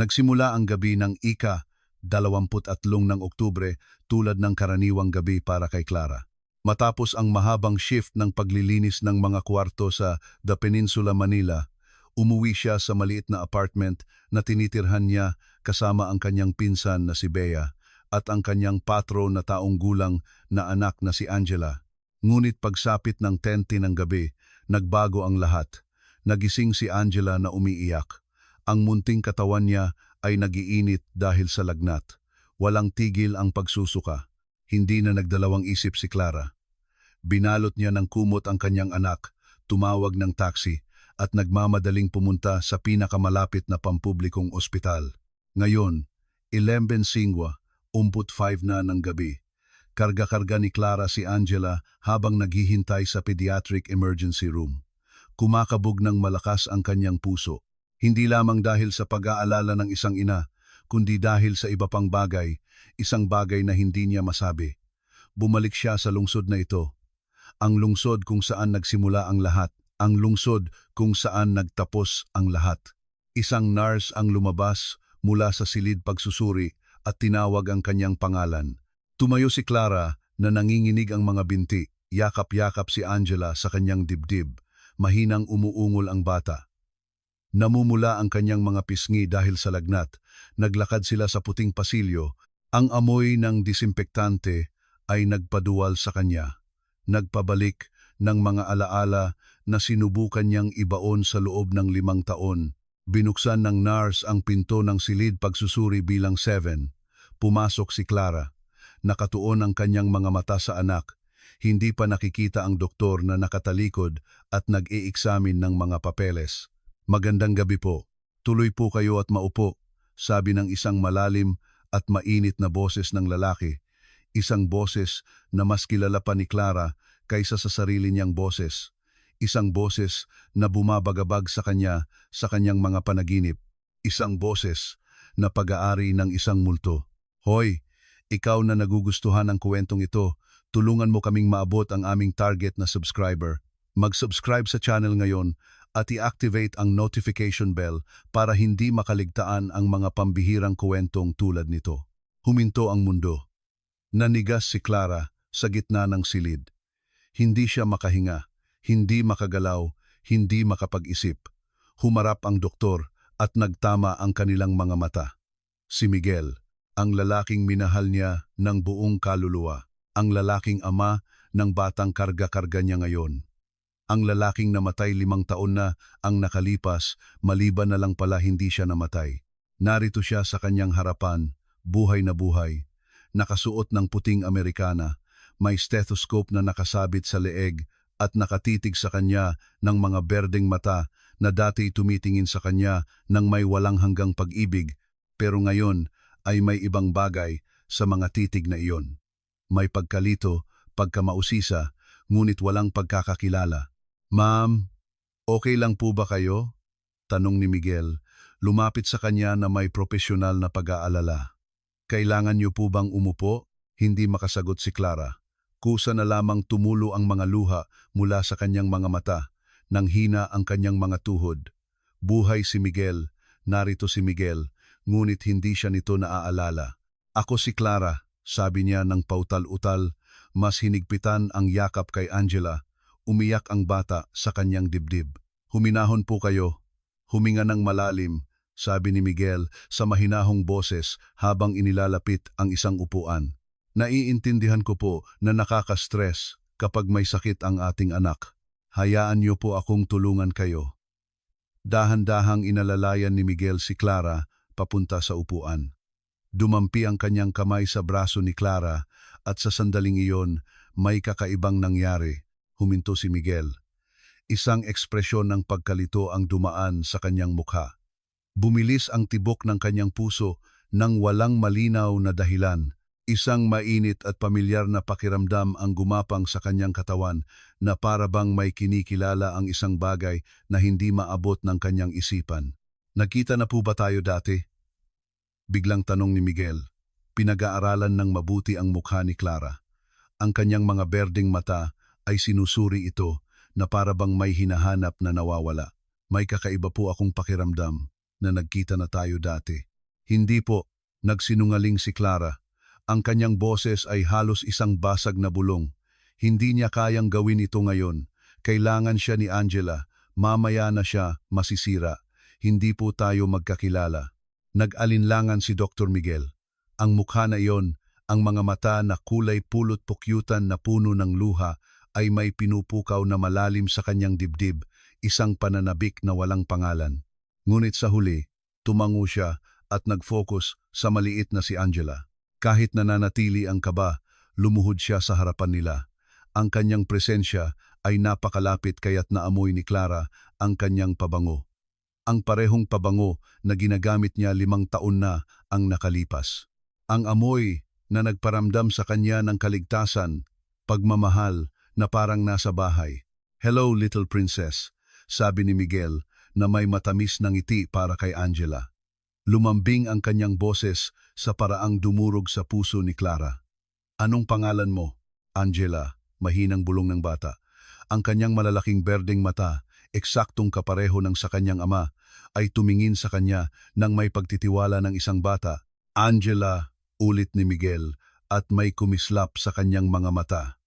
Nagsimula ang gabi ng ika-23 ng Oktubre tulad ng karaniwang gabi para kay Clara. Matapos ang mahabang shift ng paglilinis ng mga kwarto sa The Peninsula, Manila, umuwi siya sa maliit na apartment na tinitirhan niya kasama ang kanyang pinsan na si Bea at ang kanyang patro na taong gulang na anak na si Angela. Ngunit pagsapit ng 10 ng gabi, nagbago ang lahat. Nagising si Angela na umiiyak. Ang munting katawan niya ay nagiinit dahil sa lagnat. Walang tigil ang pagsusuka. Hindi na nagdalawang isip si Clara. Binalot niya ng kumot ang kanyang anak, tumawag ng taxi, at nagmamadaling pumunta sa pinakamalapit na pampublikong ospital. Ngayon, 11:05 na ng gabi. Karga-karga ni Clara si Angela habang naghihintay sa pediatric emergency room. Kumakabog ng malakas ang kanyang puso. Hindi lamang dahil sa pag-aalala ng isang ina, kundi dahil sa iba pang bagay, isang bagay na hindi niya masabi. Bumalik siya sa lungsod na ito. Ang lungsod kung saan nagsimula ang lahat. Ang lungsod kung saan nagtapos ang lahat. Isang nurse ang lumabas mula sa silid pagsusuri at tinawag ang kanyang pangalan. Tumayo si Clara na nanginginig ang mga binti. Yakap-yakap si Angela sa kanyang dibdib. Mahinang umuungol ang bata. Namumula ang kanyang mga pisngi dahil sa lagnat. Naglakad sila sa puting pasilyo. Ang amoy ng disinfektante ay nagpaduwal sa kanya. Nagpabalik ng mga alaala na sinubukan niyang ibaon sa loob ng 5 taon. Binuksan ng nurse ang pinto ng silid pagsusuri bilang 7. Pumasok si Clara. Nakatuon ang kanyang mga mata sa anak. Hindi pa nakikita ang doktor na nakatalikod at nag-i-examine ng mga papeles. Magandang gabi po. Tuloy po kayo at maupo, sabi ng isang malalim at mainit na boses ng lalaki. Isang boses na mas kilala pa ni Clara kaysa sa sarili niyang boses. Isang boses na bumabagabag sa kanya sa kanyang mga panaginip. Isang boses na pag-aari ng isang multo. Hoy, ikaw na nagugustuhan ang kwentong ito, tulungan mo kaming maabot ang aming target na subscriber. Mag-subscribe sa channel ngayon at i-activate ang notification bell para hindi makaligtaan ang mga pambihirang kwentong tulad nito. Huminto ang mundo. Nanigas si Clara sa gitna ng silid. Hindi siya makahinga, hindi makagalaw, hindi makapag-isip. Humarap ang doktor at nagtama ang kanilang mga mata. Si Miguel, ang lalaking minahal niya ng buong kaluluwa. Ang lalaking ama ng batang karga-karga niya ngayon. Ang lalaking namatay 5 taon na ang nakalipas, maliban na lang pala hindi siya namatay. Narito siya sa kanyang harapan, buhay na buhay. Nakasuot ng puting Amerikana, may stethoscope na nakasabit sa leeg at nakatitig sa kanya ng mga berdeng mata na dati tumitingin sa kanya ng may walang hanggang pag-ibig, pero ngayon ay may ibang bagay sa mga titig na iyon. May pagkalito, pagkamausisa, ngunit walang pagkakakilala. Ma'am, okay lang po ba kayo? Tanong ni Miguel, lumapit sa kanya na may profesional na pag-aalala. Kailangan niyo po bang umupo? Hindi makasagot si Clara. Kusa na lamang tumulo ang mga luha mula sa kanyang mga mata, nang hina ang kanyang mga tuhod. Buhay si Miguel, narito si Miguel, ngunit hindi siya nito naaalala. Ako si Clara, sabi niya ng pautal-utal, mas hinigpitan ang yakap kay Angela. Umiyak ang bata sa kanyang dibdib. Huminahon po kayo. Huminga ng malalim, sabi ni Miguel sa mahinahong boses habang inilalapit ang isang upuan. Naiintindihan ko po na nakaka-stress kapag may sakit ang ating anak. Hayaan niyo po akong tulungan kayo. Dahan-dahang inalalayan ni Miguel si Clara papunta sa upuan. Dumampi ang kanyang kamay sa braso ni Clara at sa sandaling iyon may kakaibang nangyari. Huminto si Miguel. Isang ekspresyon ng pagkalito ang dumaan sa kanyang mukha. Bumilis ang tibok ng kanyang puso nang walang malinaw na dahilan. Isang mainit at pamilyar na pakiramdam ang gumapang sa kanyang katawan na para bang may kinikilala ang isang bagay na hindi maabot ng kanyang isipan. Nakita na po ba tayo dati? Biglang tanong ni Miguel. Pinag-aaralan ng mabuti ang mukha ni Clara. Ang kanyang mga berdeng mata ay sinusuri ito na para bang may hinahanap na nawawala. May kakaiba po akong pakiramdam na nagkita na tayo dati. Hindi po, nagsinungaling si Clara. Ang kanyang boses ay halos isang basag na bulong. Hindi niya kayang gawin ito ngayon. Kailangan siya ni Angela. Mamaya na siya masisira. Hindi po tayo magkakilala. Nag-alinlangan si Dr. Miguel. Ang mukha na iyon, ang mga mata na kulay pulot pukyutan na puno ng luha, ay may pinupukaw na malalim sa kanyang dibdib, isang pananabik na walang pangalan. Ngunit sa huli, tumango siya at nag-focus sa maliit na si Angela. Kahit nananatili ang kaba, lumuhod siya sa harapan nila. Ang kanyang presensya ay napakalapit kaya't naamoy ni Clara ang kanyang pabango. Ang parehong pabango na ginagamit niya 5 taon na ang nakalipas. Ang amoy na nagparamdam sa kanya ng kaligtasan, pagmamahal na parang nasa bahay. "Hello, little princess," sabi ni Miguel na may matamis na ngiti para kay Angela. Lumambing ang kanyang boses sa paraang dumurog sa puso ni Clara. "Anong pangalan mo?" "Angela," mahinang bulong ng bata. Ang kanyang malalaking berdeng mata, eksaktong kapareho ng sa kanyang ama, ay tumingin sa kanya nang may pagtitiwala ng isang bata. "Angela," ulit ni Miguel at may kumislap sa kanyang mga mata.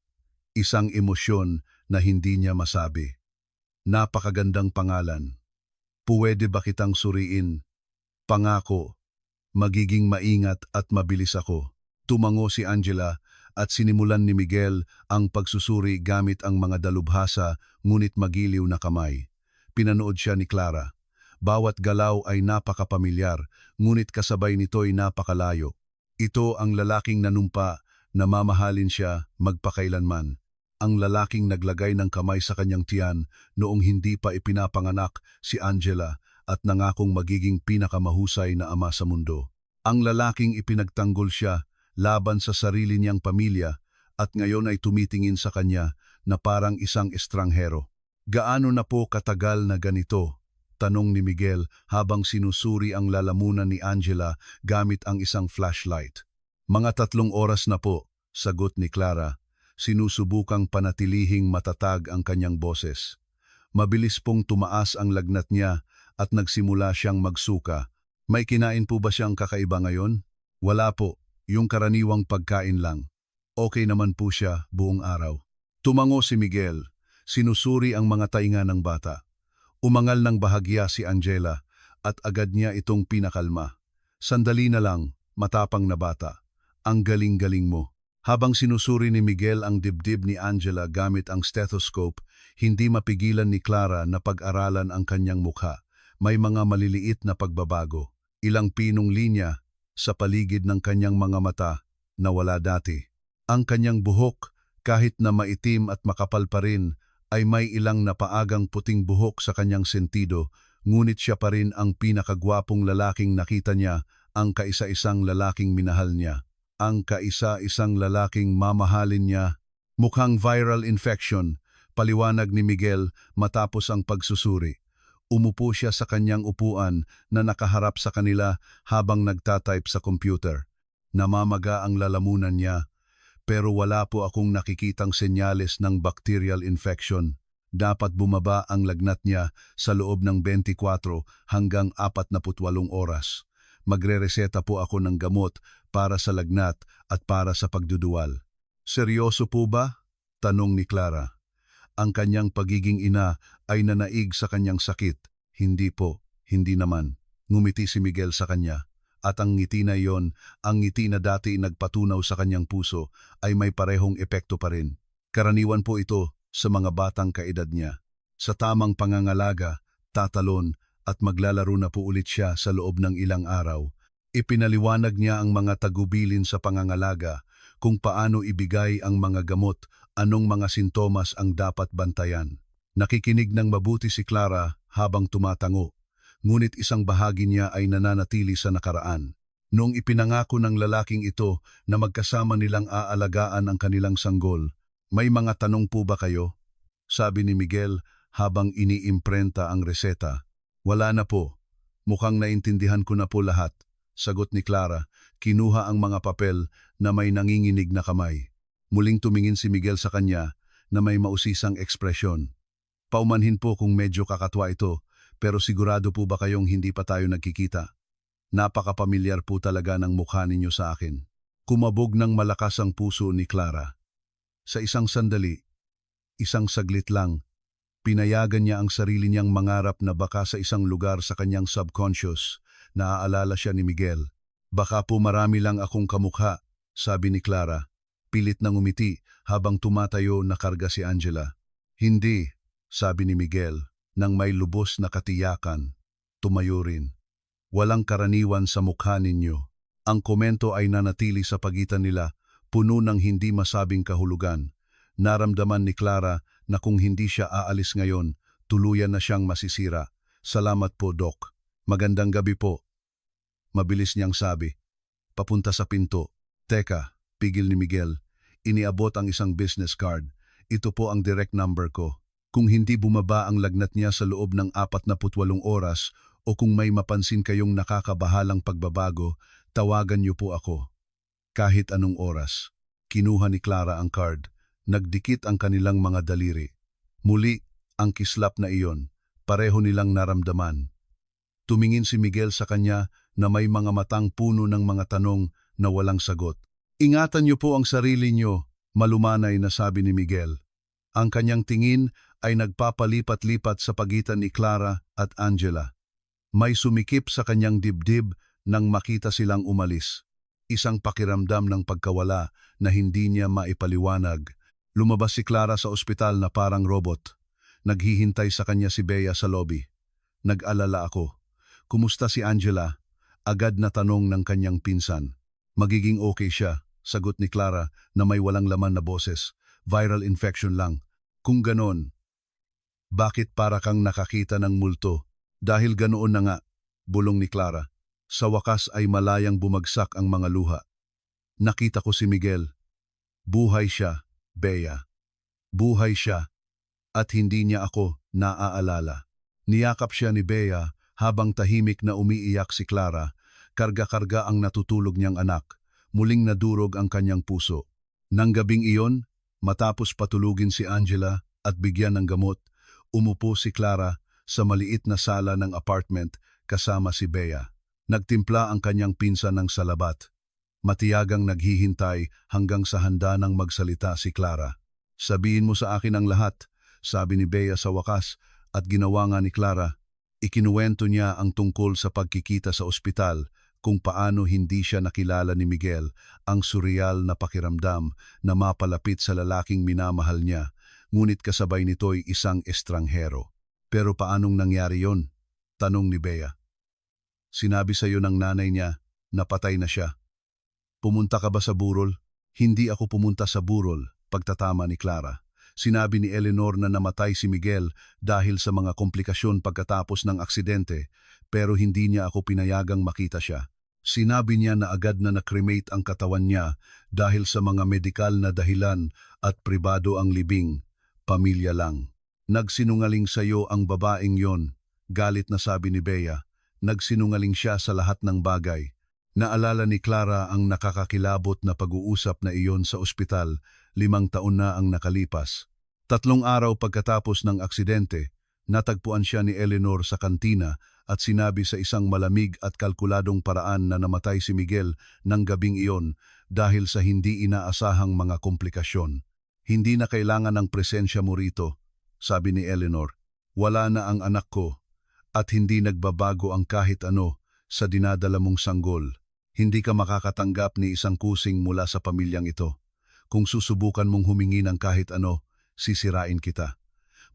Isang emosyon na hindi niya masabi. "Napakagandang pangalan. Puwede ba kitang suriin? Pangako, magiging maingat at mabilis ako." Tumango si Angela at sinimulan ni Miguel ang pagsusuri gamit ang mga dalubhasa ngunit magiliw na kamay. Pinanood siya ni Clara. Bawat galaw ay napakapamilyar, ngunit kasabay nito'y napakalayo. Ito ang lalaking nanumpa na mamahalin siya magpakailanman. Ang lalaking naglagay ng kamay sa kanyang tiyan noong hindi pa ipinapanganak si Angela at nangakong magiging pinakamahusay na ama sa mundo. Ang lalaking ipinagtanggol siya laban sa sarili niyang pamilya at ngayon ay tumitingin sa kanya na parang isang estranghero. "Gaano na po katagal na ganito?" tanong ni Miguel habang sinusuri ang lalamunan ni Angela gamit ang isang flashlight. "Mga 3 oras na po," sagot ni Clara. Sinusubukang panatilihing matatag ang kanyang boses. Mabilis pong tumaas ang lagnat niya at nagsimula siyang magsuka. "May kinain po ba siyang kakaiba ngayon?" "Wala po, yung karaniwang pagkain lang. Okay naman po siya buong araw." Tumango si Miguel. Sinusuri ang mga tainga ng bata. Umangal ng bahagya si Angela at agad niya itong pinakalma. "Sandali na lang, matapang na bata. Ang galing-galing mo." Habang sinusuri ni Miguel ang dibdib ni Angela gamit ang stethoscope, hindi mapigilan ni Clara na pag-aralan ang kanyang mukha. May mga maliliit na pagbabago. Ilang pinong linya sa paligid ng kanyang mga mata na wala dati. Ang kanyang buhok, kahit na maitim at makapal pa rin, ay may ilang napaagang puting buhok sa kanyang sentido, ngunit siya pa rin ang pinakagwapong lalaking nakita niya, ang kaisa-isang lalaking minahal niya, ang kaisa-isang lalaking mamahalin niya. "Mukhang viral infection," paliwanag ni Miguel matapos ang pagsusuri. Umupo siya sa kanyang upuan na nakaharap sa kanila habang nagtatype sa computer. Namamaga ang lalamunan niya. "Pero wala po akong nakikitang senyales ng bacterial infection. Dapat bumaba ang lagnat niya sa loob ng 24 hanggang 48 oras. Magrereseta po ako ng gamot para sa lagnat at para sa pagduduwal." "Seryoso po ba?" tanong ni Clara. Ang kanyang pagiging ina ay nanaig sa kanyang sakit. "Hindi po, hindi naman." Ngumiti si Miguel sa kanya. At ang ngiti na iyon, ang ngiti na dati nagpatunaw sa kanyang puso, ay may parehong epekto pa rin. Karaniwan po ito sa mga batang kaedad niya. Sa tamang pangangalaga, tatalon at maglalaro na po ulit siya sa loob ng ilang araw. Ipinaliwanag niya ang mga tagubilin sa pangangalaga, kung paano ibigay ang mga gamot, anong mga sintomas ang dapat bantayan. Nakikinig ng mabuti si Clara habang tumatango. Ngunit isang bahagi niya ay nananatili sa nakaraan. Noong ipinangako ng lalaking ito na magkasama nilang aalagaan ang kanilang sanggol, "May mga tanong po ba kayo?" sabi ni Miguel habang iniimprenta ang reseta. "Wala na po. Mukhang naintindihan ko na po lahat," sagot ni Clara. Kinuha ang mga papel na may nanginginig na kamay. Muling tumingin si Miguel sa kanya na may mausisang ekspresyon. "Paumanhin po kung medyo kakatwa ito, pero sigurado po ba kayong hindi pa tayo nagkikita?" Napakapamilyar po talaga ng mukha ninyo sa akin. Kumabog ng malakas ang puso ni Clara. Sa isang sandali, isang saglit lang, pinayagan niya ang sarili niyang mangarap na baka sa isang lugar sa kanyang subconscious, naaalala siya ni Miguel. Baka po marami lang akong kamukha, sabi ni Clara. Pilit na ngumiti habang tumatayo na karga si Angela. Hindi, sabi ni Miguel, nang may lubos na katiyakan. Tumayo rin. Walang karaniwan sa mukha ninyo. Ang komento ay nanatili sa pagitan nila, puno ng hindi masabing kahulugan. Naramdaman ni Clara na kung hindi siya aalis ngayon, tuluyan na siyang masisira. Salamat po, Doc. Magandang gabi po. Mabilis niyang sabi. Papunta sa pinto. Teka, pigil ni Miguel. Iniabot ang isang business card. Ito po ang direct number ko. Kung hindi bumaba ang lagnat niya sa loob ng 48 oras o kung may mapansin kayong nakakabahalang pagbabago, tawagan niyo po ako. Kahit anong oras. Kinuha ni Clara ang card. Nagdikit ang kanilang mga daliri. Muli, ang kislap na iyon. Pareho nilang naramdaman. Tumingin si Miguel sa kanya na may mga matang puno ng mga tanong na walang sagot. Ingatan niyo po ang sarili niyo, malumanay na sabi ni Miguel. Ang kanyang tingin ay nagpapalipat-lipat sa pagitan ni Clara at Angela. May sumikip sa kanyang dibdib nang makita silang umalis. Isang pakiramdam ng pagkawala na hindi niya maipaliwanag. Lumabas si Clara sa ospital na parang robot. Naghihintay sa kanya si Bea sa lobby. Nag-alala ako. Kumusta si Angela? Agad na tanong ng kanyang pinsan. Magiging okay siya, sagot ni Clara na may walang laman na boses. Viral infection lang. Kung ganon, bakit para kang nakakita ng multo? Dahil ganoon na nga, bulong ni Clara. Sa wakas ay malayang bumagsak ang mga luha. Nakita ko si Miguel. Buhay siya, Bea. Buhay siya. At hindi niya ako naaalala. Niyakap siya ni Bea habang tahimik na umiiyak si Clara. Karga-karga ang natutulog niyang anak. Muling nadurog ang kanyang puso. Nang gabing iyon, matapos patulugin si Angela at bigyan ng gamot, umupo si Clara sa maliit na sala ng apartment kasama si Bea. Nagtimpla ang kanyang pinsan ng salabat. Matiyagang naghihintay hanggang sa handa ng magsalita si Clara. Sabihin mo sa akin ang lahat, sabi ni Bea sa wakas at ginawa nga ni Clara. Ikinuwento niya ang tungkol sa pagkikita sa ospital, kung paano hindi siya nakilala ni Miguel, ang surreal na pakiramdam na mapalapit sa lalaking minamahal niya, ngunit kasabay nito'y isang estranghero. Pero paanong nangyari yon? Tanong ni Bea. Sinabi sa iyo ng nanay niya na patay na siya. Pumunta ka ba sa burol? Hindi ako pumunta sa burol, pagtatama ni Clara. Sinabi ni Eleanor na namatay si Miguel dahil sa mga komplikasyon pagkatapos ng aksidente, pero hindi niya ako pinayagang makita siya. Sinabi niya na agad na na-cremate ang katawan niya dahil sa mga medikal na dahilan at pribado ang libing. Pamilya lang. Nagsinungaling sa iyo ang babaeng yon, galit na sabi ni Bea. Nagsinungaling siya sa lahat ng bagay. Naalala ni Clara ang nakakakilabot na pag-uusap na iyon sa ospital, 5 taon na ang nakalipas. 3 araw pagkatapos ng aksidente, natagpuan siya ni Eleanor sa kantina at sinabi sa isang malamig at kalkuladong paraan na namatay si Miguel ng gabing iyon dahil sa hindi inaasahang mga komplikasyon. Hindi na kailangan ng presensya mo rito, sabi ni Eleanor. Wala na ang anak ko at hindi nagbabago ang kahit ano sa dinadala mong sanggol. Hindi ka makakatanggap ni isang kusing mula sa pamilyang ito. Kung susubukan mong humingi ng kahit ano, sisirain kita.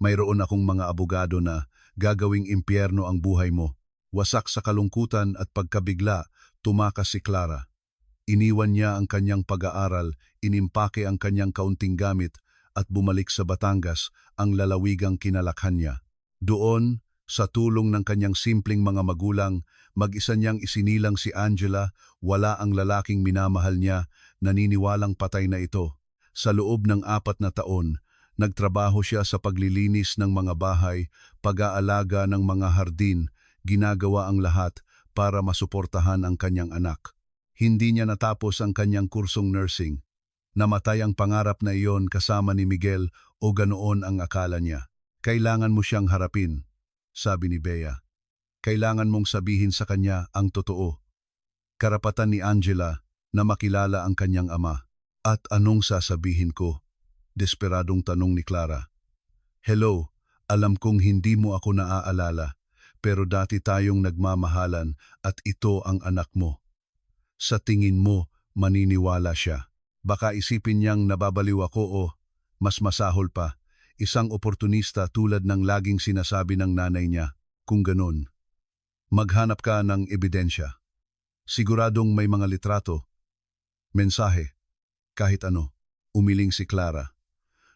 Mayroon akong mga abogado na gagawing impyerno ang buhay mo. Wasak sa kalungkutan at pagkabigla, tumakas si Clara. Iniwan niya ang kanyang pag-aaral, inimpake ang kanyang kaunting gamit at bumalik sa Batangas, ang lalawigang kinalakhan niya. Doon, sa tulong ng kanyang simpleng mga magulang, mag-isa niyang isinilang si Angela, wala ang lalaking minamahal niya, naniniwalang patay na ito. Sa loob ng 4 na taon, nagtrabaho siya sa paglilinis ng mga bahay, pag-aalaga ng mga hardin, ginagawa ang lahat para masuportahan ang kanyang anak. Hindi niya natapos ang kanyang kursong nursing. Namatay ang pangarap na iyon kasama ni Miguel o ganoon ang akala niya. Kailangan mo siyang harapin, sabi ni Bea. Kailangan mong sabihin sa kanya ang totoo. Karapatan ni Angela na makilala ang kanyang ama. At anong sasabihin ko? Desperadong tanong ni Clara. Hello, alam kong hindi mo ako naaalala, pero dati tayong nagmamahalan at ito ang anak mo. Sa tingin mo, maniniwala siya. Baka isipin niyang nababaliw ako o, mas masahol pa, isang oportunista tulad ng laging sinasabi ng nanay niya. Kung ganun, maghanap ka ng ebidensya. Siguradong may mga litrato, mensahe, kahit ano. Umiling si Clara.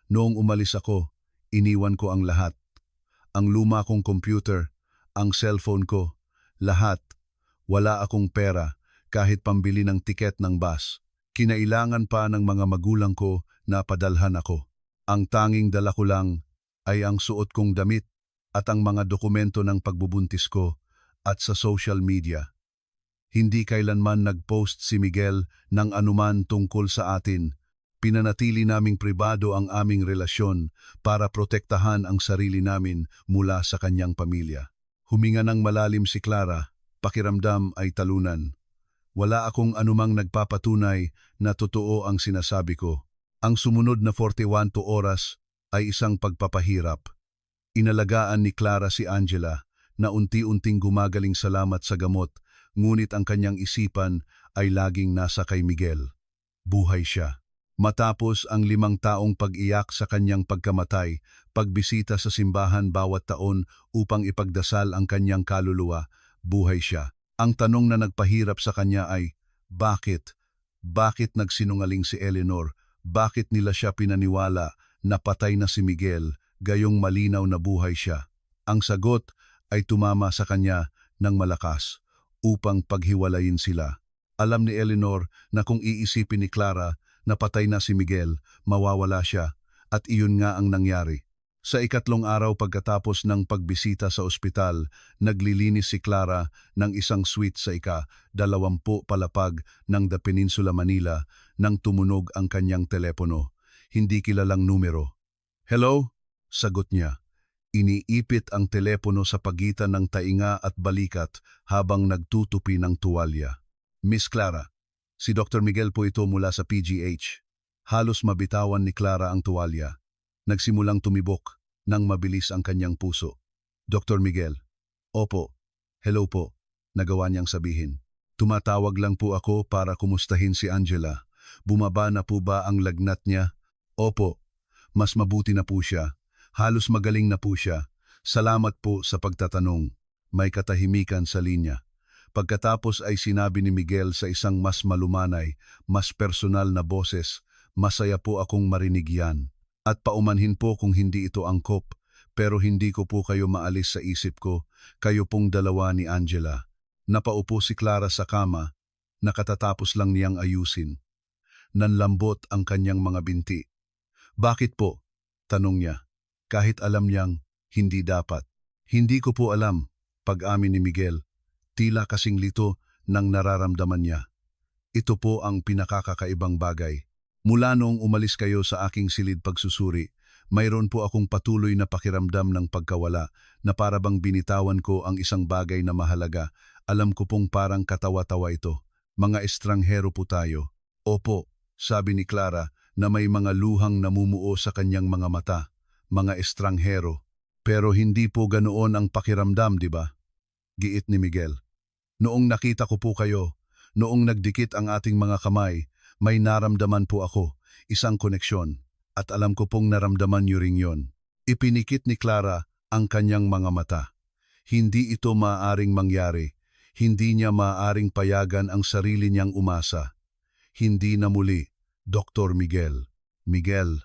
Noong umalis ako, iniwan ko ang lahat. Ang luma kong computer, ang cellphone ko, lahat. Wala akong pera, kahit pambili ng tiket ng bus. Kinailangan pa ng mga magulang ko na padalhan ako. Ang tanging dala ko lang ay ang suot kong damit at ang mga dokumento ng pagbubuntis ko at sa social media. Hindi kailanman nag-post si Miguel ng anuman tungkol sa atin. Pinanatili naming pribado ang aming relasyon para protektahan ang sarili namin mula sa kanyang pamilya. Huminga ng malalim si Clara, pakiramdam ay talunan. Wala akong anumang nagpapatunay na totoo ang sinasabi ko. Ang sumunod na 41 oras ay isang pagpapahirap. Inalagaan ni Clara si Angela na unti-unting gumagaling salamat sa gamot, ngunit ang kanyang isipan ay laging nasa kay Miguel. Buhay siya. Matapos ang 5 taong pag-iyak sa kanyang pagkamatay, pagbisita sa simbahan bawat taon upang ipagdasal ang kanyang kaluluwa, buhay siya. Ang tanong na nagpahirap sa kanya ay, bakit? Bakit nagsinungaling si Eleanor? Bakit nila siya pinaniwala na patay na si Miguel, gayong malinaw na buhay siya? Ang sagot ay tumama sa kanya ng malakas upang paghiwalayin sila. Alam ni Eleanor na kung iisipin ni Clara na patay na si Miguel, mawawala siya, at iyon nga ang nangyari. Sa 2 araw pagkatapos ng pagbisita sa ospital, naglilinis si Clara ng isang suite sa 20 palapag ng The Peninsula Manila nang tumunog ang kanyang telepono. Hindi kilalang numero. Hello? Sagot niya. Iniipit ang telepono sa pagitan ng tainga at balikat habang nagtutupi ng tuwalya. Miss Clara, si Dr. Miguel po ito mula sa PGH. Halos mabitawan ni Clara ang tuwalya. Nagsimulang tumibok nang mabilis ang kanyang puso. Dr. Miguel. Opo. Hello po. Nagawa niyang sabihin. Tumatawag lang po ako para kumustahin si Angela. Bumaba na po ba ang lagnat niya? Opo. Mas mabuti na po siya. Halos magaling na po siya. Salamat po sa pagtatanong. May katahimikan sa linya. Pagkatapos ay sinabi ni Miguel sa isang mas malumanay, mas personal na boses, masaya po akong marinig yan. At paumanhin po kung hindi ito angkop, pero hindi ko po kayo maalis sa isip ko, kayo pong dalawa ni Angela. Napaupo si Clara sa kama, nakatatapos lang niyang ayusin. Nanlambot ang kanyang mga binti. Bakit po? Tanong niya. Kahit alam niyang hindi dapat. Hindi ko po alam, pag-amin ni Miguel. Tila kasing lito ng nararamdaman niya. Ito po ang pinakakakaibang bagay. Mula noong umalis kayo sa aking silid pagsusuri, mayroon po akong patuloy na pakiramdam ng pagkawala na parabang binitawan ko ang isang bagay na mahalaga. Alam ko pong parang katawa-tawa ito. Mga estranghero po tayo. Opo, sabi ni Clara na may mga luhang namumuo sa kanyang mga mata. Mga estranghero. Pero hindi po ganoon ang pakiramdam, di ba? Giit ni Miguel. Noong nakita ko po kayo, noong nagdikit ang ating mga kamay, may naramdaman po ako, isang koneksyon, at alam ko pong naramdaman niyo rin yon. Ipinikit ni Clara ang kanyang mga mata. Hindi ito maaaring mangyari, hindi niya maaaring payagan ang sarili niyang umasa. Hindi na muli, Dr. Miguel. Miguel.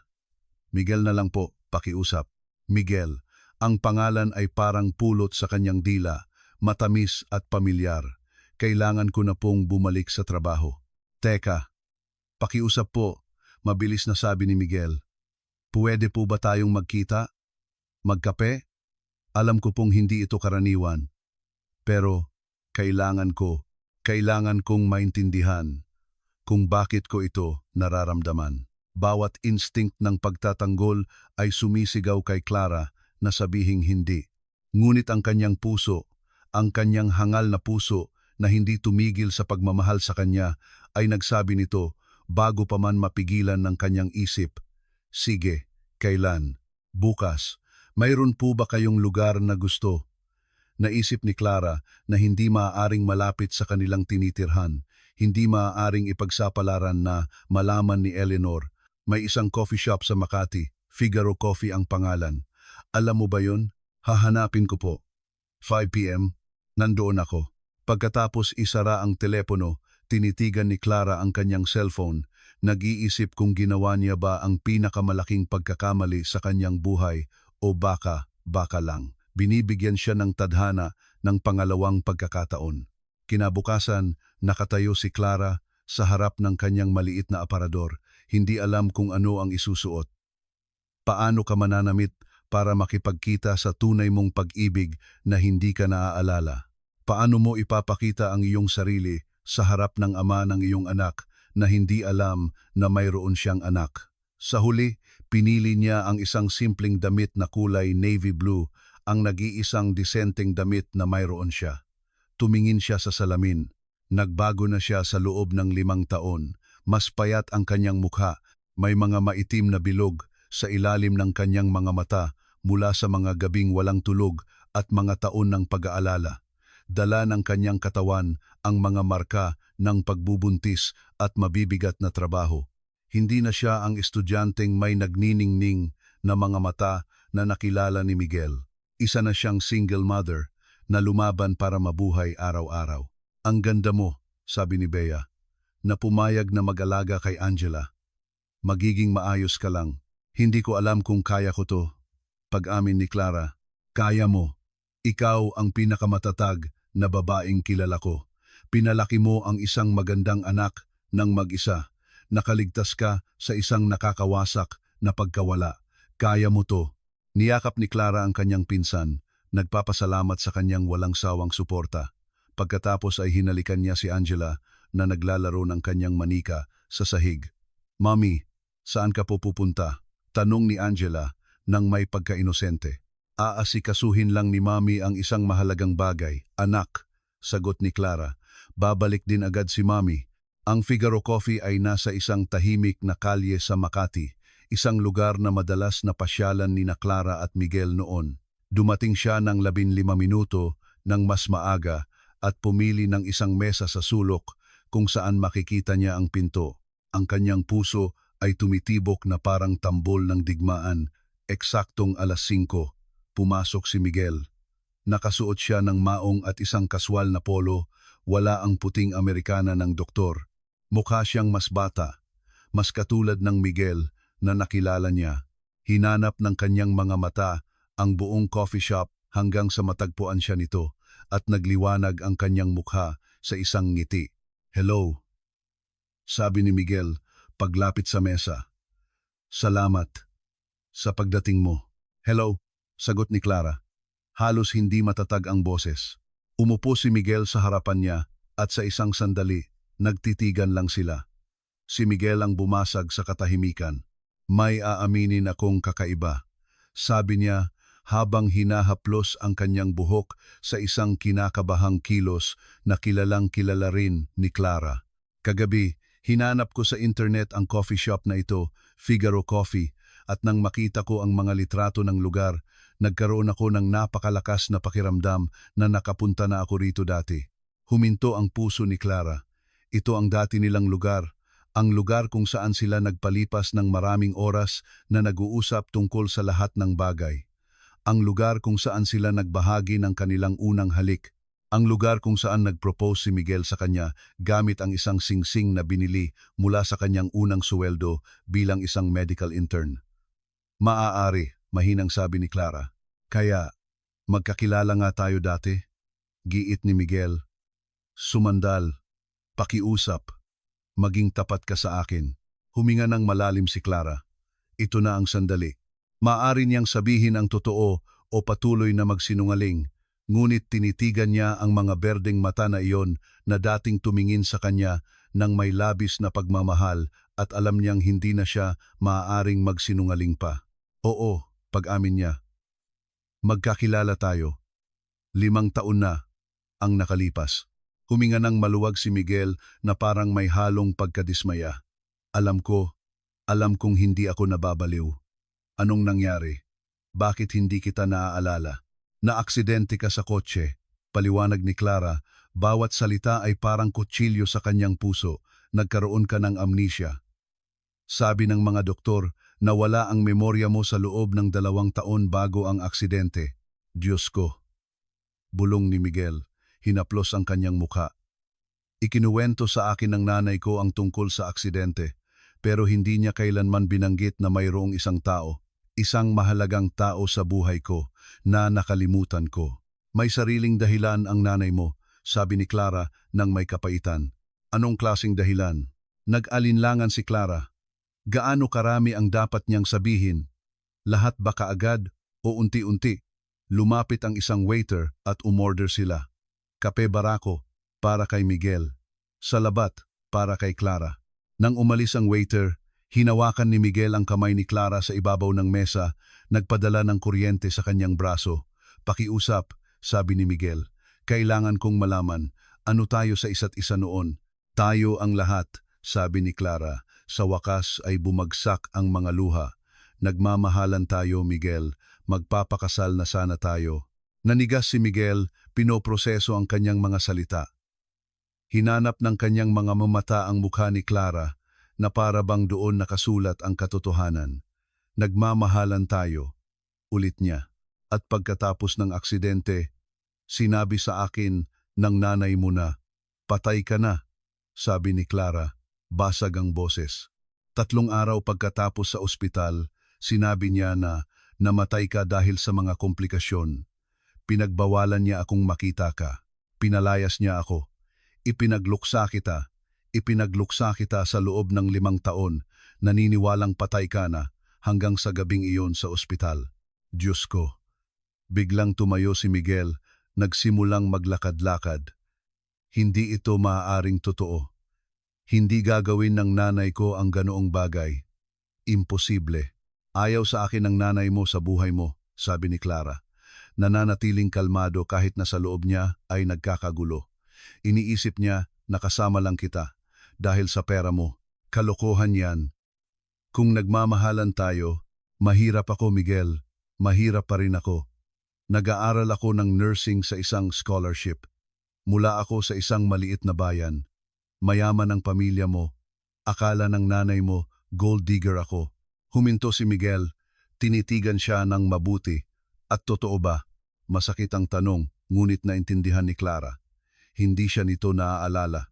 Miguel na lang po, pakiusap. Miguel. Ang pangalan ay parang pulot sa kanyang dila, matamis at pamilyar. Kailangan ko na pong bumalik sa trabaho. Teka, pakiusap po, mabilis na sabi ni Miguel. Pwede po ba tayong magkita? Magkape? Alam ko pong hindi ito karaniwan. Pero kailangan kong maintindihan kung bakit ko ito nararamdaman. Bawat instinct ng pagtatanggol ay sumisigaw kay Clara na sabihing hindi. Ngunit ang kanyang puso, ang kanyang hangal na puso, na hindi tumigil sa pagmamahal sa kanya ay nagsabi nito bago pa man mapigilan ng kanyang isip, "Sige, kailan? Bukas. Mayroon po ba kayong lugar na gusto?" Naisip ni Clara na hindi maaaring malapit sa kanilang tinitirhan, hindi maaaring ipagsapalaran na malaman ni Eleanor. May isang coffee shop sa Makati, Figaro Coffee ang pangalan. Alam mo ba yun? Hahanapin ko po. 5 p.m. Nandoon ako. Pagkatapos isara ang telepono, tinitigan ni Clara ang kanyang cellphone. Nag-iisip kung ginawa niya ba ang pinakamalaking pagkakamali sa kanyang buhay o baka lang. Binibigyan siya ng tadhana ng pangalawang pagkakataon. Kinabukasan, nakatayo si Clara sa harap ng kanyang maliit na aparador, hindi alam kung ano ang isusuot. Paano ka mananamit para makipagkita sa tunay mong pag-ibig na hindi ka naaalala? Paano mo ipapakita ang iyong sarili sa harap ng ama ng iyong anak na hindi alam na mayroon siyang anak? Sa huli, pinili niya ang isang simpleng damit na kulay navy blue, ang nag-iisang disenteng damit na mayroon siya. Tumingin siya sa salamin. Nagbago na siya sa loob ng 5 taon. Mas payat ang kanyang mukha. May mga maitim na bilog sa ilalim ng kanyang mga mata mula sa mga gabing walang tulog at mga taon ng pag-aalala. Dala ng kanyang katawan ang mga marka ng pagbubuntis at mabibigat na trabaho. Hindi na siya ang estudyanteng may nagniningning na mga mata na nakilala ni Miguel. Isa na siyang single mother na lumaban para mabuhay araw-araw. "Ang ganda mo," sabi ni Bea, na pumayag na mag-alaga kay Angela. "Magiging maayos ka lang." "Hindi ko alam kung kaya ko to." Pag-amin ni Clara, "Kaya mo. Ikaw ang pinakamatatag na babaeng kilala ko. Pinalaki mo ang isang magandang anak ng mag-isa. Nakaligtas ka sa isang nakakawasak na pagkawala. Kaya mo to." Niyakap ni Clara ang kanyang pinsan, nagpapasalamat sa kanyang walang sawang suporta. Pagkatapos ay hinalikan niya si Angela na naglalaro ng kanyang manika sa sahig. "Mommy, saan ka po pupunta?" tanong ni Angela nang may pagka-inosente. "Aasikasuhin lang ni Mommy ang isang mahalagang bagay, anak," sagot ni Clara. "Babalik din agad si Mommy." Ang Figaro Coffee ay nasa isang tahimik na kalye sa Makati, isang lugar na madalas na pasyalan ni na Clara at Miguel noon. Dumating siya ng 15 minuto ng mas maaga at pumili ng isang mesa sa sulok kung saan makikita niya ang pinto. Ang kanyang puso ay tumitibok na parang tambol ng digmaan. Eksaktong 5:00, pumasok si Miguel. Nakasuot siya ng maong at isang kaswal na polo, wala ang puting Amerikana ng doktor. Mukha siyang mas bata, mas katulad ng Miguel na nakilala niya. Hinanap ng kanyang mga mata ang buong coffee shop hanggang sa matagpuan siya nito at nagliwanag ang kanyang mukha sa isang ngiti. "Hello," sabi ni Miguel paglapit sa mesa. "Salamat sa pagdating mo." "Hello," sagot ni Clara. Halos hindi matatag ang boses. Umupo si Miguel sa harapan niya at sa isang sandali, nagtitigan lang sila. Si Miguel ang bumasag sa katahimikan. "May aaminin akong kakaiba," sabi niya habang hinahaplos ang kanyang buhok sa isang kinakabahang kilos na kilalang kilala rin ni Clara. "Kagabi, hinanap ko sa internet ang coffee shop na ito, Figaro Coffee, at nang makita ko ang mga litrato ng lugar, nagkaroon ako ng napakalakas na pakiramdam na nakapunta na ako rito dati." Huminto ang puso ni Clara. Ito ang dati nilang lugar. Ang lugar kung saan sila nagpalipas ng maraming oras na nag-uusap tungkol sa lahat ng bagay. Ang lugar kung saan sila nagbahagi ng kanilang unang halik. Ang lugar kung saan nag-propose si Miguel sa kanya gamit ang isang singsing na binili mula sa kanyang unang suweldo bilang isang medical intern. "Maaari," mahinang sabi ni Clara. "Kaya, magkakilala nga tayo dati?" Giit ni Miguel. "Sumandal, pakiusap. Maging tapat ka sa akin." Huminga ng malalim si Clara. Ito na ang sandali. Maaari niyang sabihin ang totoo o patuloy na magsinungaling, ngunit tinitigan niya ang mga berdeng mata na iyon na dating tumingin sa kanya ng may labis na pagmamahal at alam niyang hindi na siya maaaring magsinungaling pa. "Oo," pag-amin niya. "Magkakilala tayo. 5 taon na ang nakalipas." Huminga ng maluwag si Miguel na parang may halong pagkadismaya. Alam kong hindi ako nababaliw. Anong nangyari? Bakit hindi kita naaalala? Naaksidente ka sa kotse. Paliwanag ni Clara, bawat salita ay parang kutsilyo sa kanyang puso. Nagkaroon ka ng amnesia. Sabi ng mga doktor, nawala ang memorya mo sa loob ng 2 taon bago ang aksidente. Diyos ko. Bulong ni Miguel, hinaplos ang kanyang mukha. Ikinuwento sa akin ng nanay ko ang tungkol sa aksidente, pero hindi niya kailanman binanggit na mayroong isang tao, isang mahalagang tao sa buhay ko, na nakalimutan ko. May sariling dahilan ang nanay mo, sabi ni Clara nang may kapaitan. Anong klaseng dahilan? Nag-alinlangan si Clara. Gaano karami ang dapat niyang sabihin? Lahat ba kaagad o unti-unti? Lumapit ang isang waiter at umorder sila. Kape barako para kay Miguel. Salabat para kay Clara. Nang umalis ang waiter, hinawakan ni Miguel ang kamay ni Clara sa ibabaw ng mesa, nagpadala ng kuryente sa kanyang braso. Pakiusap, sabi ni Miguel. Kailangan kong malaman, ano tayo sa isa't isa noon? Tayo ang lahat, sabi ni Clara. Sa wakas ay bumagsak ang mga luha. Nagmamahalan tayo, Miguel. Magpapakasal na sana tayo. Nanigas si Miguel, pinoproseso ang kanyang mga salita. Hinanap ng kanyang mga mata ang mukha ni Clara na para bang doon nakasulat ang katotohanan. Nagmamahalan tayo, ulit niya. At pagkatapos ng aksidente, sinabi sa akin ng nanay mo na, patay ka na, sabi ni Clara. Basag ang boses. 3 araw pagkatapos sa ospital, sinabi niya na namatay ka dahil sa mga komplikasyon. Pinagbawalan niya akong makita ka. Pinalayas niya ako. Ipinagluksa kita sa loob ng 5 taon. Naniniwalang patay ka na hanggang sa gabing iyon sa ospital. Diyos ko. Biglang tumayo si Miguel, nagsimulang maglakad-lakad. Hindi ito maaaring totoo. Hindi gagawin ng nanay ko ang ganoong bagay. Imposible. Ayaw sa akin ng nanay mo sa buhay mo, sabi ni Clara. Nananatiling kalmado kahit na sa loob niya ay nagkakagulo. Iniisip niya na kasama lang kita dahil sa pera mo. Kalokohan yan. Kung nagmamahalan tayo, mahirap ako, Miguel. Mahirap pa rin ako. Nag-aaral ako ng nursing sa isang scholarship. Mula ako sa isang maliit na bayan. Mayaman ang pamilya mo. Akala ng nanay mo, gold digger ako. Huminto si Miguel. Tinitigan siya ng mabuti. At totoo ba? Masakit ang tanong, ngunit naintindihan ni Clara. Hindi siya nito naaalala.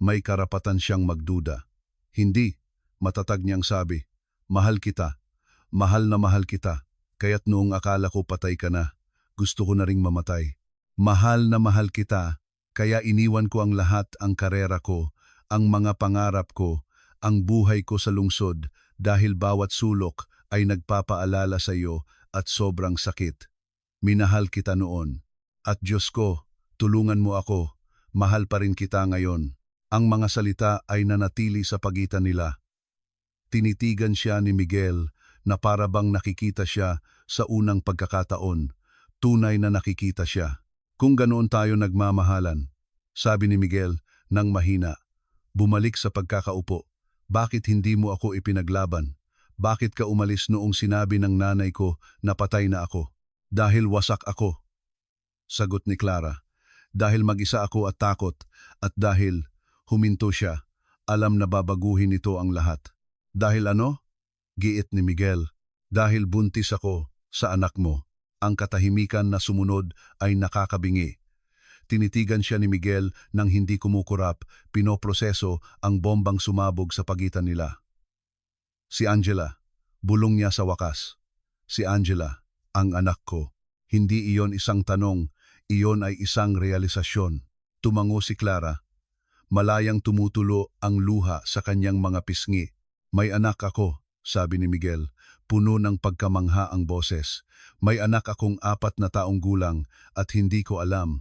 May karapatan siyang magduda. Hindi, matatag niyang sabi. Mahal kita. Mahal na mahal kita. Kaya't noong akala ko patay ka na, gusto ko na ring mamatay. Mahal na mahal kita. Kaya iniwan ko ang lahat, ang karera ko, ang mga pangarap ko, ang buhay ko sa lungsod dahil bawat sulok ay nagpapaalala sa iyo at sobrang sakit. Minahal kita noon. At Diyos ko, tulungan mo ako, mahal pa rin kita ngayon. Ang mga salita ay nanatili sa pagitan nila. Tinitigan siya ni Miguel na para bang nakikita siya sa unang pagkakataon. Tunay na nakikita siya. Kung ganoon tayo nagmamahalan, sabi ni Miguel nang mahina. Bumalik sa pagkakaupo. Bakit hindi mo ako ipinaglaban? Bakit ka umalis noong sinabi ng nanay ko na patay na ako? Dahil wasak ako. Sagot ni Clara. Dahil mag-isa ako at takot, at dahil huminto siya, alam na babaguhin ito ang lahat. Dahil ano? Giit ni Miguel. Dahil buntis ako sa anak mo. Ang katahimikan na sumunod ay nakakabingi. Tinitigan siya ni Miguel nang hindi kumukurap, pinoproseso ang bombang sumabog sa pagitan nila. Si Angela, bulong niya sa wakas. Si Angela, ang anak ko. Hindi iyon isang tanong, iyon ay isang realisasyon. Tumango si Clara. Malayang tumutulo ang luha sa kanyang mga pisngi. May anak ako, sabi ni Miguel. Puno ng pagkamangha ang boses. May anak akong 4 na taong gulang at hindi ko alam.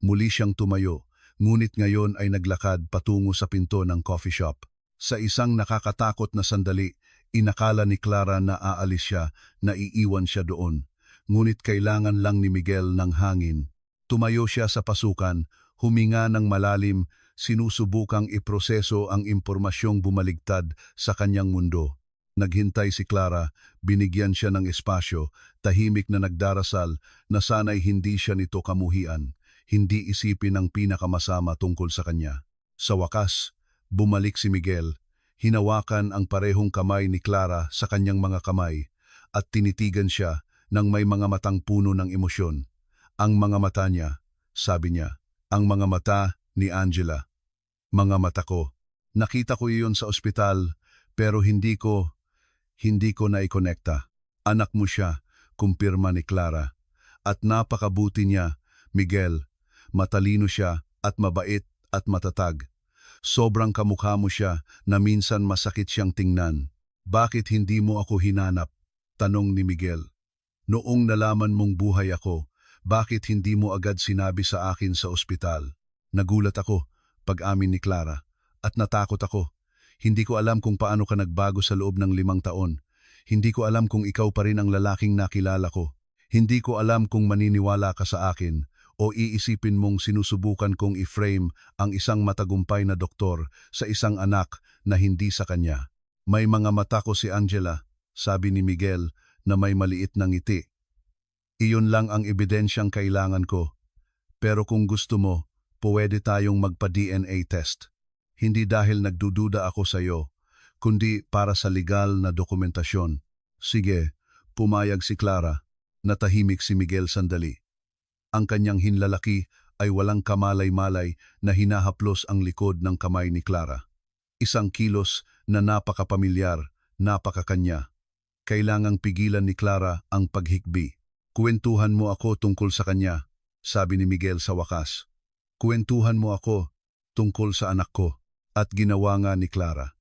Muli siyang tumayo, ngunit ngayon ay naglakad patungo sa pinto ng coffee shop. Sa isang nakakatakot na sandali, inakala ni Clara na aalis siya, na iiwan siya doon. Ngunit kailangan lang ni Miguel ng hangin. Tumayo siya sa pasukan, Huminga ng malalim, sinusubukang iproseso ang impormasyong bumaligtad sa kanyang mundo. Naghintay si Clara, binigyan siya ng espasyo, tahimik na nagdarasal na sana'y hindi siya nito kamuhian, hindi isipin ang pinakamasama tungkol sa kanya. Sa wakas, bumalik si Miguel, hinawakan ang parehong kamay ni Clara sa kanyang mga kamay at tinitigan siya ng may mga matang puno ng emosyon. Ang mga mata niya, sabi niya, ang mga mata ni Angela. Mga mata ko. Nakita ko iyon sa ospital, pero hindi ko naikonekta. Anak mo siya, kumpirma ni Clara. At napakabuti niya, Miguel. Matalino siya at mabait at matatag. Sobrang kamukha mo siya na minsan masakit siyang tingnan. Bakit hindi mo ako hinanap? Tanong ni Miguel. Noong nalaman mong buhay ako, bakit hindi mo agad sinabi sa akin sa ospital? Nagulat ako, pag-amin ni Clara, at natakot ako. Hindi ko alam kung paano ka nagbago sa loob ng 5 taon. Hindi ko alam kung ikaw pa rin ang lalaking nakilala ko. Hindi ko alam kung maniniwala ka sa akin o iisipin mong sinusubukan kong i-frame ang isang matagumpay na doktor sa isang anak na hindi sa kanya. May mga mata ko si Angela, sabi ni Miguel na may maliit na ngiti. Iyon lang ang ebidensyang kailangan ko. Pero kung gusto mo, pwede tayong magpa-DNA test. Hindi dahil nagdududa ako sa iyo, kundi para sa legal na dokumentasyon. Sige, pumayag si Clara. Natahimik si Miguel sandali. Ang kanyang hinlalaki ay walang kamalay-malay na hinahaplos ang likod ng kamay ni Clara. Isang kilos na napakapamilyar, napakakanya. Kailangang pigilan ni Clara ang paghikbi. Kuwentuhan mo ako tungkol sa kanya, sabi ni Miguel sa wakas. Kuwentuhan mo ako tungkol sa anak ko, at ginawa nga ni Clara.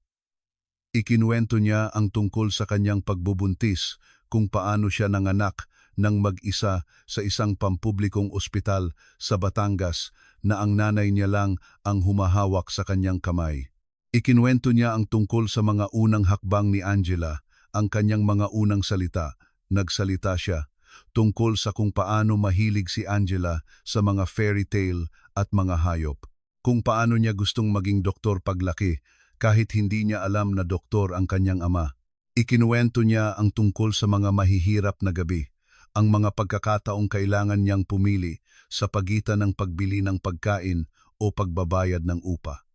Ikinuwento niya ang tungkol sa kanyang pagbubuntis, kung paano siya nanganak ng mag-isa sa isang pampublikong ospital sa Batangas na ang nanay niya lang ang humahawak sa kanyang kamay. Ikinuwento niya ang tungkol sa mga unang hakbang ni Angela, ang kanyang mga unang salita. Nagsalita siya tungkol sa kung paano mahilig si Angela sa mga fairy tale at mga hayop. Kung paano niya gustong maging doktor paglaki kahit hindi niya alam na doktor ang kanyang ama. Ikinuwento niya ang tungkol sa mga mahihirap na gabi, ang mga pagkakataong kailangan niyang pumili sa pagitan ng pagbili ng pagkain o pagbabayad ng upa.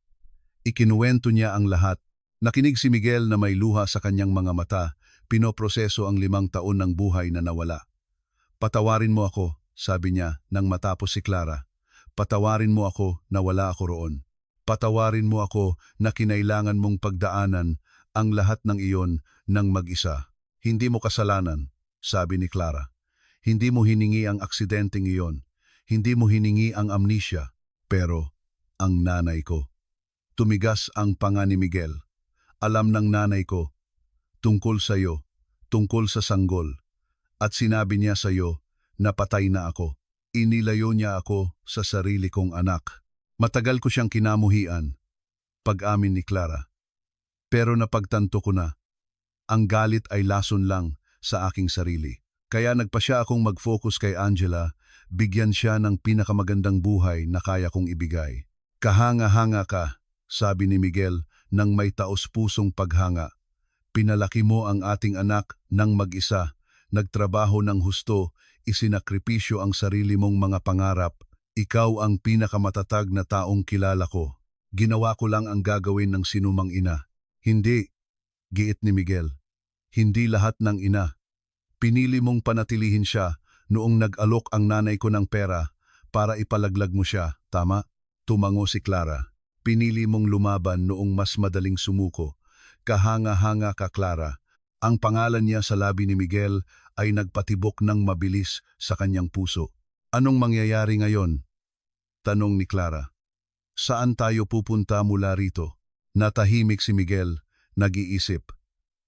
Ikinuwento niya ang lahat. Nakinig si Miguel na may luha sa kanyang mga mata, pinoproseso ang 5 taon ng buhay na nawala. Patawarin mo ako, sabi niya nang matapos si Clara. Patawarin mo ako na wala ako roon. Patawarin mo ako na kinailangan mong pagdaanan ang lahat ng iyon ng mag-isa. Hindi mo kasalanan, sabi ni Clara. Hindi mo hiningi ang aksidenteng iyon. Hindi mo hiningi ang amnesia, pero ang nanay ko. Tumigas ang panga ni Miguel. Alam ng nanay ko, tungkol sa iyo, tungkol sa sanggol. At sinabi niya sa iyo na patay na ako. Inilayo niya ako sa sarili kong anak. Matagal ko siyang kinamuhian, pag-amin ni Clara. Pero napagtanto ko na, ang galit ay lason lang sa aking sarili. Kaya nagpasya akong mag-focus kay Angela, bigyan siya ng pinakamagandang buhay na kaya kong ibigay. Kahanga-hanga ka, sabi ni Miguel nang may taos-pusong paghanga. Pinalaki mo ang ating anak ng mag-isa, nagtrabaho ng husto, isinakripisyo ang sarili mong mga pangarap. Ikaw ang pinakamatatag na taong kilala ko. Ginawa ko lang ang gagawin ng sinumang ina. Hindi, giit ni Miguel. Hindi lahat ng ina. Pinili mong panatilihin siya noong nag-alok ang nanay ko ng pera para ipalaglag mo siya, tama? Tumango si Clara. Pinili mong lumaban noong mas madaling sumuko. Kahanga-hanga ka, Clara. Ang pangalan niya sa labi ni Miguel ay nagpatibok ng mabilis sa kanyang puso. Anong mangyayari ngayon? Tanong ni Clara. Saan tayo pupunta mula rito? Natahimik si Miguel, nag-iisip.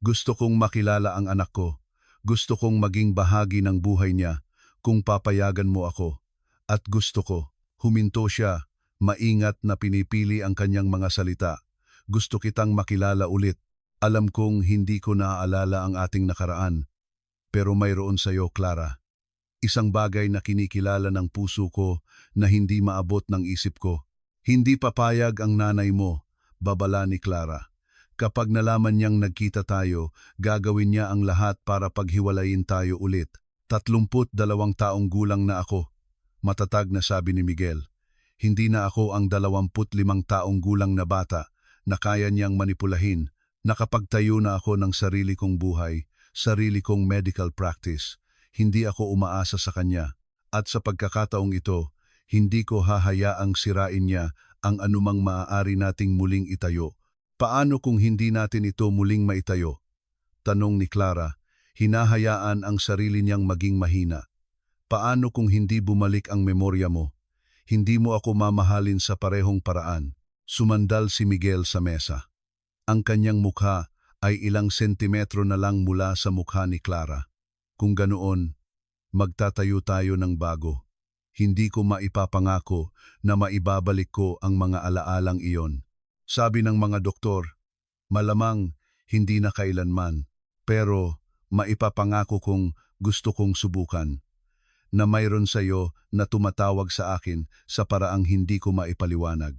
Gusto kong makilala ang anak ko. Gusto kong maging bahagi ng buhay niya kung papayagan mo ako. At gusto ko, huminto siya, maingat na pinipili ang kanyang mga salita. Gusto kitang makilala ulit. Alam kong hindi ko naaalala ang ating nakaraan. Pero mayroon sa iyo, Clara. Isang bagay na kinikilala ng puso ko na hindi maabot ng isip ko. Hindi papayag ang nanay mo, babala ni Clara. Kapag nalaman niyang nagkita tayo, gagawin niya ang lahat para paghiwalayin tayo ulit. 32 taong gulang na ako. Matatag na sabi ni Miguel. Hindi na ako ang 25 taong gulang na bata na kaya niyang manipulahin. Nakapagtayo na ako ng sarili kong buhay, sarili kong medical practice. Hindi ako umaasa sa kanya. At sa pagkakataong ito, hindi ko hahayaang sirain niya ang anumang maaari nating muling itayo. Paano kung hindi natin ito muling maitayo? Tanong ni Clara, hinahayaan ang sarili niyang maging mahina. Paano kung hindi bumalik ang memorya mo? Hindi mo ako mamahalin sa parehong paraan. Sumandal si Miguel sa mesa. Ang kanyang mukha ay ilang sentimetro na lang mula sa mukha ni Clara. Kung ganoon, magtatayo tayo ng bago. Hindi ko maipapangako na maibabalik ko ang mga alaalang iyon. Sabi ng mga doktor, malamang hindi na kailanman, pero maipapangako kong gusto kong subukan. Na mayroon sa iyo na tumatawag sa akin sa paraang hindi ko maipaliwanag.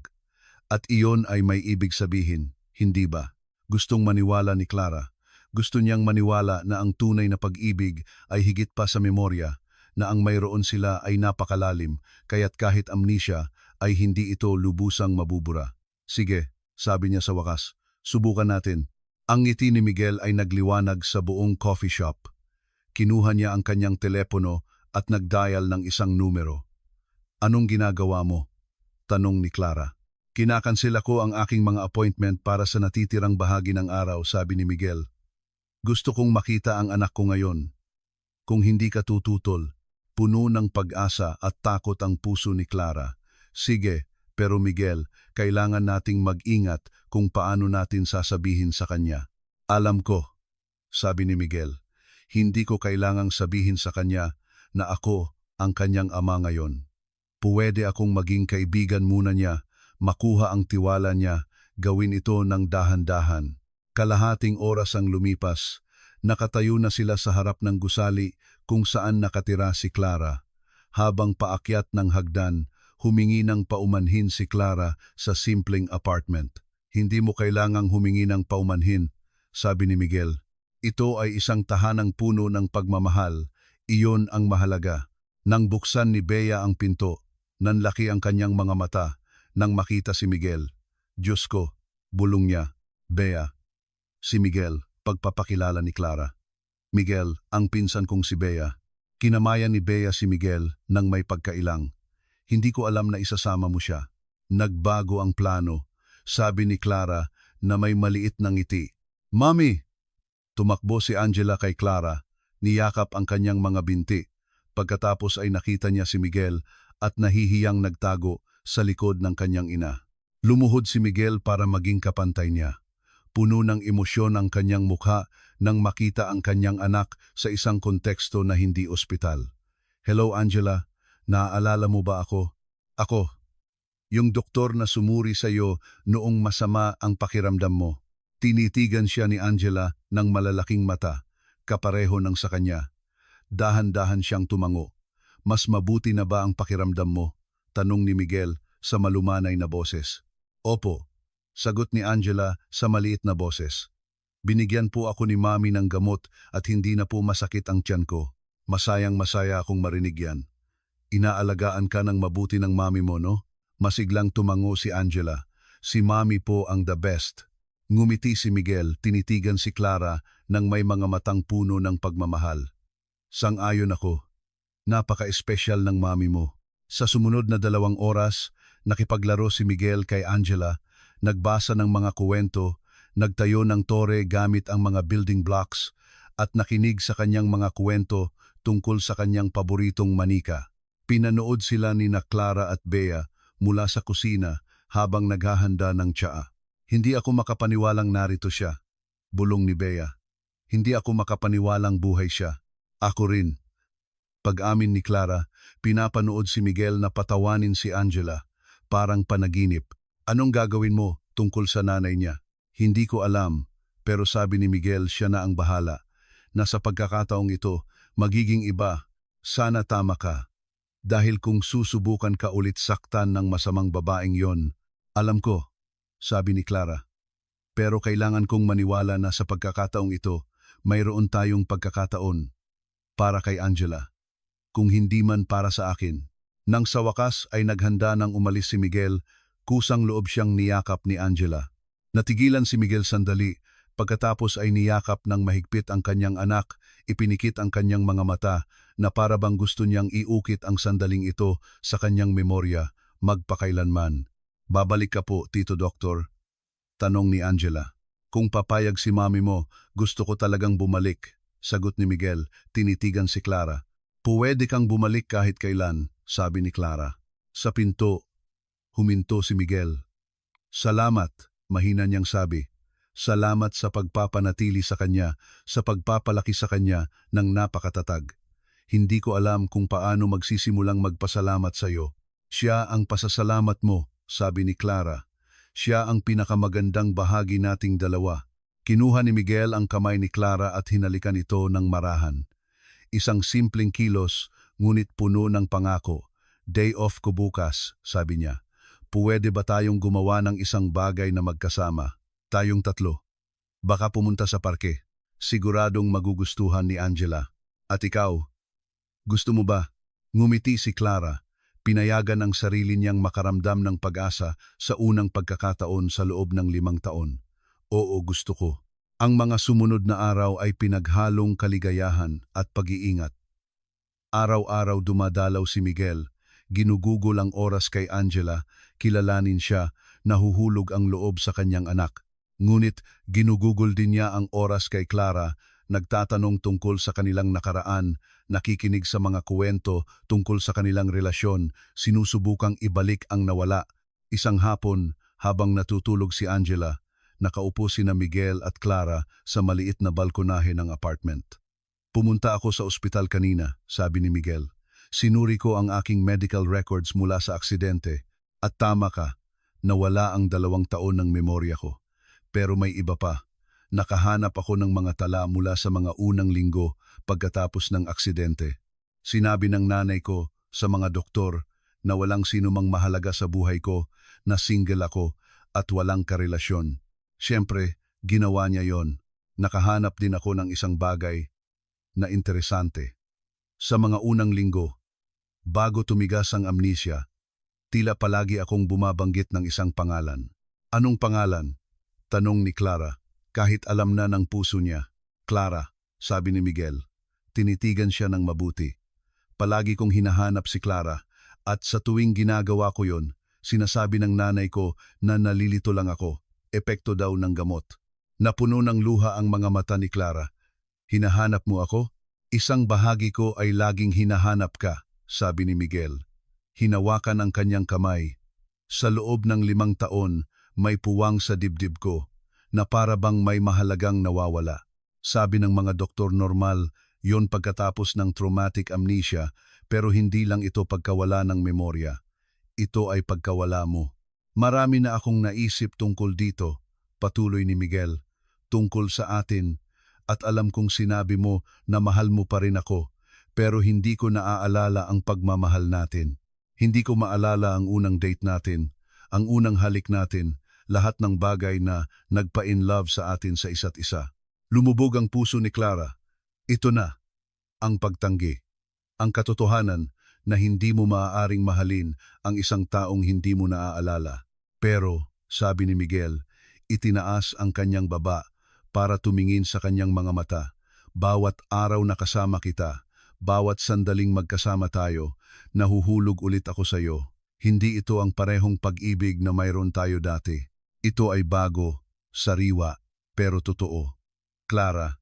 At iyon ay may ibig sabihin, hindi ba? Gustong maniwala ni Clara. Gusto niyang maniwala na ang tunay na pag-ibig ay higit pa sa memorya, na ang mayroon sila ay napakalalim, kaya't kahit amnesia ay hindi ito lubusang mabubura. Sige, sabi niya sa wakas, subukan natin. Ang ngiti ni Miguel ay nagliwanag sa buong coffee shop. Kinuha niya ang kanyang telepono at nagdial ng isang numero. Anong ginagawa mo? Tanong ni Clara. Kinakansel ako ang aking mga appointment para sa natitirang bahagi ng araw, sabi ni Miguel. Gusto kong makita ang anak ko ngayon. Kung hindi ka tututol, puno ng pag-asa at takot ang puso ni Clara. Sige, pero Miguel, kailangan nating mag-ingat kung paano natin sasabihin sa kanya. Alam ko, sabi ni Miguel, hindi ko kailangang sabihin sa kanya na ako ang kanyang ama ngayon. Puwede akong maging kaibigan muna niya, makuha ang tiwala niya, gawin ito ng dahan-dahan. Kalahating oras ang lumipas, nakatayo na sila sa harap ng gusali kung saan nakatira si Clara. Habang paakyat ng hagdan, humingi ng paumanhin si Clara sa simpleng apartment. Hindi mo kailangang humingi ng paumanhin, sabi ni Miguel. Ito ay isang tahanang puno ng pagmamahal, iyon ang mahalaga. Nang buksan ni Bea ang pinto, nanlaki ang kanyang mga mata nang makita si Miguel. Diyos ko, bulong niya, Bea. Si Miguel, pagpapakilala ni Clara. Miguel, ang pinsan kong si Bea. Kinamayan ni Bea si Miguel nang may pagkailang. Hindi ko alam na isasama mo siya. Nagbago ang plano, sabi ni Clara na may maliit na ngiti. Mami! Tumakbo si Angela kay Clara, niyakap ang kanyang mga binti. Pagkatapos ay nakita niya si Miguel at nahihiyang nagtago sa likod ng kanyang ina. Lumuhod si Miguel para maging kapantay niya. Puno ng emosyon ang kanyang mukha nang makita ang kanyang anak sa isang konteksto na hindi ospital. Hello Angela, naaalala mo ba ako? Ako, yung doktor na sumuri sa iyo noong masama ang pakiramdam mo. Tinitigan siya ni Angela ng malalaking mata, kapareho ng sa kanya. Dahan-dahan siyang tumango. Mas mabuti na ba ang pakiramdam mo? Tanong ni Miguel sa malumanay na boses. Opo. Sagot ni Angela sa maliit na boses. Binigyan po ako ni Mami ng gamot at hindi na po masakit ang tiyan ko. Masayang-masaya akong marinig yan. Inaalagaan ka ng mabuti ng Mami mo, no? Masiglang tumango si Angela. Si Mami po ang the best. Ngumiti si Miguel, tinitigan si Clara nang may mga matang puno ng pagmamahal. Sang-ayon ako. Napaka-espesyal ng Mami mo. Sa sumunod na 2 oras, nakipaglaro si Miguel kay Angela. Nagbasa ng mga kuwento, nagtayo ng tore gamit ang mga building blocks at nakinig sa kanyang mga kuwento tungkol sa kanyang paboritong manika. Pinanood sila ni na Clara at Bea mula sa kusina habang naghahanda ng tsaa. Hindi ako makapaniwalang narito siya, bulong ni Bea. Hindi ako makapaniwalang buhay siya. Ako rin. Pag-amin ni Clara, pinapanood si Miguel na patawanin si Angela, parang panaginip. Anong gagawin mo tungkol sa nanay niya? Hindi ko alam, pero sabi ni Miguel siya na ang bahala. Na sa pagkakataong ito, magiging iba. Sana tama ka. Dahil kung susubukan ka ulit saktan ng masamang babaeng yon, alam ko, sabi ni Clara. Pero kailangan kong maniwala na sa pagkakataong ito, mayroon tayong pagkakataon para kay Angela. Kung hindi man para sa akin. Nang sa wakas ay naghanda nang umalis si Miguel, kusang loob siyang niyakap ni Angela. Natigilan si Miguel sandali, pagkatapos ay niyakap ng mahigpit ang kanyang anak, ipinikit ang kanyang mga mata na para bang gusto niyang iukit ang sandaling ito sa kanyang memorya, magpakailanman. Babalik ka po, Tito Doktor? Tanong ni Angela. Kung papayag si mami mo, gusto ko talagang bumalik. Sagot ni Miguel, tinitigan si Clara. Puwede kang bumalik kahit kailan, sabi ni Clara. Sa pinto, huminto si Miguel. Salamat, mahina niyang sabi. Salamat sa pagpapanatili sa kanya, sa pagpapalaki sa kanya ng napakatatag. Hindi ko alam kung paano magsisimulang magpasalamat sa iyo. Siya ang pasasalamat mo, sabi ni Clara. Siya ang pinakamagandang bahagi nating dalawa. Kinuha ni Miguel ang kamay ni Clara at hinalikan ito ng marahan. Isang simpleng kilos, ngunit puno ng pangako. Day off ko bukas, sabi niya. Puwede ba tayong gumawa ng isang bagay na magkasama? Tayong tatlo. Baka pumunta sa parke. Siguradong magugustuhan ni Angela. At ikaw? Gusto mo ba? Ngumiti si Clara. Pinayagan ang sarili niyang makaramdam ng pag-asa sa unang pagkakataon sa loob ng 5 taon. Oo, gusto ko. Ang mga sumunod na araw ay pinaghalong kaligayahan at pag-iingat. Araw-araw dumadalaw si Miguel, ginugugol ang oras kay Angela, kilalanin siya, nahuhulog ang loob sa kanyang anak. Ngunit ginugugol din niya ang oras kay Clara, nagtatanong tungkol sa kanilang nakaraan, nakikinig sa mga kwento tungkol sa kanilang relasyon, sinusubukang ibalik ang nawala. Isang hapon, habang natutulog si Angela, nakaupo sina Miguel at Clara sa maliit na balkonahe ng apartment. Pumunta ako sa ospital kanina, sabi ni Miguel. Sinuri ko ang aking medical records mula sa aksidente at tama ka, nawala ang 2 taon ng memorya ko. Pero may iba pa. Nakahanap ako ng mga tala mula sa mga unang linggo pagkatapos ng aksidente. Sinabi ng nanay ko sa mga doktor na walang sinumang mahalaga sa buhay ko, na single ako at walang karelasyon. Siyempre, ginawa niya yon. Nakahanap din ako ng isang bagay na interesante. Sa mga unang linggo, bago tumigas ang amnesia, tila palagi akong bumabanggit ng isang pangalan. Anong pangalan? Tanong ni Clara, kahit alam na ng puso niya. Clara, sabi ni Miguel. Tinitigan siya ng mabuti. Palagi kong hinahanap si Clara at sa tuwing ginagawa ko yon, sinasabi ng nanay ko na nalilito lang ako. Epekto daw ng gamot. Napuno ng luha ang mga mata ni Clara. Hinahanap mo ako? Isang bahagi ko ay laging hinahanap ka, sabi ni Miguel. Hinawakan ang kanyang kamay. Sa loob ng 5 taon, may puwang sa dibdib ko, na para bang may mahalagang nawawala. Sabi ng mga doktor normal, yon pagkatapos ng traumatic amnesia, pero hindi lang ito pagkawala ng memorya. Ito ay pagkawala mo. Marami na akong naisip tungkol dito, patuloy ni Miguel, tungkol sa atin, at alam kong sinabi mo na mahal mo pa rin ako, pero hindi ko naaalala ang pagmamahal natin. Hindi ko maalala ang unang date natin, ang unang halik natin, lahat ng bagay na nagpa-in love sa atin sa isa't isa. Lumubog ang puso ni Clara. Ito na, ang pagtanggi, ang katotohanan na hindi mo maaaring mahalin ang isang taong hindi mo naaalala. Pero, sabi ni Miguel, itinaas ang kanyang baba para tumingin sa kanyang mga mata. Bawat araw na kasama kita, bawat sandaling magkasama tayo, nahuhulog ulit ako sa iyo. Hindi ito ang parehong pag-ibig na mayroon tayo dati. Ito ay bago, sariwa, pero totoo. Clara,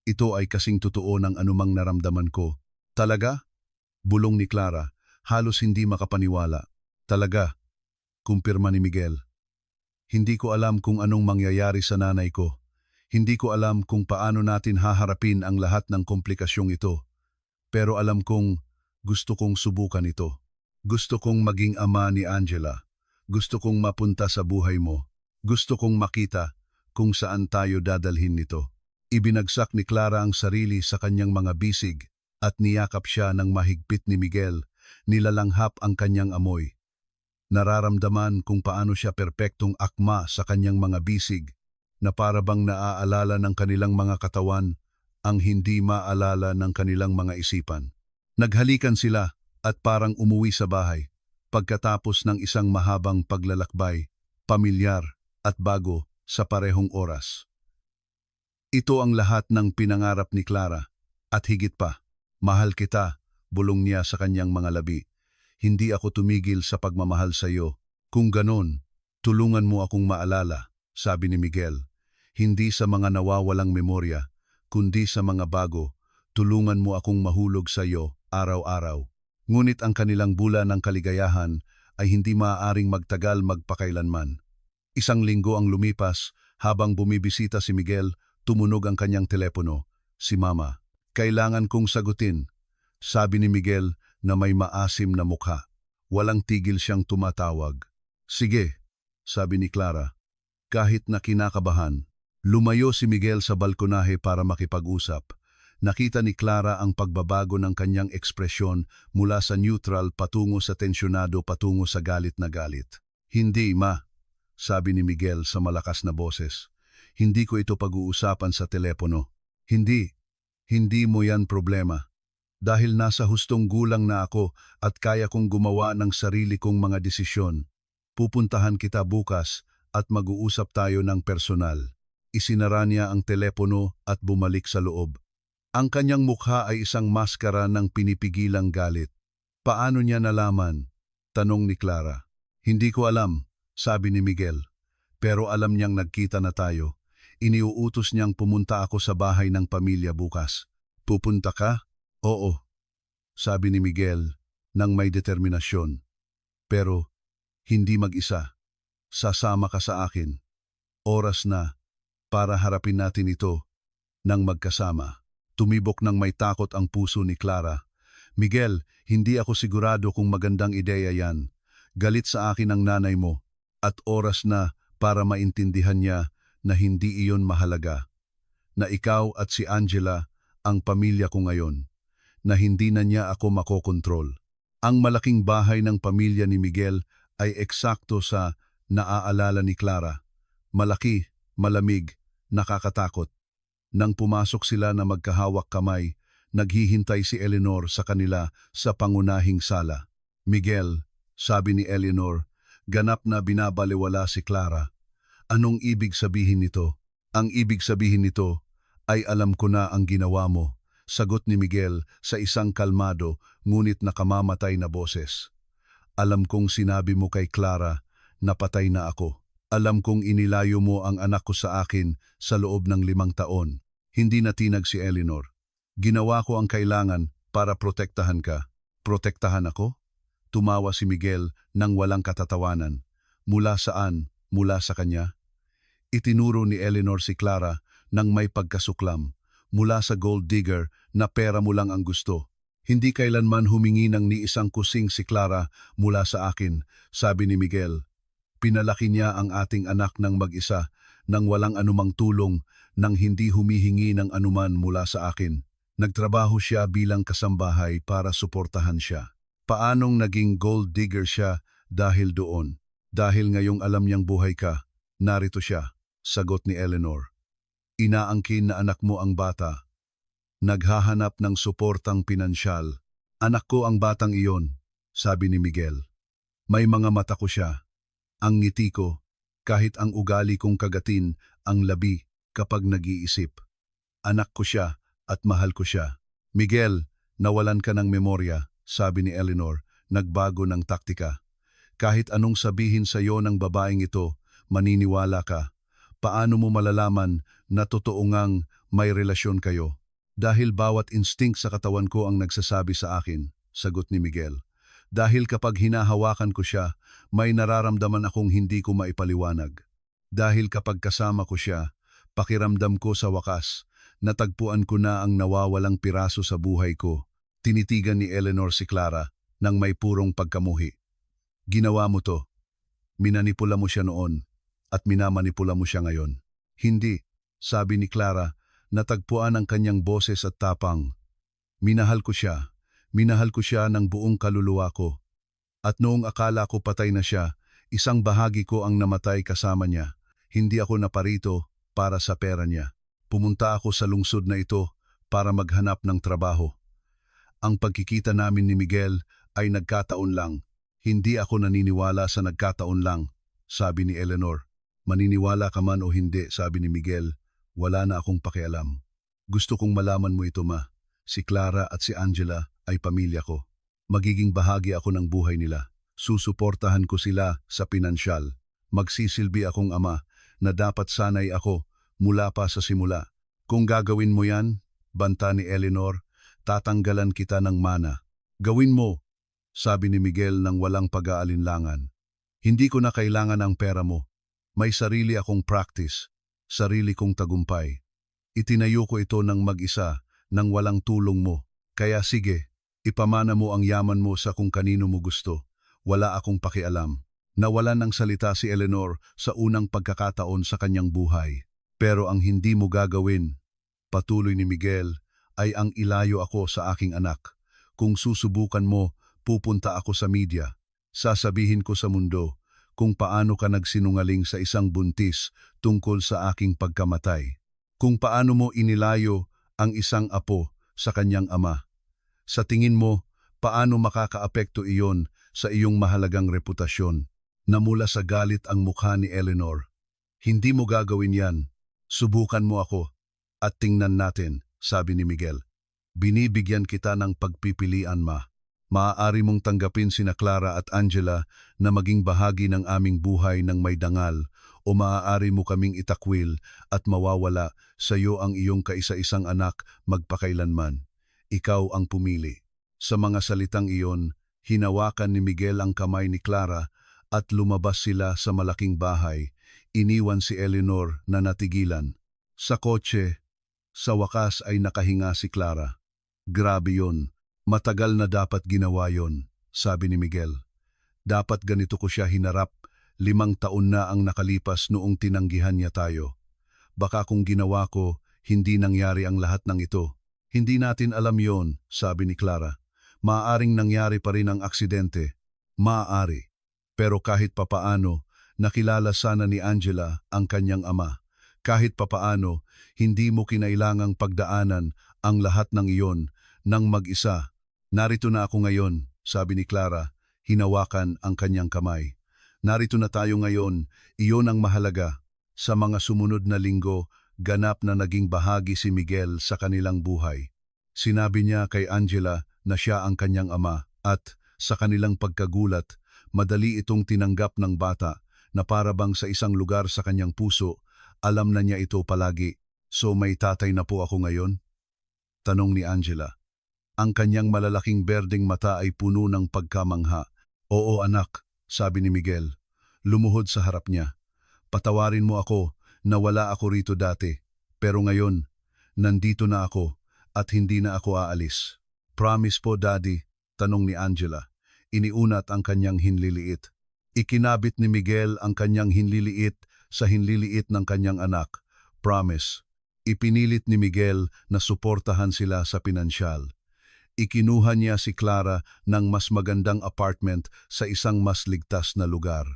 ito ay kasing totoo ng anumang naramdaman ko. Talaga? Bulong ni Clara, halos hindi makapaniwala. Talaga? Kumpirma ni Miguel. Hindi ko alam kung anong mangyayari sa nanay ko. Hindi ko alam kung paano natin haharapin ang lahat ng komplikasyong ito. Pero alam kong gusto kong subukan ito. Gusto kong maging ama ni Angela. Gusto kong mapunta sa buhay mo. Gusto kong makita kung saan tayo dadalhin nito. Ibinagsak ni Clara ang sarili sa kanyang mga bisig at niyakap siya ng mahigpit ni Miguel, nilalanghap ang kanyang amoy. Nararamdaman kung paano siya perpektong akma sa kanyang mga bisig, na para bang naaalala ng kanilang mga katawan ang hindi maalala ng kanilang mga isipan. Naghalikan sila at parang umuwi sa bahay, pagkatapos ng isang mahabang paglalakbay, pamilyar at bago sa parehong oras. Ito ang lahat ng pinangarap ni Clara, at higit pa, mahal kita, bulong niya sa kanyang mga labi. Hindi ako tumigil sa pagmamahal sa iyo. Kung ganon, tulungan mo akong maalala, sabi ni Miguel. Hindi sa mga nawawalang memorya, kundi sa mga bago, tulungan mo akong mahulog sa iyo araw-araw. Ngunit ang kanilang bulan ng kaligayahan ay hindi maaaring magtagal magpakailanman. Isang linggo ang lumipas, habang bumibisita si Miguel, tumunog ang kanyang telepono. Si Mama. Kailangan kong sagutin, sabi ni Miguel na may maasim na mukha. Walang tigil siyang tumatawag. Sige, sabi ni Clara. Kahit na kinakabahan, lumayo si Miguel sa balkonahe para makipag-usap. Nakita ni Clara ang pagbabago ng kanyang ekspresyon mula sa neutral patungo sa tensyonado patungo sa galit na galit. Hindi, Ma, sabi ni Miguel sa malakas na boses. Hindi ko ito pag-uusapan sa telepono. Hindi mo yan problema. Dahil nasa hustong gulang na ako at kaya kong gumawa ng sarili kong mga desisyon. Pupuntahan kita bukas at mag-uusap tayo ng personal. Isinara niya ang telepono at bumalik sa loob. Ang kanyang mukha ay isang maskara ng pinipigilang galit. Paano niya nalaman? Tanong ni Clara. Hindi ko alam, sabi ni Miguel. Pero alam niyang nagkita na tayo. Iniuutos niyang pumunta ako sa bahay ng pamilya bukas. Pupunta ka? Oo, sabi ni Miguel nang may determinasyon. Pero hindi mag-isa. Sasama ka sa akin. Oras na para harapin natin ito nang magkasama. Tumibok ng may takot ang puso ni Clara. Miguel, hindi ako sigurado kung magandang ideya yan. Galit sa akin ang nanay mo at oras na para maintindihan niya na hindi iyon mahalaga. Na ikaw at si Angela ang pamilya ko ngayon. Na hindi na niya ako makokontrol. Ang malaking bahay ng pamilya ni Miguel ay eksakto sa naaalala ni Clara. Malaki, malamig, nakakatakot. Nang pumasok sila na magkahawak kamay, naghihintay si Eleanor sa kanila sa pangunahing sala. Miguel, sabi ni Eleanor, ganap na binabaliwala si Clara. Anong ibig sabihin nito? Ang ibig sabihin nito ay alam ko na ang ginawa mo, sagot ni Miguel sa isang kalmado ngunit nakamamatay na boses. Alam kong sinabi mo kay Clara na patay na ako. Alam kong inilayo mo ang anak ko sa akin sa loob ng 5 taon. Hindi natinag si Eleanor. Ginawa ko ang kailangan para protektahan ka. Protektahan ako? Tumawa si Miguel nang walang katatawanan. Mula saan? Mula sa kanya? Itinuro ni Eleanor si Clara nang may pagkasuklam. Mula sa gold digger na pera mo lang ang gusto. Hindi kailanman humingi ng ni isang kusing si Clara mula sa akin, sabi ni Miguel. Pinalaki niya ang ating anak ng mag-isa nang walang anumang tulong, nang hindi humihingi ng anuman mula sa akin. Nagtrabaho siya bilang kasambahay para suportahan siya. Paanong naging gold digger siya dahil doon? Dahil ngayong alam niyang buhay ka, narito siya, sagot ni Eleanor. Inaangkin na anak mo ang bata. Naghahanap ng suportang pinansyal. Anak ko ang batang iyon, sabi ni Miguel. May mga mata ko siya. Ang ngiti ko, kahit ang ugali kong kagatin ang labi kapag nag-iisip. Anak ko siya at mahal ko siya. Miguel, nawalan ka ng memorya, sabi ni Eleanor, nagbago ng taktika. Kahit anong sabihin sa iyo ng babaeng ito, maniniwala ka. Paano mo malalaman na totoo ngang may relasyon kayo? Dahil bawat instinct sa katawan ko ang nagsasabi sa akin, sagot ni Miguel. Dahil kapag hinahawakan ko siya, may nararamdaman akong hindi ko maipaliwanag. Dahil kapag kasama ko siya, pakiramdam ko sa wakas, natagpuan ko na ang nawawalang piraso sa buhay ko. Tinitigan ni Eleanor si Clara nang may purong pagkamuhi. Ginawa mo to. Minanipula mo siya noon at minamanipula mo siya ngayon. Hindi, sabi ni Clara, natagpuan ang kanyang boses at tapang. Minahal ko siya. Minahal ko siya ng buong kaluluwa ko. At noong akala ko patay na siya, isang bahagi ko ang namatay kasama niya. Hindi ako naparito para sa pera niya. Pumunta ako sa lungsod na ito para maghanap ng trabaho. Ang pagkikita namin ni Miguel ay nagkataon lang. Hindi ako naniniwala sa nagkataon lang, sabi ni Eleanor. Maniniwala ka man o hindi, sabi ni Miguel, wala na akong pakialam. Gusto kong malaman mo ito, ma. Si Clara at si Angela ay pamilya ko. Magiging bahagi ako ng buhay nila. Susuportahan ko sila sa pinansyal. Magsisilbi akong ama na dapat sanay ako mula pa sa simula. Kung gagawin mo yan, banta ni Eleanor, tatanggalan kita ng mana. Gawin mo, sabi ni Miguel nang walang pag-aalinlangan. Hindi ko na kailangan ang pera mo. May sarili akong practice, sarili kong tagumpay. Itinayo ko ito ng mag-isa nang walang tulong mo. Kaya sige, ipamana mo ang yaman mo sa kung kanino mo gusto. Wala akong pakialam. Nawalan ng salita si Eleanor sa unang pagkakataon sa kanyang buhay. Pero ang hindi mo gagawin, patuloy ni Miguel, ay ang ilayo ako sa aking anak. Kung susubukan mo, pupunta ako sa media. Sasabihin ko sa mundo kung paano ka nagsinungaling sa isang buntis tungkol sa aking pagkamatay. Kung paano mo inilayo ang isang apo sa kanyang ama. Sa tingin mo, paano makakaapekto iyon sa iyong mahalagang reputasyon? Namula sa galit ang mukha ni Eleanor. Hindi mo gagawin yan. Subukan mo ako at tingnan natin, sabi ni Miguel. Binibigyan kita ng pagpipilian, ma. Maaari mong tanggapin sina Clara at Angela na maging bahagi ng aming buhay ng may dangal o maaari mo kaming itakwil at mawawala sa iyo ang iyong kaisa-isang anak magpakailanman. Ikaw ang pumili. Sa mga salitang iyon, hinawakan ni Miguel ang kamay ni Clara at lumabas sila sa malaking bahay. Iniwan si Eleanor na natigilan. Sa kotse, sa wakas ay nakahinga si Clara. Grabe yon. Matagal na dapat ginawa yon, sabi ni Miguel. Dapat ganito ko siya hinarap, 5 taon na ang nakalipas noong tinanggihan niya tayo. Baka kung ginawa ko, hindi nangyari ang lahat ng ito. Hindi natin alam yon, sabi ni Clara. Maaaring nangyari pa rin ang aksidente. Maaari. Pero kahit papaano, nakilala sana ni Angela ang kanyang ama. Kahit papaano, hindi mo kinailangang pagdaanan ang lahat ng iyon nang mag-isa. Narito na ako ngayon, sabi ni Clara, hinawakan ang kanyang kamay. Narito na tayo ngayon, iyon ang mahalaga. Sa mga sumunod na linggo, ganap na naging bahagi si Miguel sa kanilang buhay. Sinabi niya kay Angela na siya ang kanyang ama at, sa kanilang pagkagulat, madali itong tinanggap ng bata na para bang sa isang lugar sa kanyang puso, alam na niya ito palagi. So may tatay na po ako ngayon? Tanong ni Angela. Ang kanyang malalaking berdeng mata ay puno ng pagkamangha. Oo anak, sabi ni Miguel. Lumuhod sa harap niya. Patawarin mo ako na wala ako rito dati. Pero ngayon, nandito na ako at hindi na ako aalis. Promise po, Daddy, tanong ni Angela. Iniunat ang kanyang hinliliit. Ikinabit ni Miguel ang kanyang hinliliit sa hinliliit ng kanyang anak. Promise. Ipinilit ni Miguel na suportahan sila sa pinansyal. Ikinuha niya si Clara ng mas magandang apartment sa isang mas ligtas na lugar.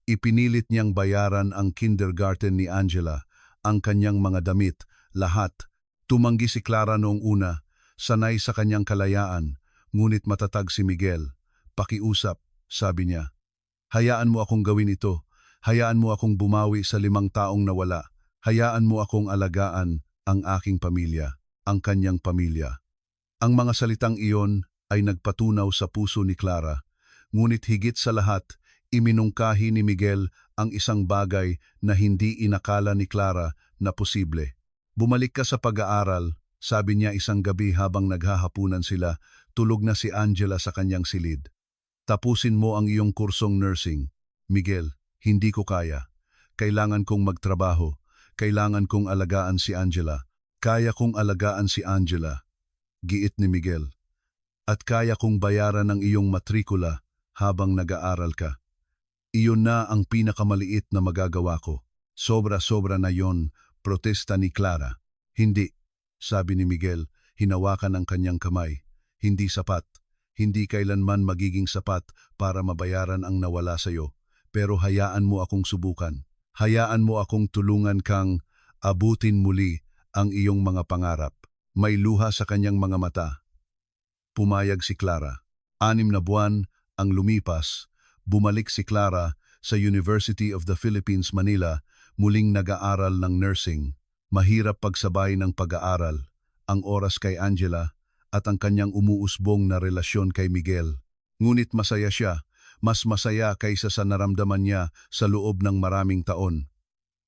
Ipinilit niyang bayaran ang kindergarten ni Angela, ang kanyang mga damit, lahat. Tumanggi si Clara noong una, sanay sa kanyang kalayaan, ngunit matatag si Miguel. Pakiusap, sabi niya. Hayaan mo akong gawin ito. Hayaan mo akong bumawi sa 5 taong nawala. Hayaan mo akong alagaan ang aking pamilya, ang kanyang pamilya. Ang mga salitang iyon ay nagpatunaw sa puso ni Clara, ngunit higit sa lahat, iminungkahi ni Miguel ang isang bagay na hindi inakala ni Clara na posible. Bumalik ka sa pag-aaral, sabi niya isang gabi habang naghahapunan sila, tulog na si Angela sa kanyang silid. Tapusin mo ang iyong kursong nursing. Miguel, hindi ko kaya. Kailangan kong magtrabaho. Kailangan kong alagaan si Angela. Kaya kong alagaan si Angela. Giit ni Miguel. At kaya kong bayaran ang iyong matrikula habang nag-aaral ka. Iyon na ang pinakamaliit na magagawa ko. Sobra-sobra na yon, protesta ni Clara. Hindi, sabi ni Miguel, hinawakan ang kanyang kamay. Hindi sapat. Hindi kailanman magiging sapat para mabayaran ang nawala sa iyo. Pero hayaan mo akong subukan. Hayaan mo akong tulungan kang abutin muli ang iyong mga pangarap. May luha sa kanyang mga mata. Pumayag si Clara. 6 na buwan ang lumipas. Bumalik si Clara sa University of the Philippines, Manila, muling nag-aaral ng nursing. Mahirap pagsabay ng pag-aaral, ang oras kay Angela at ang kanyang umuusbong na relasyon kay Miguel. Ngunit masaya siya, mas masaya kaysa sa naramdaman niya sa loob ng maraming taon.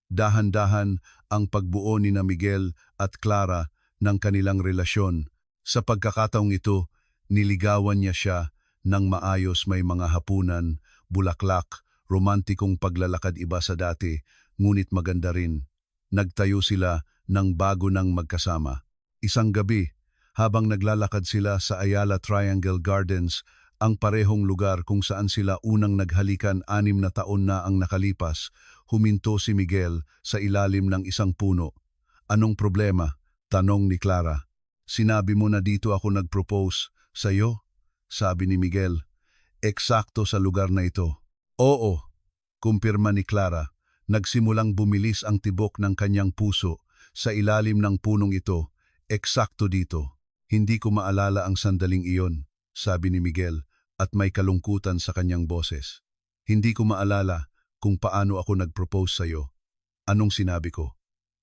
Dahan-dahan ang pagbuo ni na Miguel at Clara ng kanilang relasyon. Sa pagkakataong ito, niligawan niya siya ng maayos, may mga hapunan, bulaklak, romantikong paglalakad iba sa dati, ngunit maganda rin. Nagtayo sila ng bago ng magkasama. Isang gabi, habang naglalakad sila sa Ayala Triangle Gardens, ang parehong lugar kung saan sila unang naghalikan 6 na taon na ang nakalipas, huminto si Miguel sa ilalim ng isang puno. Anong problema? Tanong ni Clara. Sinabi mo na dito ako nag-propose sa'yo, sabi ni Miguel. Eksakto sa lugar na ito. Oo, kumpirma ni Clara. Nagsimulang bumilis ang tibok ng kanyang puso sa ilalim ng punong ito. Eksakto dito. Hindi ko maalala ang sandaling iyon, sabi ni Miguel at may kalungkutan sa kanyang boses. Hindi ko maalala kung paano ako nag-propose sa iyo. Anong sinabi ko?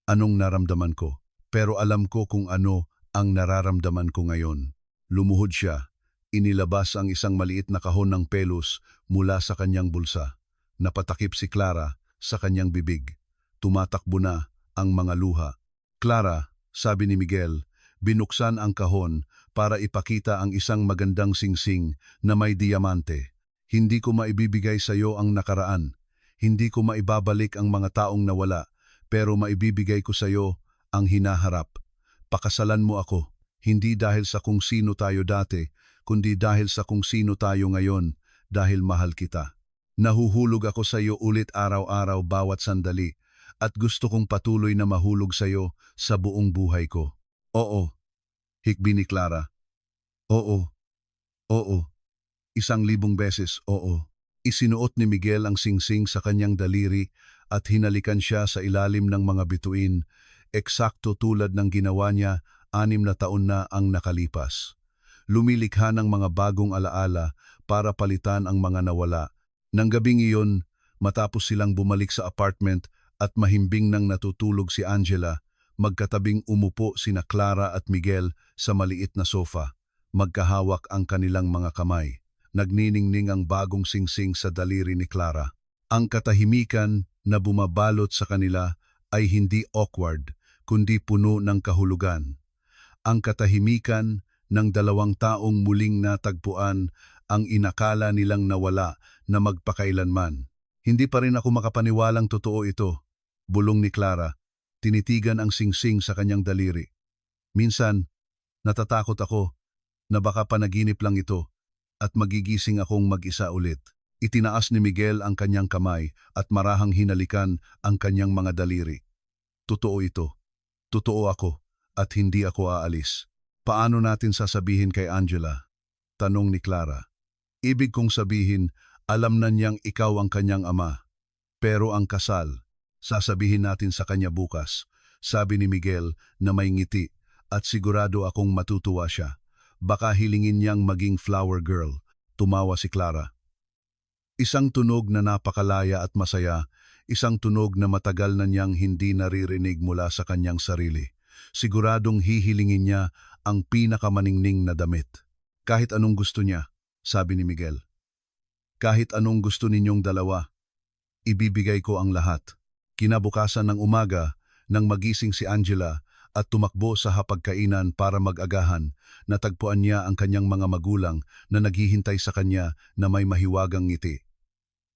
Anong naramdaman ko? Pero alam ko kung ano ang nararamdaman ko ngayon. Lumuhod siya. Inilabas ang isang maliit na kahon ng pelos mula sa kanyang bulsa. Napatakip si Clara sa kanyang bibig. Tumatakbo na ang mga luha. Clara, sabi ni Miguel, binuksan ang kahon para ipakita ang isang magandang singsing na may diamante. Hindi ko maibibigay sa iyo ang nakaraan. Hindi ko maibabalik ang mga taong nawala, pero maibibigay ko sa iyo ang hinaharap. Pakasalan mo ako, hindi dahil sa kung sino tayo dati, kundi dahil sa kung sino tayo ngayon, dahil mahal kita. Nahuhulog ako sa iyo ulit araw-araw bawat sandali, at gusto kong patuloy na mahulog sa iyo sa buong buhay ko. Oo, hikbi ni Clara. Oo, oo, 1,000 beses oo. Isinuot ni Miguel ang singsing sa kanyang daliri at hinalikan siya sa ilalim ng mga bituin, eksakto tulad ng ginawa niya 6 na taon na ang nakalipas. Lumilikha ng mga bagong alaala para palitan ang mga nawala. Nang gabing iyon, matapos silang bumalik sa apartment at mahimbing nang natutulog si Angela, magkatabing umupo sina Clara at Miguel sa maliit na sofa. Magkahawak ang kanilang mga kamay. Nagniningning ang bagong singsing sa daliri ni Clara. Ang katahimikan na bumabalot sa kanila ay hindi awkward, kundi puno ng kahulugan. Ang katahimikan ng 2 taong muling natagpuan ang inakala nilang nawala na magpakailanman. Hindi pa rin ako makapaniwalang totoo ito, bulong ni Clara. Tinitigan ang singsing sa kanyang daliri. Minsan, natatakot ako na baka panaginip lang ito at magigising akong mag-isa ulit. Itinaas ni Miguel ang kanyang kamay at marahang hinalikan ang kanyang mga daliri. Totoo ito. Totoo ako at hindi ako aalis. Paano natin sasabihin kay Angela? Tanong ni Clara. Ibig kong sabihin, alam na niyang ikaw ang kanyang ama. Pero ang kasal, sasabihin natin sa kanya bukas, sabi ni Miguel na may ngiti at sigurado akong matutuwa siya. Baka hilingin niyang maging flower girl, tumawa si Clara. Isang tunog na napakalaya at masaya, isang tunog na matagal na niyang hindi naririnig mula sa kanyang sarili. Siguradong hihilingin niya ang pinakamaningning na damit. Kahit anong gusto niya, sabi ni Miguel. Kahit anong gusto ninyong dalawa, ibibigay ko ang lahat. Kinabukasan ng umaga, nang magising si Angela at tumakbo sa hapagkainan para mag-agahan, natagpuan niya ang kanyang mga magulang na naghihintay sa kanya na may mahiwagang ngiti.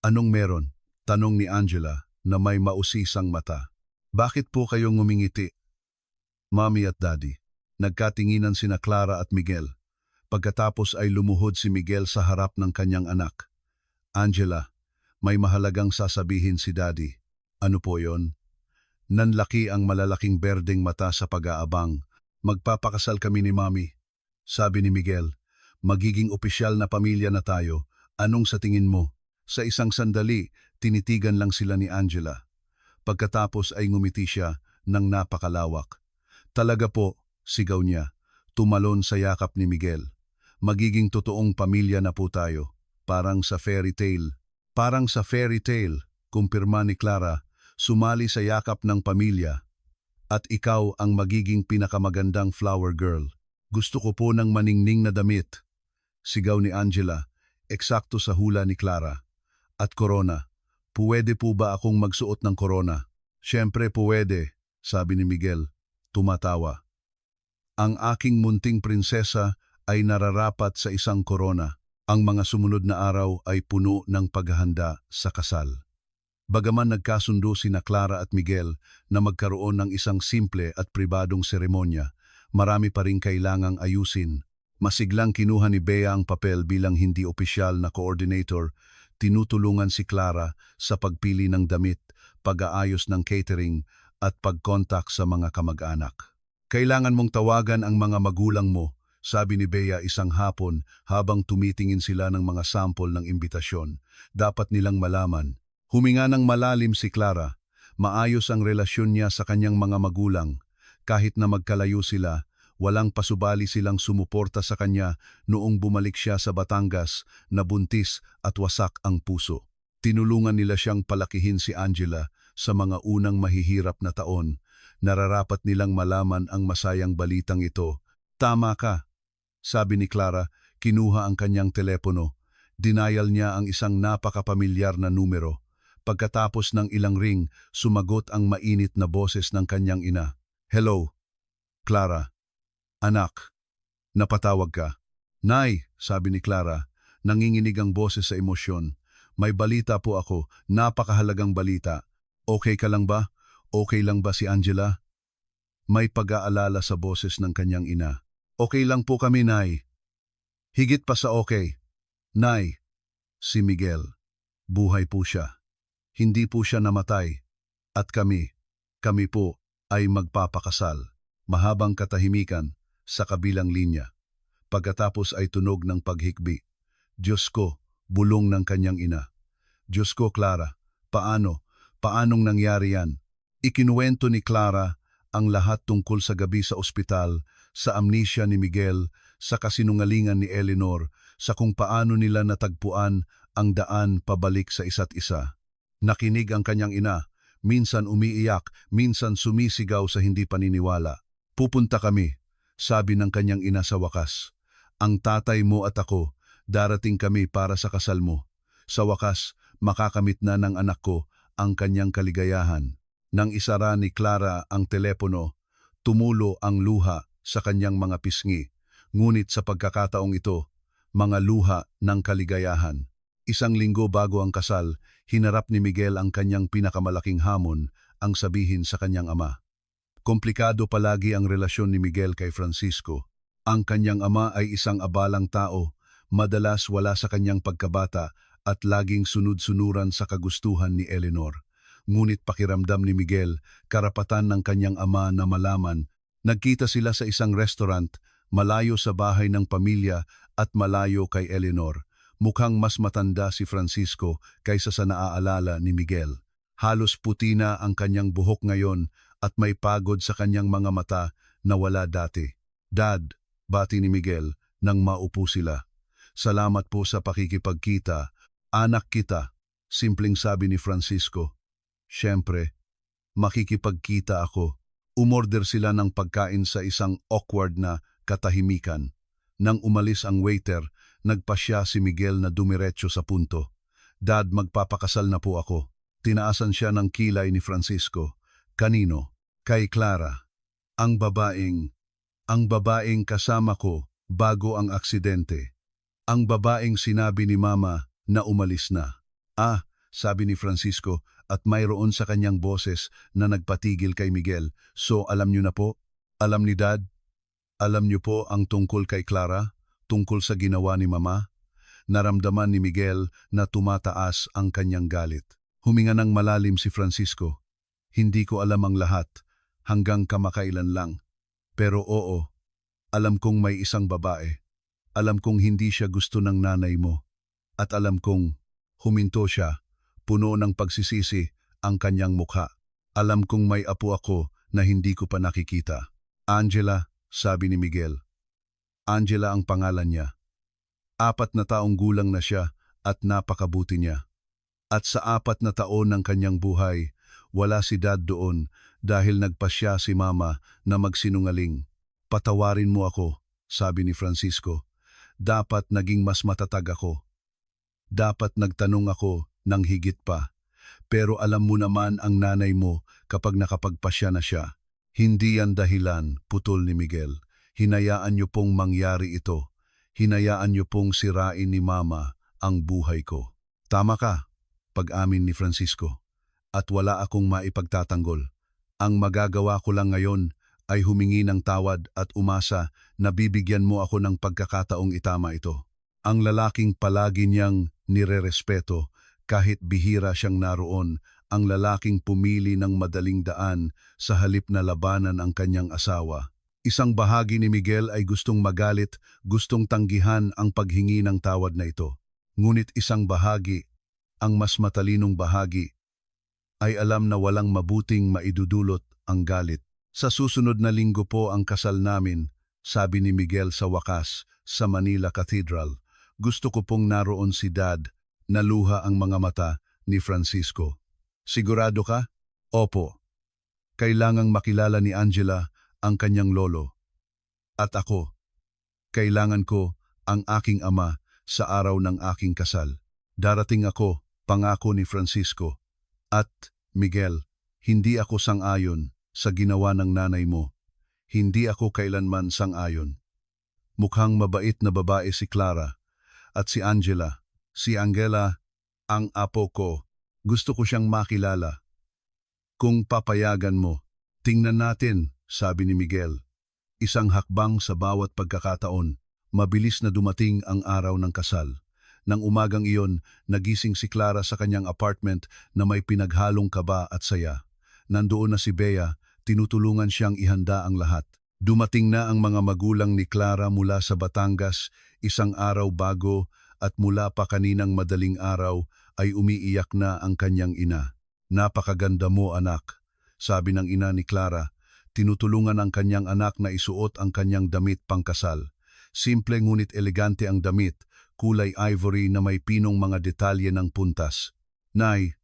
Anong meron? Tanong ni Angela na may mausisang mata. Bakit po kayong ngumingiti? Mommy at Daddy. Nagkatinginan sina Clara at Miguel. Pagkatapos ay lumuhod si Miguel sa harap ng kanyang anak. Angela, may mahalagang sasabihin si Daddy. Ano po yon? Nanlaki ang malalaking berdeng mata sa pag-aabang. Magpapakasal kami ni Mami. Sabi ni Miguel, magiging opisyal na pamilya na tayo. Anong sa tingin mo? Sa isang sandali, tinitigan lang sila ni Angela. Pagkatapos ay ngumiti siya ng napakalawak. Talaga po, sigaw niya, tumalon sa yakap ni Miguel. Magiging totoong pamilya na po tayo. Parang sa fairy tale. Parang sa fairy tale, kumpirma ni Clara, sumali sa yakap ng pamilya. At ikaw ang magiging pinakamagandang flower girl. Gusto ko po ng maningning na damit. Sigaw ni Angela, eksakto sa hula ni Clara. At korona, puwede po ba akong magsuot ng korona? Siyempre puwede, sabi ni Miguel, tumatawa. Ang aking munting prinsesa ay nararapat sa isang korona. Ang mga sumunod na araw ay puno ng paghahanda sa kasal. Bagaman nagkasundo sina Clara at Miguel na magkaroon ng isang simple at pribadong seremonya, marami pa rin kailangang ayusin. Masiglang kinuha ni Bea ang papel bilang hindi opisyal na coordinator, tinutulungan si Clara sa pagpili ng damit, pag-aayos ng catering at pag-contact sa mga kamag-anak. Kailangan mong tawagan ang mga magulang mo, sabi ni Bea isang hapon habang tumitingin sila ng mga sample ng imbitasyon. Dapat nilang malaman. Huminga ng malalim si Clara. Maayos ang relasyon niya sa kanyang mga magulang. Kahit na magkalayo sila, walang pasubali silang sumuporta sa kanya noong bumalik siya sa Batangas na buntis at wasak ang puso. Tinulungan nila siyang palakihin si Angela sa mga unang mahihirap na taon. Nararapat nilang malaman ang masayang balitang ito. Tama ka, sabi ni Clara, kinuha ang kanyang telepono. Dinial niya ang isang napakapamilyar na numero. Pagkatapos ng ilang ring, sumagot ang mainit na boses ng kanyang ina. Hello, Clara. Anak, napatawag ka. Nay, sabi ni Clara, nanginginig ang boses sa emosyon. May balita po ako, napakahalagang balita. Okay ka lang ba? Okay lang ba si Angela? May pag-aalala sa boses ng kanyang ina. Okay lang po kami, Nay. Higit pa sa okay. Nay, si Miguel. Buhay po siya. Hindi po siya namatay. At kami po ay magpapakasal. Mahabang katahimikan sa kabilang linya. Pagkatapos ay tunog ng paghikbi. Diyos ko, bulong ng kanyang ina. Diyos ko, Clara, paanong nangyari yan? Ikinuwento ni Clara ang lahat tungkol sa gabi sa ospital, sa amnesia ni Miguel, sa kasinungalingan ni Eleanor, sa kung paano nila natagpuan ang daan pabalik sa isa't isa. Nakinig ang kanyang ina, minsan umiiyak, minsan sumisigaw sa hindi paniniwala. Pupunta kami, sabi ng kanyang ina sa wakas. Ang tatay mo at ako, darating kami para sa kasal mo. Sa wakas, makakamit na ng anak ko ang kanyang kaligayahan. Nang isara ni Clara ang telepono, tumulo ang luha sa kanyang mga pisngi. Ngunit sa pagkakataong ito, mga luha ng kaligayahan. Isang linggo bago ang kasal, hinarap ni Miguel ang kanyang pinakamalaking hamon, ang sabihin sa kanyang ama. Komplikado palagi ang relasyon ni Miguel kay Francisco. Ang kanyang ama ay isang abalang tao, madalas wala sa kanyang pagkabata at laging sunod-sunuran sa kagustuhan ni Eleanor. Ngunit pakiramdam ni Miguel, karapatan ng kanyang ama na malaman. Nagkita sila sa isang restaurant, malayo sa bahay ng pamilya at malayo kay Eleanor. Mukhang mas matanda si Francisco kaysa sa naaalala ni Miguel. Halos puti na ang kanyang buhok ngayon at may pagod sa kanyang mga mata na wala dati. Dad, bati ni Miguel nang maupo sila. Salamat po sa pakikipagkita. Anak kita, simpleng sabi ni Francisco. Siyempre, makikipagkita ako. Umorder sila ng pagkain sa isang awkward na katahimikan. Nang umalis ang waiter, nagpasya si Miguel na dumiretso sa punto. Dad, magpapakasal na po ako. Tinaasan siya ng kilay ni Francisco. Kanino? Kay Clara. Ang babaeng kasama ko bago ang aksidente. Ang babaeng sinabi ni Mama na umalis na. Sabi ni Francisco at mayroon sa kanyang boses na nagpatigil kay Miguel. So alam niyo na po? Alam ni Dad? Alam niyo po ang tungkol kay Clara? Tungkol sa ginawa ni Mama? Naramdaman ni Miguel na tumataas ang kanyang galit. Huminga ng malalim si Francisco. Hindi ko alam ang lahat, hanggang kamakailan lang. Pero oo, alam kong may isang babae. Alam kong hindi siya gusto ng nanay mo. At alam kong huminto siya, puno ng pagsisisi ang kanyang mukha. Alam kong may apo ako na hindi ko pa nakikita. Angela, sabi ni Miguel. Angela ang pangalan niya. 4 na taong gulang na siya at napakabuti niya. At sa 4 na taon ng kanyang buhay, wala si Dad doon dahil nagpasya si Mama na magsinungaling. Patawarin mo ako, sabi ni Francisco. Dapat naging mas matatag ako. Dapat nagtanong ako ng higit pa. Pero alam mo naman ang nanay mo kapag nakapagpasya na siya. Hindi yan dahilan, putol ni Miguel. Hinayaan niyo pong mangyari ito. Hinayaan niyo pong sirain ni Mama ang buhay ko. Tama ka, pag-amin ni Francisco. At wala akong maipagtatanggol. Ang magagawa ko lang ngayon ay humingi ng tawad at umasa na bibigyan mo ako ng pagkakataong itama ito. Ang lalaking palagi niyang nirerespeto kahit bihira siyang naroon, ang lalaking pumili ng madaling daan sa halip na labanan ang kanyang asawa. Isang bahagi ni Miguel ay gustong magalit, gustong tanggihan ang paghingi ng tawad na ito. Ngunit isang bahagi, ang mas matalinong bahagi, ay alam na walang mabuting maidudulot ang galit. Sa susunod na linggo po ang kasal namin, sabi ni Miguel sa wakas sa Manila Cathedral. Gusto ko pong naroon si Dad. Naluha ang mga mata ni Francisco. Sigurado ka? Opo. Kailangang makilala ni Angela ang kanyang lolo. At ako, kailangan ko ang aking ama sa araw ng aking kasal. Darating ako, pangako ni Francisco. At, Miguel, hindi ako sang-ayon sa ginawa ng nanay mo. Hindi ako kailanman sang-ayon. Mukhang mabait na babae si Clara at si Angela. Si Angela, ang apo ko. Gusto ko siyang makilala. Kung papayagan mo, tingnan natin, sabi ni Miguel. Isang hakbang sa bawat pagkakataon. Mabilis na dumating ang araw ng kasal. Nang umagang iyon, nagising si Clara sa kanyang apartment na may pinaghalong kaba at saya. Nandoon na si Bea, tinutulungan siyang ihanda ang lahat. Dumating na ang mga magulang ni Clara mula sa Batangas, isang araw bago, at mula pa kaninang madaling araw ay umiiyak na ang kanyang ina. Napakaganda mo, anak, sabi ng ina ni Clara. Tinutulungan ang kanyang anak na isuot ang kanyang damit pangkasal. Simple ngunit elegante ang damit, kulay ivory na may pinong mga detalye ng puntas. Nay,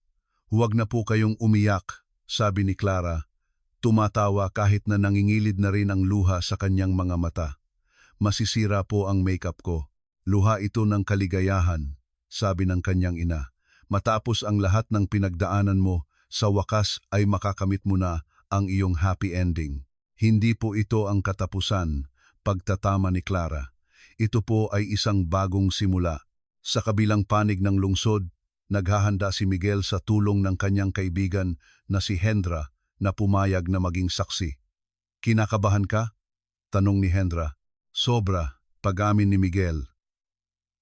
huwag na po kayong umiyak, sabi ni Clara. Tumatawa kahit na nangingilid na rin ang luha sa kanyang mga mata. Masisira po ang makeup ko. Luha ito ng kaligayahan, sabi ng kanyang ina. Matapos ang lahat ng pinagdaanan mo, sa wakas ay makakamit mo na ang iyong happy ending. Hindi po ito ang katapusan, pagtatama ni Clara. Ito po ay isang bagong simula. Sa kabilang panig ng lungsod, naghahanda si Miguel sa tulong ng kanyang kaibigan na si Hendra na pumayag na maging saksi. Kinakabahan ka? Tanong ni Hendra. Sobra, pag-amin ni Miguel.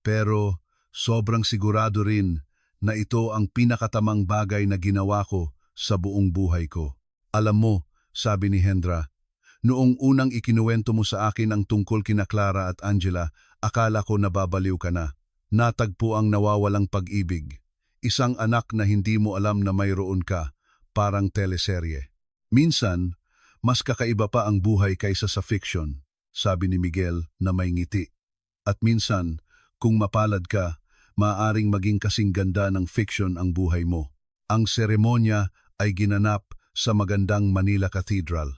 Pero sobrang sigurado rin na ito ang pinakatamang bagay na ginawa ko sa buong buhay ko. Alam mo, sabi ni Hendra, noong unang ikinuwento mo sa akin ang tungkol kina Clara at Angela, akala ko nababaliw ka na. Natagpo ang nawawalang pag-ibig. Isang anak na hindi mo alam na mayroon ka, parang teleserye. Minsan, mas kakaiba pa ang buhay kaysa sa fiction, sabi ni Miguel na may ngiti. At minsan, kung mapalad ka, maaaring maging kasing ganda ng fiction ang buhay mo. Ang seremonya ay ginanap sa magandang Manila Cathedral.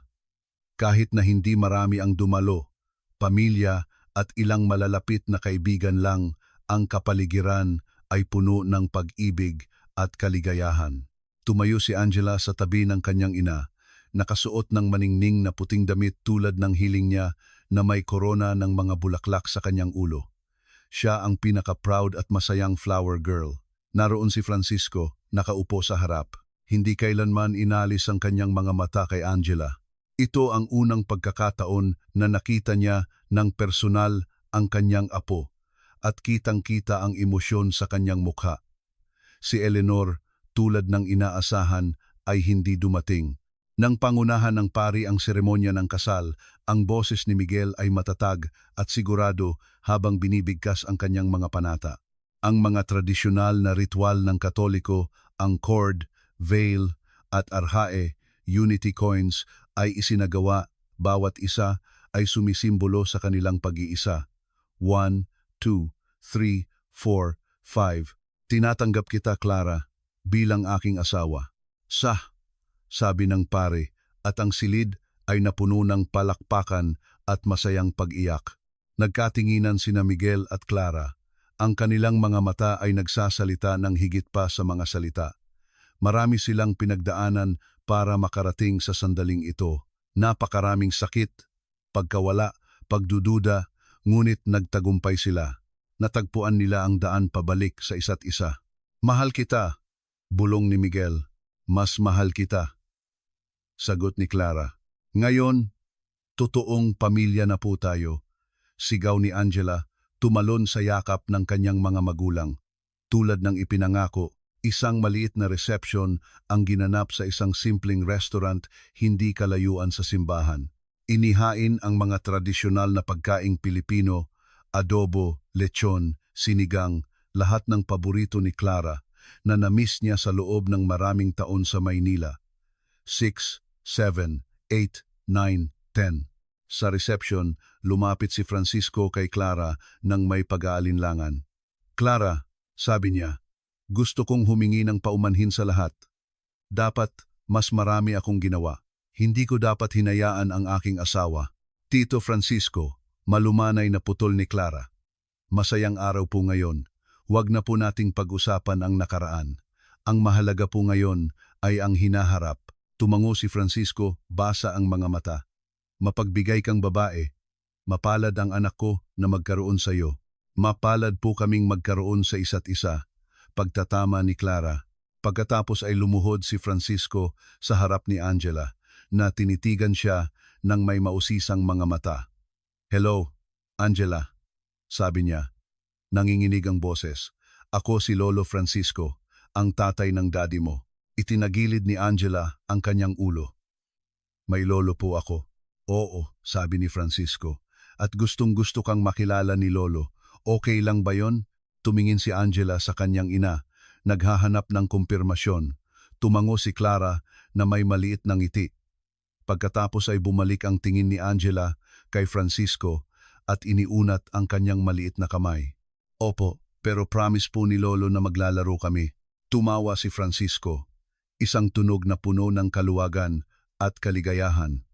Kahit na hindi marami ang dumalo, pamilya at ilang malalapit na kaibigan lang, ang kapaligiran ay puno ng pag-ibig at kaligayahan. Tumayo si Angela sa tabi ng kanyang ina, nakasuot ng maningning na puting damit tulad ng hiling niya na may korona ng mga bulaklak sa kanyang ulo. Siya ang pinaka-proud at masayang flower girl. Naroon si Francisco, nakaupo sa harap. Hindi kailanman inalis ang kanyang mga mata kay Angela. Ito ang unang pagkakataon na nakita niya ng personal ang kanyang apo at kitang-kita ang emosyon sa kanyang mukha. Si Eleanor, tulad ng inaasahan, ay hindi dumating. Nang pangunahan ng pari ang seremonya ng kasal, ang boses ni Miguel ay matatag at sigurado habang binibigkas ang kanyang mga panata. Ang mga tradisyonal na ritual ng Katoliko, ang cord, veil at arhae, unity coins ay isinagawa, bawat isa ay sumisimbolo sa kanilang pag-iisa. 1, 2, 3, 4, 5. Tinatanggap kita, Clara, bilang aking asawa. Sabi ng pare, at ang silid ay napuno ng palakpakan at masayang pag-iyak. Nagkatinginan sina Miguel at Clara. Ang kanilang mga mata ay nagsasalita ng higit pa sa mga salita. Marami silang pinagdaanan para makarating sa sandaling ito. Napakaraming sakit, pagkawala, pagdududa, ngunit nagtagumpay sila. Natagpuan nila ang daan pabalik sa isa't isa. Mahal kita, bulong ni Miguel. Mas mahal kita, sagot ni Clara. Ngayon, totoong pamilya na po tayo. Sigaw ni Angela, tumalon sa yakap ng kanyang mga magulang. Tulad ng ipinangako, isang maliit na reception ang ginanap sa isang simpleng restaurant hindi kalayuan sa simbahan. Inihain ang mga tradisyonal na pagkaing Pilipino, adobo, lechon, sinigang, lahat ng paborito ni Clara na na-miss niya sa loob ng maraming taon sa Maynila. 6, 7, 8, 9, 10. Sa reception, lumapit si Francisco kay Clara nang may pag-aalinlangan. Clara, sabi niya, gusto kong humingi ng paumanhin sa lahat. Dapat mas marami akong ginawa. Hindi ko dapat hinayaan ang aking asawa. Tito Francisco, malumanay na putol ni Clara. Masayang araw po ngayon. Huwag na po nating pag-usapan ang nakaraan. Ang mahalaga po ngayon ay ang hinaharap. Tumango si Francisco, basa ang mga mata. Mapagbigay kang babae. Mapalad ang anak ko na magkaroon sa iyo. Mapalad po kaming magkaroon sa isa't isa. Pagtatama ni Clara. Pagkatapos ay lumuhod si Francisco sa harap ni Angela na tinitigan siya ng may mausisang mga mata. Hello, Angela, sabi niya. Nanginginig ang boses. Ako si Lolo Francisco, ang tatay ng daddy mo. Itinagilid ni Angela ang kanyang ulo. May lolo po ako. Oo, sabi ni Francisco. At gustong-gusto kang makilala ni Lolo. Okay lang ba yon? Tumingin si Angela sa kanyang ina, naghahanap ng kumpirmasyon. Tumango si Clara na may maliit na ngiti. Pagkatapos ay bumalik ang tingin ni Angela kay Francisco at iniunat ang kanyang maliit na kamay. Opo, pero promise po ni Lolo na maglalaro kami. Tumawa si Francisco. Isang tunog na puno ng kaluwagan at kaligayahan.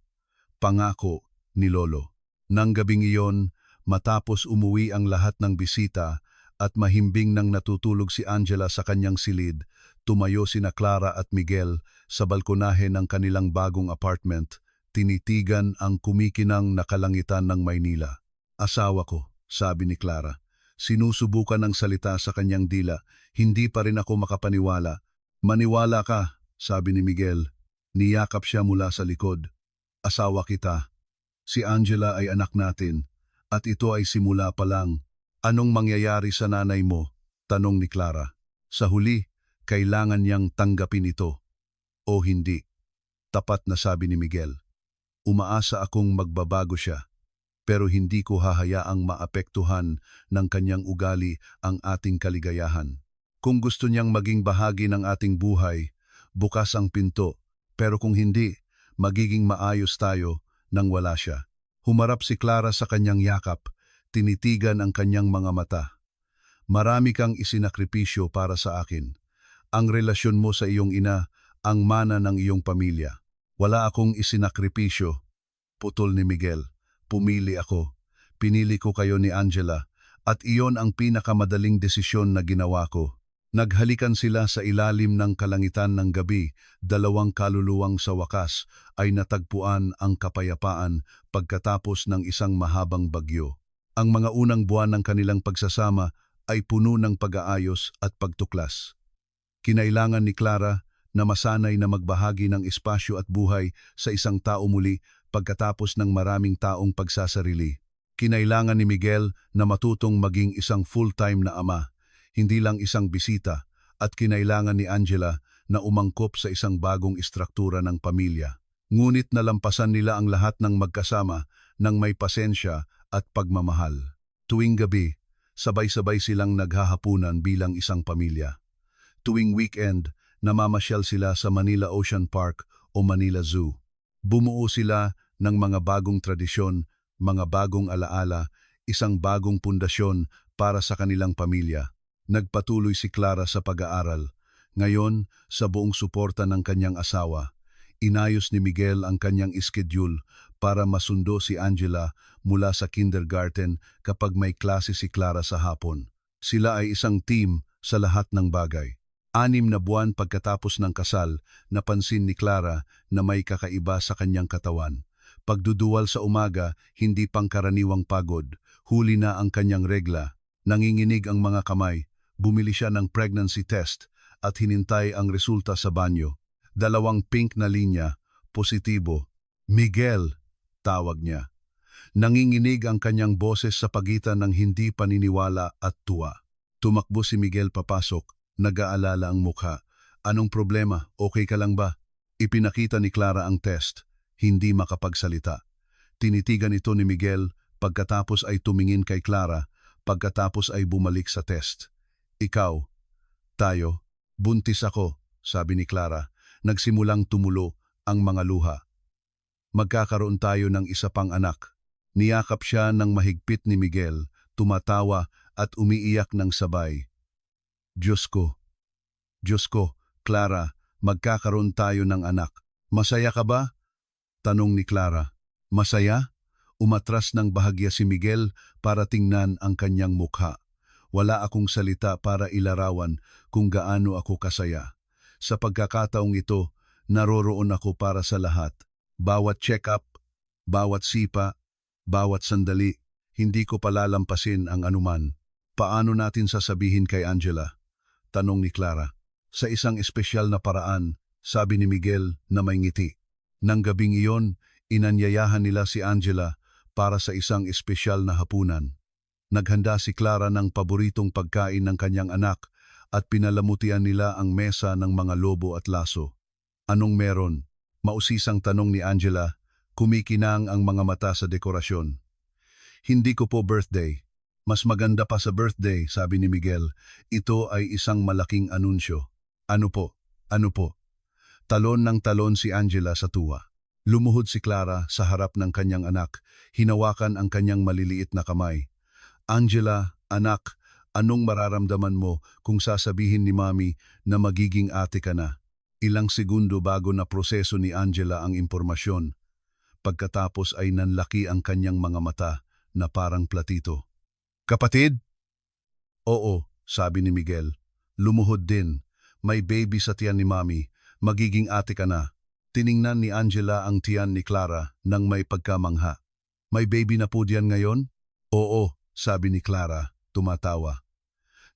Pangako ni Lolo. Nang gabing iyon, matapos umuwi ang lahat ng bisita at mahimbing nang natutulog si Angela sa kanyang silid, tumayo sina Clara at Miguel sa balkonahe ng kanilang bagong apartment, tinitigan ang kumikinang na kalangitan ng Maynila. Asawa ko, sabi ni Clara. Sinusubukan ng salita sa kanyang dila, hindi pa rin ako makapaniwala. Maniwala ka, sabi ni Miguel. Niyakap siya mula sa likod. Asawa kita. Si Angela ay anak natin, at ito ay simula pa lang. Anong mangyayari sa nanay mo? Tanong ni Clara. Sa huli, kailangan niyang tanggapin ito. O hindi. Tapat na sabi ni Miguel. Umaasa akong magbabago siya. Pero hindi ko hahayaang maapektuhan ng kanyang ugali ang ating kaligayahan. Kung gusto niyang maging bahagi ng ating buhay, bukas ang pinto, pero kung hindi, magiging maayos tayo nang wala siya. Humarap si Clara sa kanyang yakap, tinitigan ang kanyang mga mata. Marami kang isinakripisyo para sa akin. Ang relasyon mo sa iyong ina, ang mana ng iyong pamilya. Wala akong isinakripisyo, putol ni Miguel. Pumili ako. Pinili ko kayo ni Angela at iyon ang pinakamadaling desisyon na ginawa ko. Naghalikan sila sa ilalim ng kalangitan ng gabi, dalawang kaluluwang sa wakas ay natagpuan ang kapayapaan pagkatapos ng isang mahabang bagyo. Ang mga unang buwan ng kanilang pagsasama ay puno ng pag-aayos at pagtuklas. Kinailangan ni Clara na masanay na magbahagi ng espasyo at buhay sa isang tao muli pagkatapos ng maraming taong pagsasarili. Kinailangan ni Miguel na matutong maging isang full-time na ama, hindi lang isang bisita, at kinailangan ni Angela na umangkop sa isang bagong istruktura ng pamilya. Ngunit nalampasan nila ang lahat ng magkasama ng may pasensya at pagmamahal. Tuwing gabi, sabay-sabay silang naghahapunan bilang isang pamilya. Tuwing weekend, namamasyal sila sa Manila Ocean Park o Manila Zoo. Bumuo sila ng mga bagong tradisyon, mga bagong alaala, isang bagong pundasyon para sa kanilang pamilya. Nagpatuloy si Clara sa pag-aaral. Ngayon, sa buong suporta ng kanyang asawa, inayos ni Miguel ang kanyang schedule para masundo si Angela mula sa kindergarten kapag may klase si Clara sa hapon. Sila ay isang team sa lahat ng bagay. 6 na buwan pagkatapos ng kasal, napansin ni Clara na may kakaiba sa kanyang katawan. Pagduduwal sa umaga, hindi pangkaraniwang pagod. Huli na ang kanyang regla. Nanginginig ang mga kamay. Bumili siya ng pregnancy test at hinintay ang resulta sa banyo. 2 pink na linya, positibo. Miguel, tawag niya. Nanginginig ang kanyang boses sa pagitan ng hindi paniniwala at tuwa. Tumakbo si Miguel papasok, nag-aalala ang mukha. Anong problema? Okay ka lang ba? Ipinakita ni Clara ang test, hindi makapagsalita. Tinitigan ito ni Miguel, pagkatapos ay tumingin kay Clara, pagkatapos ay bumalik sa test. Ikaw, tayo, buntis ako, sabi ni Clara. Nagsimulang tumulo ang mga luha. Magkakaroon tayo ng isa pang anak. Niyakap siya ng mahigpit ni Miguel, tumatawa at umiiyak ng sabay. Diyos ko, Clara, magkakaroon tayo ng anak. Masaya ka ba? Tanong ni Clara. Masaya? Umatras ng bahagya si Miguel para tingnan ang kanyang mukha. Wala akong salita para ilarawan kung gaano ako kasaya. Sa pagkakataong ito, naroroon ako para sa lahat. Bawat check-up, bawat sipa, bawat sandali, hindi ko palalampasin ang anuman. Paano natin sasabihin kay Angela? Tanong ni Clara. Sa isang espesyal na paraan, sabi ni Miguel na may ngiti. Nang gabing iyon, inanyayahan nila si Angela para sa isang espesyal na hapunan. Naghanda si Clara ng paboritong pagkain ng kanyang anak at pinalamutian nila ang mesa ng mga lobo at laso. Anong meron? Mausisang tanong ni Angela, kumikinang ang mga mata sa dekorasyon. Hindi ko po birthday. Mas maganda pa sa birthday, sabi ni Miguel. Ito ay isang malaking anunsyo. Ano po? Ano po? Talon ng talon si Angela sa tuwa. Lumuhod si Clara sa harap ng kanyang anak, hinawakan ang kanyang maliliit na kamay. Angela, anak, anong mararamdaman mo kung sasabihin ni Mami na magiging ate ka na? Ilang segundo bago na proseso ni Angela ang impormasyon. Pagkatapos ay nanlaki ang kanyang mga mata na parang platito. Kapatid? Oo, sabi ni Miguel. Lumuhod din. May baby sa tiyan ni Mami. Magiging ate ka na. Tiningnan ni Angela ang tiyan ni Clara nang may pagkamangha. May baby na po diyan ngayon? Oo, sabi ni Clara, tumatawa.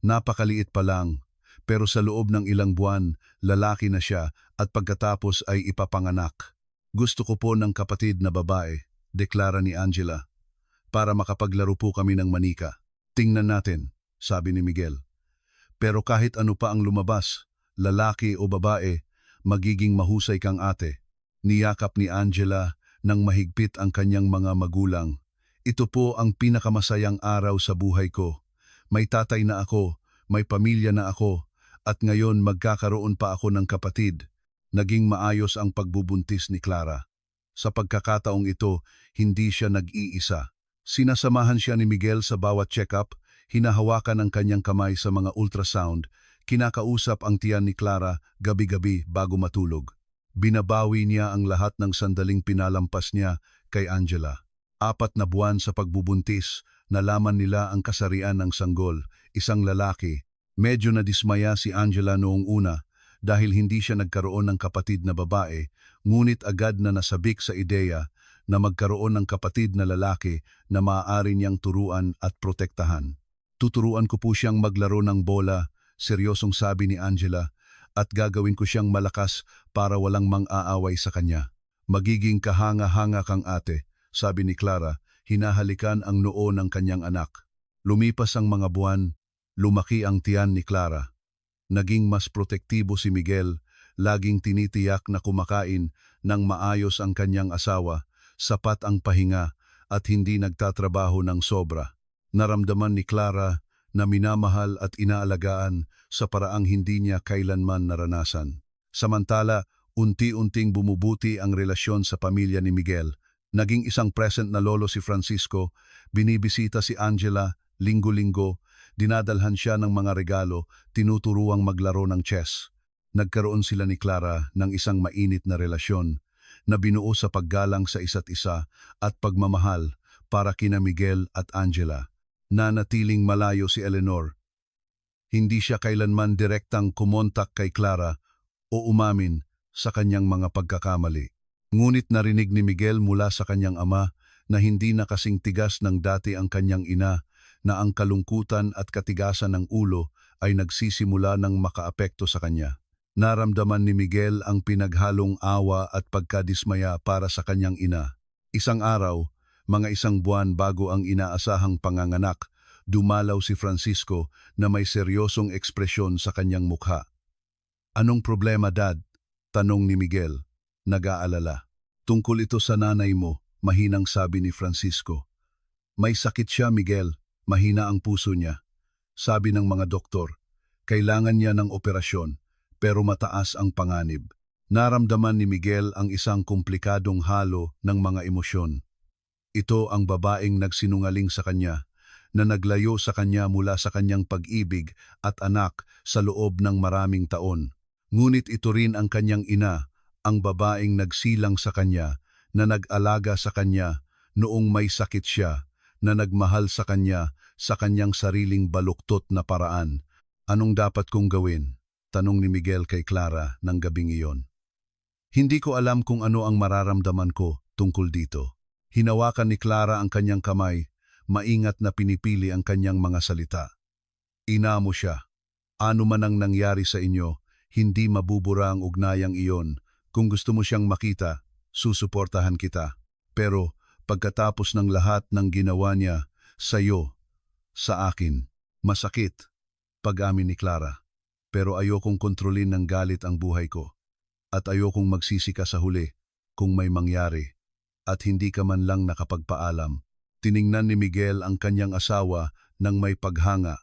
Napakaliit pa lang, pero sa loob ng ilang buwan, lalaki na siya at pagkatapos ay ipapanganak. Gusto ko po ng kapatid na babae, deklara ni Angela, para makapaglaro po kami ng manika. Tingnan natin, sabi ni Miguel. Pero kahit ano pa ang lumabas, lalaki o babae, magiging mahusay kang ate. Niyakap ni Angela nang mahigpit ang kanyang mga magulang. Ito po ang pinakamasayang araw sa buhay ko. May tatay na ako, may pamilya na ako, at ngayon magkakaroon pa ako ng kapatid. Naging maayos ang pagbubuntis ni Clara. Sa pagkakataong ito, hindi siya nag-iisa. Sinasamahan siya ni Miguel sa bawat check-up, hinahawakan ang kanyang kamay sa mga ultrasound, kinakausap ang tiyan ni Clara gabi-gabi bago matulog. Binabawi niya ang lahat ng sandaling pinalampas niya kay Angela. 4 na buwan sa pagbubuntis, nalaman nila ang kasarian ng sanggol, isang lalaki. Medyo nadismaya si Angela noong una dahil hindi siya nagkaroon ng kapatid na babae, ngunit agad na nasabik sa ideya na magkaroon ng kapatid na lalaki na maaari niyang turuan at protektahan. Tuturuan ko po siyang maglaro ng bola, seryosong sabi ni Angela, at gagawin ko siyang malakas para walang mang-aaway sa kanya. Magiging kahanga-hanga kang ate, sabi ni Clara, hinahalikan ang noo ng kanyang anak. Lumipas ang mga buwan, lumaki ang tiyan ni Clara. Naging mas protektibo si Miguel laging tinitiyak na kumakain ng maayos ang kanyang asawa, sapat ang pahinga at hindi nagtatrabaho ng sobra. Naramdaman ni Clara na minamahal at inaalagaan sa paraang hindi niya kailanman naranasan. Samantala, unti-unting bumubuti ang relasyon sa pamilya ni Miguel. Naging isang present na lolo si Francisco, binibisita si Angela linggo-linggo, dinadalhan siya ng mga regalo, tinuturuang maglaro ng chess. Nagkaroon sila ni Clara ng isang mainit na relasyon na binuo sa paggalang sa isa't isa at pagmamahal para kina Miguel at Angela. Nanatiling malayo si Eleanor. Hindi siya kailanman direktang kumontak kay Clara o umamin sa kanyang mga pagkakamali. Ngunit narinig ni Miguel mula sa kanyang ama na hindi na kasing tigas ng dati ang kanyang ina, na ang kalungkutan at katigasan ng ulo ay nagsisimula ng makaapekto sa kanya. Naramdaman ni Miguel ang pinaghalong awa at pagkadismaya para sa kanyang ina. Isang araw, mga isang buwan bago ang inaasahang panganganak, dumalaw si Francisco na may seryosong ekspresyon sa kanyang mukha. "Anong problema, Dad?" tanong ni Miguel. Nag-aalala. "Tungkol ito sa nanay mo," mahinang sabi ni Francisco. "May sakit siya, Miguel. Mahina ang puso niya. Sabi ng mga doktor, kailangan niya ng operasyon, pero mataas ang panganib." Naramdaman ni Miguel ang isang komplikadong halo ng mga emosyon. Ito ang babaeng nagsinungaling sa kanya, na naglayo sa kanya mula sa kanyang pag-ibig at anak sa loob ng maraming taon. Ngunit ito rin ang kanyang ina, ang babaeng nagsilang sa kanya, na nag-alaga sa kanya noong may sakit siya, na nagmahal sa kanya sa kanyang sariling baluktot na paraan. "Anong dapat kong gawin?" tanong ni Miguel kay Clara ng gabing iyon. "Hindi ko alam kung ano ang mararamdaman ko tungkol dito." Hinawakan ni Clara ang kanyang kamay, maingat na pinipili ang kanyang mga salita. "Ina mo siya. Ano man ang nangyari sa inyo, hindi mabubura ang ugnayang iyon. Kung gusto mo siyang makita, susuportahan kita. Pero pagkatapos ng lahat ng ginawa niya, sa'yo, sa akin, masakit," pag-amin ni Clara. "Pero ayokong kontrolin ng galit ang buhay ko. At ayokong magsisi ka sa huli kung may mangyari. At hindi ka man lang nakapagpaalam." Tiningnan ni Miguel ang kanyang asawa nang may paghanga.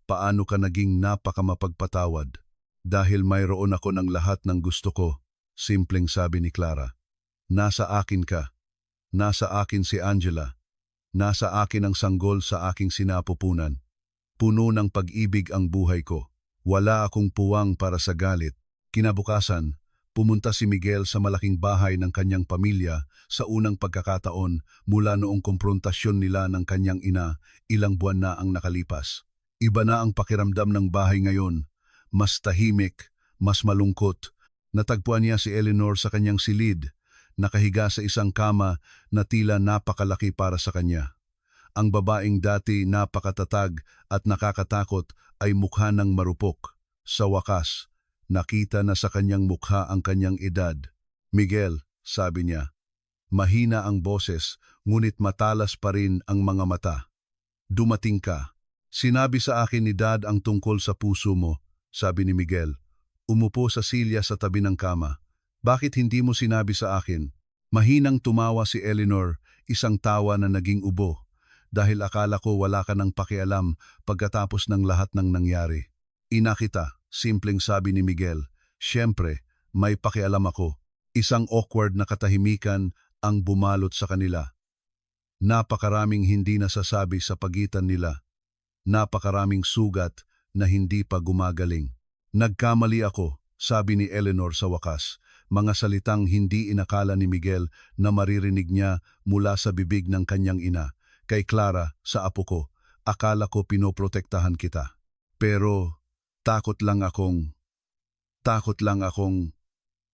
"Paano ka naging napakamapagpatawad?" "Dahil mayroon ako ng lahat ng gusto ko," simpleng sabi ni Clara. "Nasa akin ka. Nasa akin si Angela. Nasa akin ang sanggol sa aking sinapupunan. Puno ng pag-ibig ang buhay ko. Wala akong puwang para sa galit." Kinabukasan, pumunta si Miguel sa malaking bahay ng kanyang pamilya sa unang pagkakataon mula noong komprontasyon nila ng kanyang ina, ilang buwan na ang nakalipas. Iba na ang pakiramdam ng bahay ngayon. Mas tahimik, mas malungkot. Natagpuan niya si Eleanor sa kanyang silid, nakahiga sa isang kama na tila napakalaki para sa kanya. Ang babaeng dati napakatatag at nakakatakot ay mukha ng marupok. Sa wakas, nakita na sa kanyang mukha ang kanyang edad. "Miguel," sabi niya. Mahina ang boses, ngunit matalas pa rin ang mga mata. "Dumating ka. Sinabi sa akin ni Dad ang tungkol sa puso mo," sabi ni Miguel. Umupo sa silya sa tabi ng kama. "Bakit hindi mo sinabi sa akin?" Mahinang tumawa si Eleanor, isang tawa na naging ubo. "Dahil akala ko wala ka ng pakialam pagkatapos ng lahat ng nangyari." "Ina kita," simpleng sabi ni Miguel. "Siyempre, may pakialam ako." Isang awkward na katahimikan ang bumalot sa kanila. Napakaraming hindi nasasabi sa pagitan nila. Napakaraming sugat na hindi pa gumagaling. "Nagkamali ako," sabi ni Eleanor sa wakas. Mga salitang hindi inakala ni Miguel na maririnig niya mula sa bibig ng kanyang ina. "Kay Clara, sa apo ko, akala ko pinoprotektahan kita. Pero takot lang akong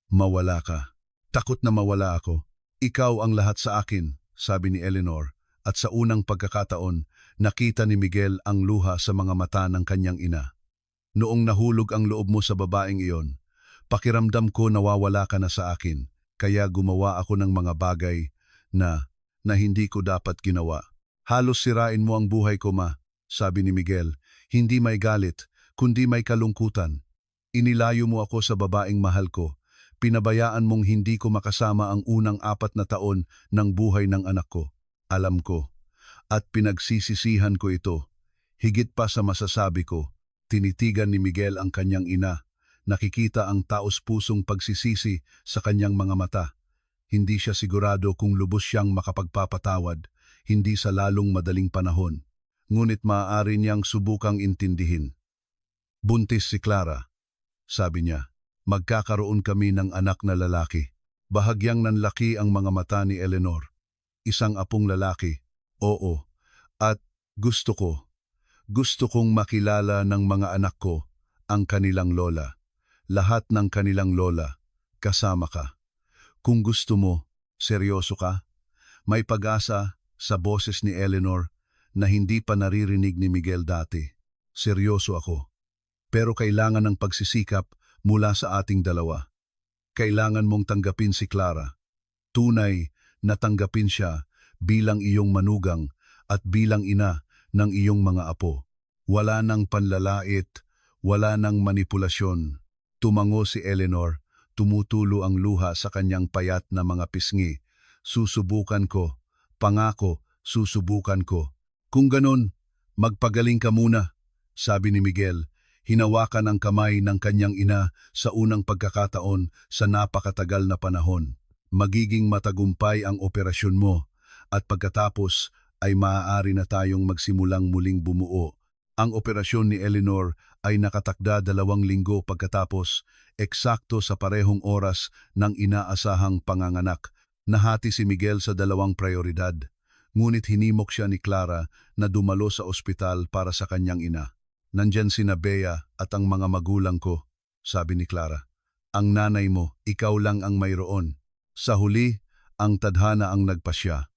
mawala ka. Takot na mawala ako. Ikaw ang lahat sa akin," sabi ni Eleanor, at sa unang pagkakataon, nakita ni Miguel ang luha sa mga mata ng kanyang ina. "Noong nahulog ang loob mo sa babaeng iyon, pakiramdam ko nawawala ka na sa akin, kaya gumawa ako ng mga bagay na hindi ko dapat ginawa. Halos sirain mo ang buhay ko, ma," sabi ni Miguel. Hindi may galit, kundi may kalungkutan. Inilayo mo ako sa babaeng mahal ko. Pinabayaan mong hindi ko makasama ang unang 4 na taon ng buhay ng anak ko. Alam ko. At pinagsisisihan ko ito. Higit pa sa masasabi ko, tinitigan ni Miguel ang kanyang ina. Nakikita ang taos-pusong pagsisisi sa kanyang mga mata. Hindi siya sigurado kung lubos siyang makapagpapatawad, hindi sa lalong madaling panahon. Ngunit maaari niyang subukang intindihin. Buntis si Clara, sabi niya. Magkakaroon kami ng anak na lalaki. Bahagyang nanlaki ang mga mata ni Eleanor. Isang apong lalaki. Oo. At gusto kong makilala ng mga anak ko ang kanilang lola. Lahat ng kanilang lola, kasama ka. Kung gusto mo, seryoso ka? May pag-asa sa boses ni Eleanor na hindi pa naririnig ni Miguel dati. Seryoso ako. Pero kailangan ng pagsisikap mula sa ating dalawa. Kailangan mong tanggapin si Clara. Tunay na tanggapin siya bilang iyong manugang at bilang ina ng iyong mga apo. Wala nang panlalait, wala nang manipulasyon. Tumango si Eleanor, tumutulo ang luha sa kanyang payat na mga pisngi. Susubukan ko, pangako, susubukan ko. Kung ganon, magpagaling ka muna, sabi ni Miguel. Hinawakan ang kamay ng kanyang ina sa unang pagkakataon sa napakatagal na panahon. Magiging matagumpay ang operasyon mo at pagkatapos ay maaari na tayong magsimulang muling bumuo. Ang operasyon ni Eleanor ay nakatakda 2 linggo pagkatapos, eksakto sa parehong oras ng inaasahang panganganak. Nahati si Miguel sa 2 prioridad, ngunit hinimok siya ni Clara na dumalo sa ospital para sa kanyang ina. Nandyan sina Bea at ang mga magulang ko, sabi ni Clara. Ang nanay mo, ikaw lang ang mayroon. Sa huli, ang tadhana ang nagpasya.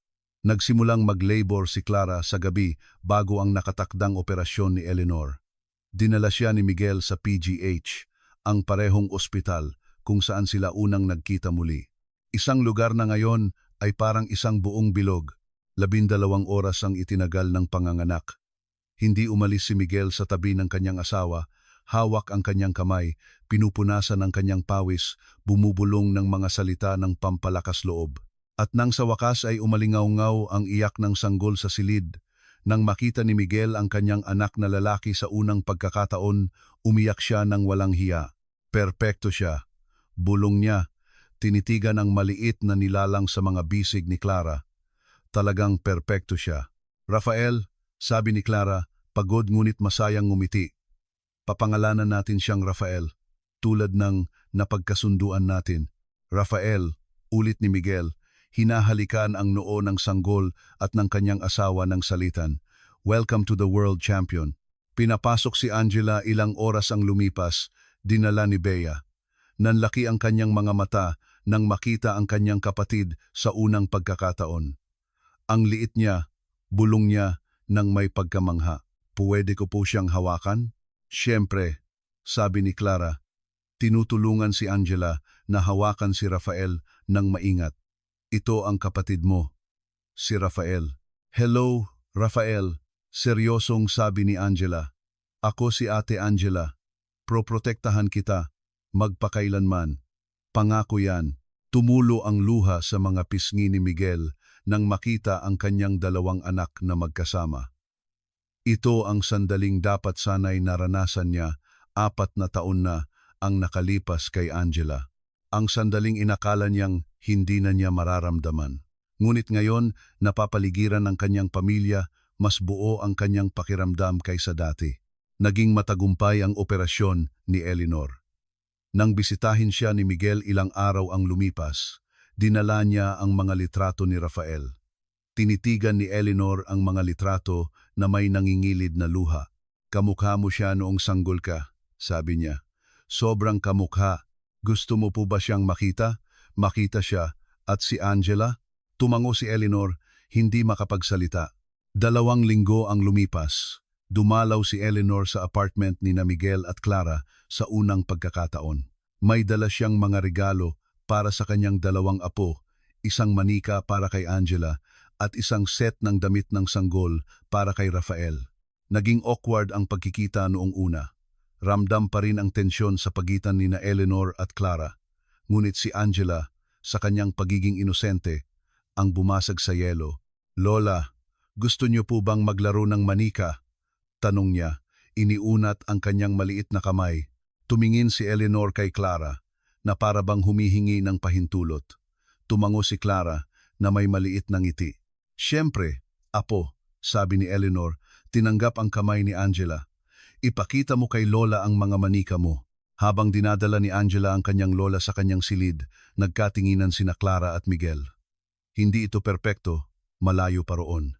Nagsimulang mag-labor si Clara sa gabi bago ang nakatakdang operasyon ni Eleanor. Dinala siya ni Miguel sa PGH, ang parehong ospital kung saan sila unang nagkita muli. Isang lugar na ngayon ay parang isang buong bilog. 12 oras ang itinagal ng panganganak. Hindi umalis si Miguel sa tabi ng kanyang asawa, hawak ang kanyang kamay, pinupunasan ng kanyang pawis, bumubulong ng mga salita ng pampalakas loob. At nang sa wakas ay umalingaw-ngaw ang iyak ng sanggol sa silid. Nang makita ni Miguel ang kanyang anak na lalaki sa unang pagkakataon, umiyak siya ng walang hiya. Perpekto siya. Bulong niya, tinitigan ang maliit na nilalang sa mga bisig ni Clara. Talagang perpekto siya. Rafael, sabi ni Clara, pagod ngunit masayang ngumiti. Papangalanan natin siyang Rafael, tulad ng napagkasunduan natin. Rafael, ulit ni Miguel, hinahalikan ang noo ng sanggol at ng kanyang asawa ng salitan. Welcome to the world champion. Pinapasok si Angela, ilang oras ang lumipas, dinala ni Bea. Nanlaki ang kanyang mga mata nang makita ang kanyang kapatid sa unang pagkakataon. Ang liit niya, bulong niya, nang may pagkamangha. Puwede ko po siyang hawakan? Siyempre, sabi ni Clara. Tinutulungan si Angela na hawakan si Rafael ng maingat. Ito ang kapatid mo, si Rafael. Hello, Rafael, seryosong sabi ni Angela. Ako si Ate Angela. Proprotektahan kita, magpakailanman. Pangako yan. Tumulo ang luha sa mga pisngi ni Miguel nang makita ang kanyang 2 anak na magkasama. Ito ang sandaling dapat sanay naranasan niya, 4 na taon na ang nakalipas kay Angela. Ang sandaling inakala niyang hindi na niya mararamdaman. Ngunit ngayon, napapaligiran ng kanyang pamilya, mas buo ang kanyang pakiramdam kaysa dati. Naging matagumpay ang operasyon ni Eleanor. Nang bisitahin siya ni Miguel ilang araw ang lumipas, dinala niya ang mga litrato ni Rafael. Tinitigan ni Eleanor ang mga litrato na may nangingilid na luha. Kamukha mo siya noong sanggol ka, sabi niya. Sobrang kamukha. Gusto mo po ba siyang makita? Makita siya. At si Angela? Tumango si Eleanor, hindi makapagsalita. 2 linggo ang lumipas. Dumalaw si Eleanor sa apartment ni na Miguel at Clara sa unang pagkakataon. May dala siyang mga regalo para sa kanyang 2 apo, isang manika para kay Angela at isang set ng damit ng sanggol para kay Rafael. Naging awkward ang pagkikita noong una. Ramdam pa rin ang tensyon sa pagitan ni na Eleanor at Clara. Ngunit si Angela, sa kanyang pagiging inosente, ang bumasag sa yelo. "Lola, gusto niyo po bang maglaro ng manika?" Tanong niya, iniunat ang kanyang maliit na kamay. Tumingin si Eleanor kay Clara, na para bang humihingi ng pahintulot. Tumango si Clara, na may maliit na ngiti. "Siyempre, apo," sabi ni Eleanor, tinanggap ang kamay ni Angela. "Ipakita mo kay Lola ang mga manika mo." Habang dinadala ni Angela ang kanyang lola sa kanyang silid, nagkatinginan sina Clara at Miguel. Hindi ito perpekto, malayo pa roon.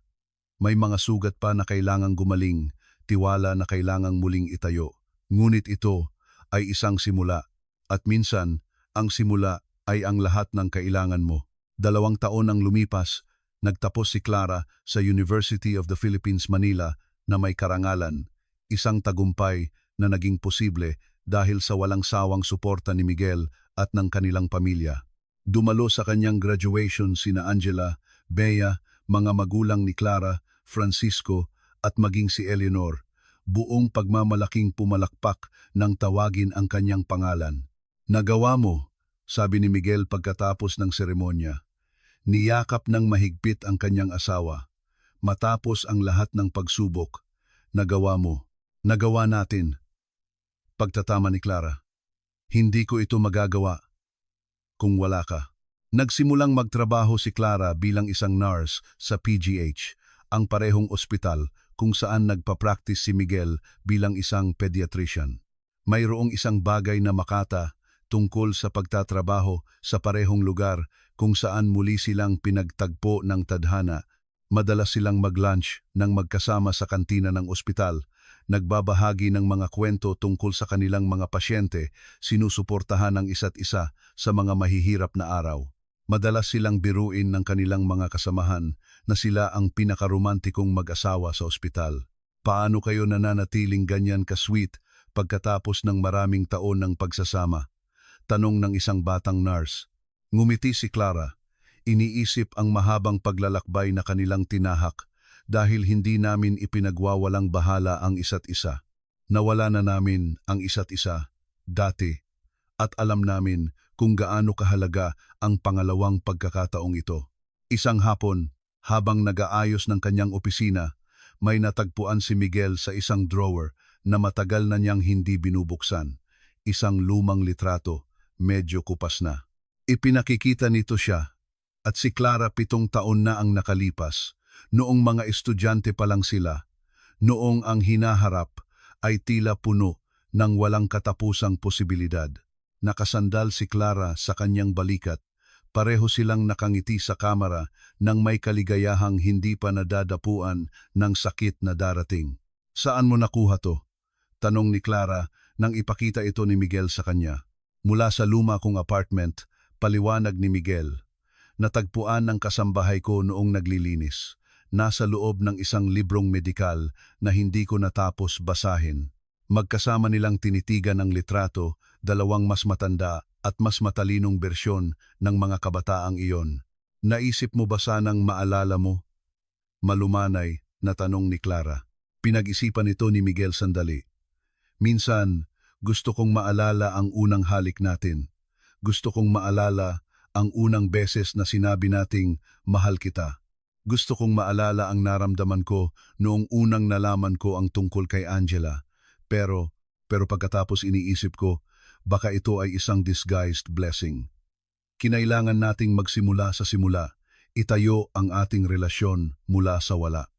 May mga sugat pa na kailangang gumaling, tiwala na kailangang muling itayo. Ngunit ito ay isang simula, at minsan, ang simula ay ang lahat ng kailangan mo. 2 taon ang lumipas, nagtapos si Clara sa University of the Philippines, Manila na may karangalan, isang tagumpay na naging posible dahil sa walang sawang suporta ni Miguel at ng kanilang pamilya. Dumalo sa kanyang graduation sina Angela, Bea, mga magulang ni Clara, Francisco at maging si Eleanor, buong pagmamalaking pumalakpak nang tawagin ang kanyang pangalan. "Nagawa mo," sabi ni Miguel pagkatapos ng seremonya. Niyakap ng mahigpit ang kanyang asawa. "Matapos ang lahat ng pagsubok, nagawa mo. Nagawa natin." Pagtatama ni Clara, "Hindi ko ito magagawa kung wala ka." Nagsimulang magtrabaho si Clara bilang isang nurse sa PGH, ang parehong ospital kung saan nagpa-practice si Miguel bilang isang pediatrician. Mayroong isang bagay na makata tungkol sa pagtatrabaho sa parehong lugar kung saan muli silang pinagtagpo ng tadhana. Madalas silang mag-lunch nang magkasama sa kantina ng ospital, nagbabahagi ng mga kwento tungkol sa kanilang mga pasyente, sinusuportahan ang isa't isa sa mga mahihirap na araw. Madalas silang biruin ng kanilang mga kasamahan na sila ang pinakaromantikong mag-asawa sa ospital. "Paano kayo nananatiling ganyan ka-sweet pagkatapos ng maraming taon ng pagsasama?" tanong ng isang batang nurse. Ngumiti si Clara. "Iniisip ang mahabang paglalakbay na kanilang tinahak dahil hindi namin ipinagwawalang bahala ang isa't isa. Nawala na namin ang isa't isa dati at alam namin kung gaano kahalaga ang pangalawang pagkakataong ito." Isang hapon, habang nag-aayos ng kanyang opisina, may natagpuan si Miguel sa isang drawer na matagal na niyang hindi binubuksan. Isang lumang litrato, medyo kupas na. Ipinakikita nito siya, at si Clara 7 taon na ang nakalipas. Noong mga estudyante pa lang sila, noong ang hinaharap ay tila puno ng walang katapusang posibilidad. Nakasandal si Clara sa kanyang balikat, pareho silang nakangiti sa kamera nang may kaligayahang hindi pa nadadapuan ng sakit na darating. "Saan mo nakuha to?" tanong ni Clara nang ipakita ito ni Miguel sa kanya. "Mula sa luma kong apartment," paliwanag ni Miguel. "Natagpuan ng kasambahay ko noong naglilinis. Nasa loob ng isang librong medikal na hindi ko natapos basahin." Magkasama nilang tinitigan ang litrato, 2 mas matanda at mas matalinong bersyon ng mga kabataang iyon. "Naisip mo ba sanang maalala mo?" Malumanay na tanong ni Clara. Pinag-isipan ito ni Miguel sandali. "Minsan, gusto kong maalala ang unang halik natin. Gusto kong maalala ang unang beses na sinabi nating mahal kita. Gusto kong maalala ang naramdaman ko noong unang nalaman ko ang tungkol kay Angela. Pero pagkatapos iniisip ko, baka ito ay isang disguised blessing. Kinailangan nating magsimula sa simula, itayo ang ating relasyon mula sa wala.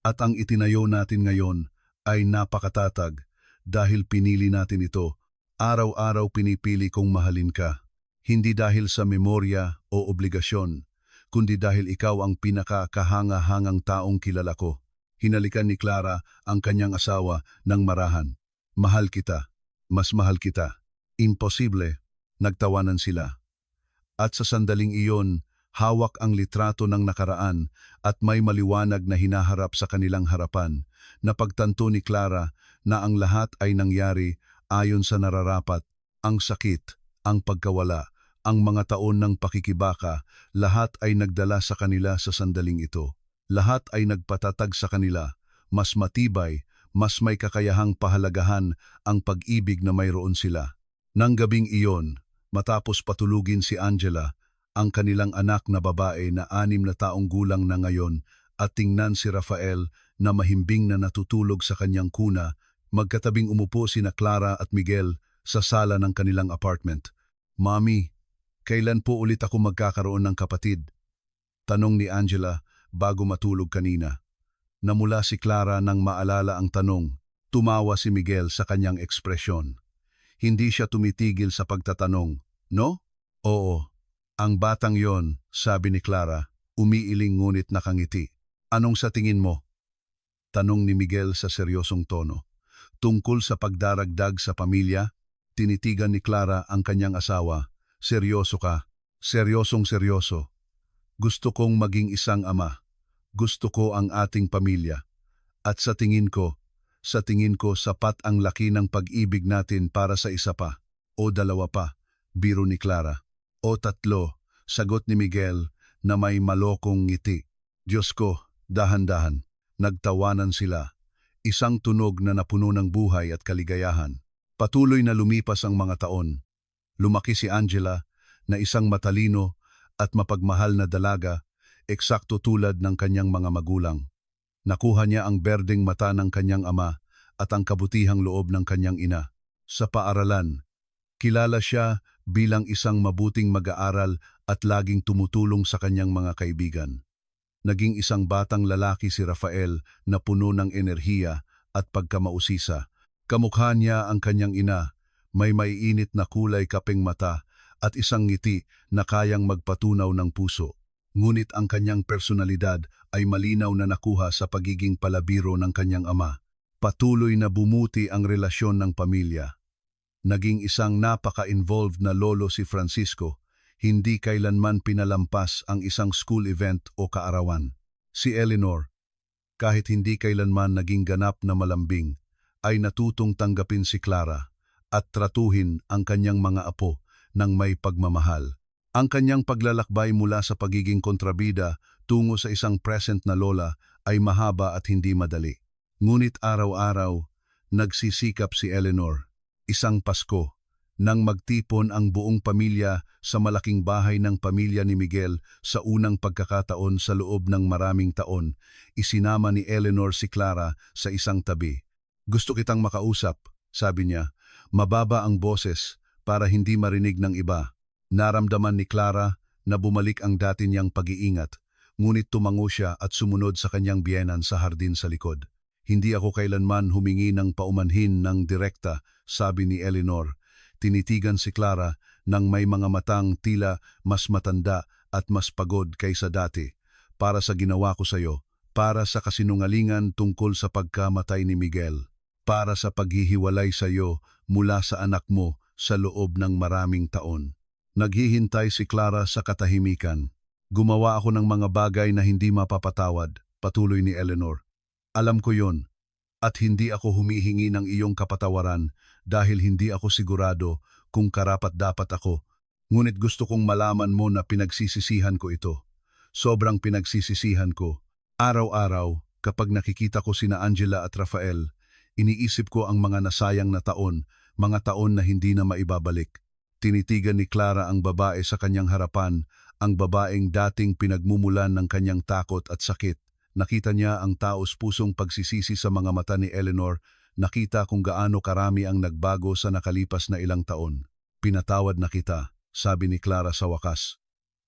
At ang itinayo natin ngayon ay napakatatag dahil pinili natin ito. Araw-araw pinipili kong mahalin ka. Hindi dahil sa memorya o obligasyon, kundi dahil ikaw ang pinakakahanga-hangang taong kilala ko." Hinalikan ni Clara ang kanyang asawa ng marahan. "Mahal kita. Mas mahal kita." "Imposible." Nagtawanan sila. At sa sandaling iyon, hawak ang litrato ng nakaraan at may maliwanag na hinaharap sa kanilang harapan. Napagtanto ni Clara na ang lahat ay nangyari ayon sa nararapat, ang sakit, ang pagkawala, ang mga taon ng pakikibaka, lahat ay nagdala sa kanila sa sandaling ito. Lahat ay nagpatatag sa kanila, mas matibay, mas may kakayahang pahalagahan ang pag-ibig na mayroon sila. Nang gabing iyon, matapos patulugin si Angela, ang kanilang anak na babae na 6 na taong gulang na ngayon, at tingnan si Rafael na mahimbing na natutulog sa kanyang kuna, magkatabing umupo sina Clara at Miguel sa sala ng kanilang apartment. "Mami, kailan po ulit ako magkakaroon ng kapatid?" Tanong ni Angela bago matulog kanina. Namula si Clara nang maalala ang tanong. Tumawa si Miguel sa kanyang ekspresyon. Hindi siya tumitigil sa pagtatanong. "No?" "Oo. Ang batang yon," sabi ni Clara, umiiling ngunit nakangiti. "Anong sa tingin mo?" Tanong ni Miguel sa seryosong tono. Tungkol sa pagdaragdag sa pamilya, tinitigan ni Clara ang kanyang asawa. "Seryoso ka? Seryosong seryoso. Gusto kong maging isang ama. Gusto ko ang ating pamilya. At sa tingin ko sapat ang laki ng pag-ibig natin para sa isa pa. O 2 pa," biro ni Clara. "O 3, sagot ni Miguel na may malokong ngiti. Diyos ko, dahan-dahan. Nagtawanan sila. Isang tunog na napuno ng buhay at kaligayahan. Patuloy na lumipas ang mga taon. Lumaki si Angela na isang matalino at mapagmahal na dalaga, eksakto tulad ng kanyang mga magulang. Nakuha niya ang berdeng mata ng kanyang ama at ang kabutihang loob ng kanyang ina. Sa paaralan, kilala siya bilang isang mabuting mag-aaral at laging tumutulong sa kanyang mga kaibigan. Naging isang batang lalaki si Rafael na puno ng enerhiya at pagkamausisa. Kamukha niya ang kanyang ina, may maiinit na kulay kapeng mata at isang ngiti na kayang magpatunaw ng puso. Ngunit ang kanyang personalidad ay malinaw na nakuha sa pagiging palabiro ng kanyang ama. Patuloy na bumuti ang relasyon ng pamilya. Naging isang napaka-involved na lolo si Francisco, hindi kailanman pinalampas ang isang school event o kaarawan. Si Eleanor, kahit hindi kailanman naging ganap na malambing, ay natutong tanggapin si Clara at tratuhin ang kanyang mga apo ng may pagmamahal. Ang kanyang paglalakbay mula sa pagiging kontrabida tungo sa isang present na lola ay mahaba at hindi madali. Ngunit araw-araw, nagsisikap si Eleanor, isang Pasko, nang magtipon ang buong pamilya sa malaking bahay ng pamilya ni Miguel sa unang pagkakataon sa loob ng maraming taon. Isinama ni Eleanor si Clara sa isang tabi. "Gusto kitang makausap," sabi niya. Mababa ang boses para hindi marinig ng iba. Naramdaman ni Clara na bumalik ang dati niyang pag-iingat, ngunit tumango siya at sumunod sa kanyang biyenan sa hardin sa likod. "Hindi ako kailanman humingi ng paumanhin ng direkta," sabi ni Eleanor. Tinitigan si Clara nang may mga matang tila mas matanda at mas pagod kaysa dati. "Para sa ginawa ko sa iyo, para sa kasinungalingan tungkol sa pagkamatay ni Miguel, para sa paghihiwalay sa iyo mula sa anak mo sa loob ng maraming taon." Naghihintay si Clara sa katahimikan. "Gumawa ako ng mga bagay na hindi mapapatawad," patuloy ni Eleanor. "Alam ko yon, at hindi ako humihingi ng iyong kapatawaran dahil hindi ako sigurado kung karapat-dapat ako. Ngunit gusto kong malaman mo na pinagsisisihan ko ito. Sobrang pinagsisisihan ko. Araw-araw, kapag nakikita ko sina Angela at Rafael, iniisip ko ang mga nasayang na taon, mga taon na hindi na maibabalik." Tinitigan ni Clara ang babae sa kanyang harapan, ang babaeng dating pinagmumulan ng kanyang takot at sakit. Nakita niya ang taos-pusong pagsisisi sa mga mata ni Eleanor, nakita kung gaano karami ang nagbago sa nakalipas na ilang taon. "Pinatawad na kita," sabi ni Clara sa wakas.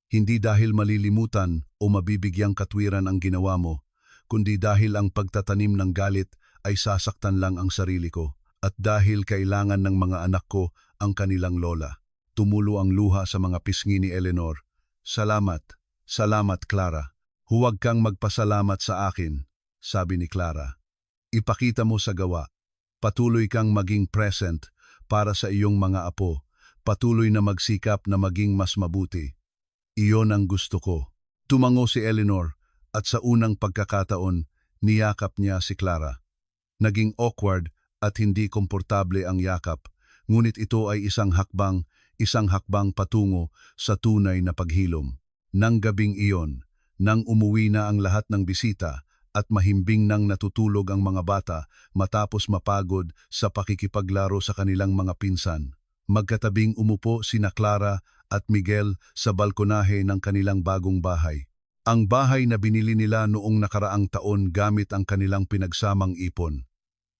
"Hindi dahil malilimutan o mabibigyang katwiran ang ginawa mo, kundi dahil ang pagtatanim ng galit ay sasaktan lang ang sarili ko, at dahil kailangan ng mga anak ko ang kanilang lola." Tumulo ang luha sa mga pisngi ni Eleanor. Salamat, Clara. "Huwag kang magpasalamat sa akin," sabi ni Clara. "Ipakita mo sa gawa. Patuloy kang maging present para sa iyong mga apo. Patuloy na magsikap na maging mas mabuti. Iyon ang gusto ko." Tumango si Eleanor at sa unang pagkakataon, niyakap niya si Clara. Naging awkward at hindi komportable ang yakap, ngunit ito ay isang hakbang patungo sa tunay na paghilom. Nang gabing iyon, nang umuwi na ang lahat ng bisita at mahimbing nang natutulog ang mga bata matapos mapagod sa pakikipaglaro sa kanilang mga pinsan. Magkatabing umupo sina Clara at Miguel sa balkonahe ng kanilang bagong bahay. Ang bahay na binili nila noong nakaraang taon gamit ang kanilang pinagsamang ipon.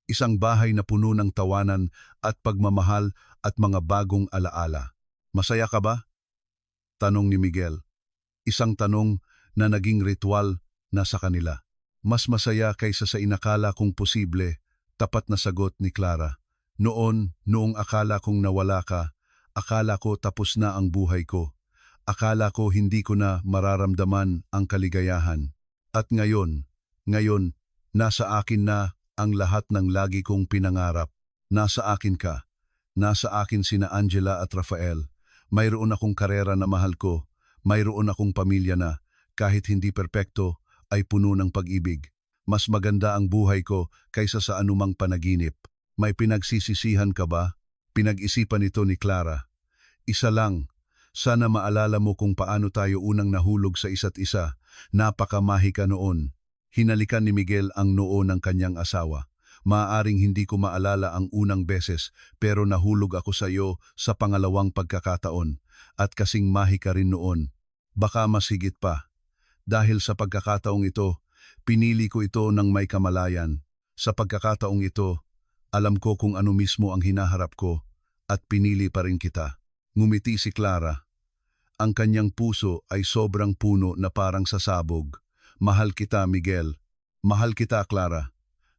Isang bahay na puno ng tawanan at pagmamahal at mga bagong alaala. Masaya ka ba? Tanong ni Miguel. Isang tanong na naging ritual na sa kanila. Mas masaya kaysa sa inakala kong posible, tapat na sagot ni Clara. Noong akala kong nawala ka, akala ko tapos na ang buhay ko. Akala ko hindi ko na mararamdaman ang kaligayahan. At ngayon, nasa akin na ang lahat ng lagi kong pinangarap. Nasa akin ka. Nasa akin sina Angela at Rafael. Mayroon akong karera na mahal ko. Mayroon akong pamilya na, kahit hindi perpekto, ay puno ng pag-ibig. Mas maganda ang buhay ko kaysa sa anumang panaginip. May pinagsisisihan ka ba? Pinag-isipan ito ni Clara. Isa lang, sana maalala mo kung paano tayo unang nahulog sa isa't isa. Napakamahika noon. Hinalikan ni Miguel ang noo ng kanyang asawa. Maaaring hindi ko maalala ang unang beses, pero nahulog ako sa iyo sa pangalawang pagkakataon. At kasing mahika rin noon. Baka mas higit pa. Dahil sa pagkakataong ito, pinili ko ito ng may kamalayan. Sa pagkakataong ito, alam ko kung ano mismo ang hinaharap ko at pinili pa rin kita. Ngumiti si Clara. Ang kanyang puso ay sobrang puno na parang sasabog. Mahal kita, Miguel. Mahal kita, Clara.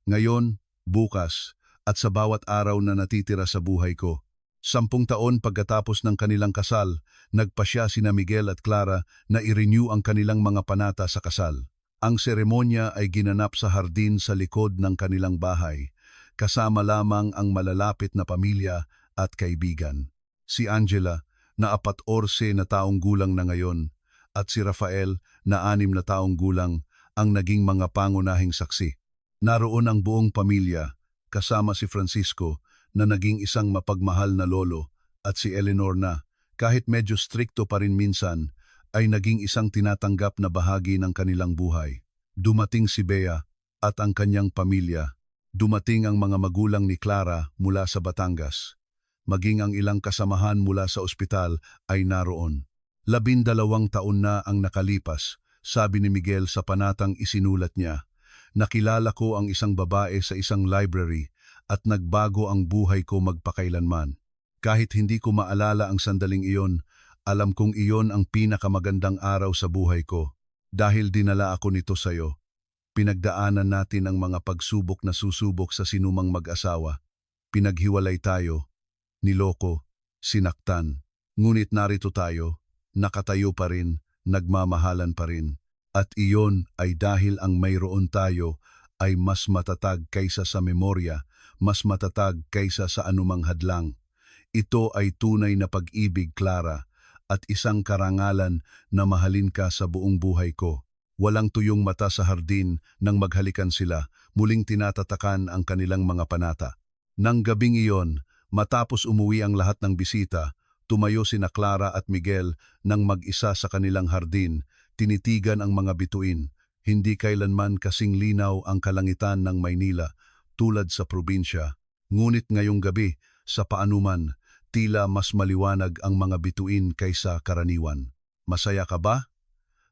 Ngayon, bukas, at sa bawat araw na natitira sa buhay ko. 10 taon pagkatapos ng kanilang kasal, nagpasya sina Miguel at Clara na i-renew ang kanilang mga panata sa kasal. Ang seremonya ay ginanap sa hardin sa likod ng kanilang bahay, kasama lamang ang malalapit na pamilya at kaibigan. Si Angela, na 14 na taong gulang na ngayon, at si Rafael, na 6 na taong gulang, ang naging mga pangunahing saksi. Naroon ang buong pamilya, kasama si Francisco, na naging isang mapagmahal na lolo, at si Eleanor na, kahit medyo strikto pa rin minsan, ay naging isang tinatanggap na bahagi ng kanilang buhay. Dumating si Bea at ang kanyang pamilya. Dumating ang mga magulang ni Clara mula sa Batangas. Maging ang ilang kasamahan mula sa ospital ay naroon. 12 taon na ang nakalipas, sabi ni Miguel sa panatang isinulat niya. Nakilala ko ang isang babae sa isang library at nagbago ang buhay ko magpakailanman. Kahit hindi ko maalala ang sandaling iyon, alam kong iyon ang pinakamagandang araw sa buhay ko. Dahil dinala ako nito sa iyo. Pinagdaanan natin ang mga pagsubok na susubok sa sinumang mag-asawa. Pinaghiwalay tayo, niloko, sinaktan. Ngunit narito tayo, nakatayo pa rin, nagmamahalan pa rin. At iyon ay dahil ang mayroon tayo ay mas matatag kaysa sa memorya, mas matatag kaysa sa anumang hadlang. Ito ay tunay na pag-ibig, Clara, at isang karangalan na mahalin ka sa buong buhay ko. Walang tuyong mata sa hardin nang maghalikan sila, muling tinatatakan ang kanilang mga panata. Nang gabing iyon, matapos umuwi ang lahat ng bisita, tumayo sina Clara at Miguel nang mag-isa sa kanilang hardin, tinitigan ang mga bituin. Hindi kailanman kasing linaw ang kalangitan ng Maynila tulad sa probinsya. Ngunit ngayong gabi, sa paanuman, tila mas maliwanag ang mga bituin kaysa karaniwan. Masaya ka ba?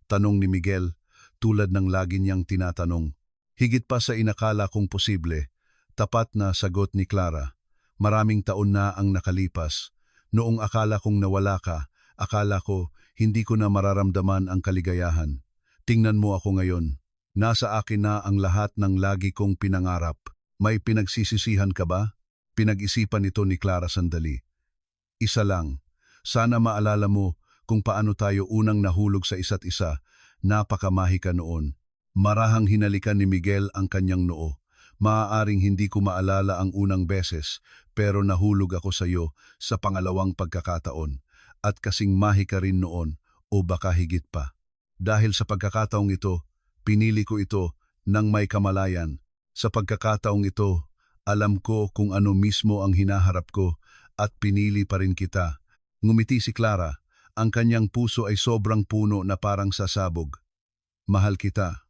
Tanong ni Miguel, tulad ng lagi niyang tinatanong. Higit pa sa inakala kong posible, tapat na sagot ni Clara. Maraming taon na ang nakalipas. Noong akala kong nawala ka, akala ko hindi ko na mararamdaman ang kaligayahan. Tingnan mo ako ngayon. Nasa akin na ang lahat ng lagi kong pinangarap. May pinagsisisihan ka ba? Pinag-isipan ito ni Clara sandali. Isa lang. Sana maalala mo kung paano tayo unang nahulog sa isa't isa. Napakamahika noon. Marahang hinalikan ni Miguel ang kanyang noo. Maaaring hindi ko maalala ang unang beses, pero nahulog ako sa iyo sa pangalawang pagkakataon. At kasing mahika rin noon, o baka higit pa. Dahil sa pagkakataong ito, pinili ko ito ng may kamalayan. Sa pagkakataong ito, alam ko kung ano mismo ang hinaharap ko at pinili pa rin kita. Ngumiti si Clara, ang kanyang puso ay sobrang puno na parang sasabog. Mahal kita.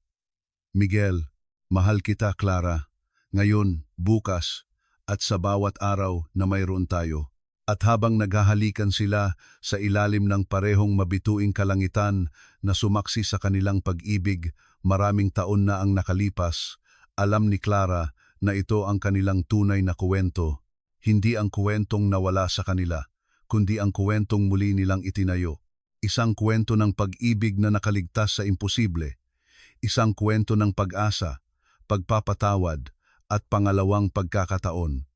Miguel, Mahal kita, Clara. Ngayon, bukas, at sa bawat araw na mayroon tayo. At habang naghahalikan sila sa ilalim ng parehong mabituing kalangitan na sumaksi sa kanilang pag-ibig, maraming taon na ang nakalipas, alam ni Clara na ito ang kanilang tunay na kuwento. Hindi ang kuwentong nawala sa kanila, kundi ang kuwentong muli nilang itinayo. Isang kuwento ng pag-ibig na nakaligtas sa imposible. Isang kuwento ng pag-asa, pagpapatawad, at pangalawang pagkakataon.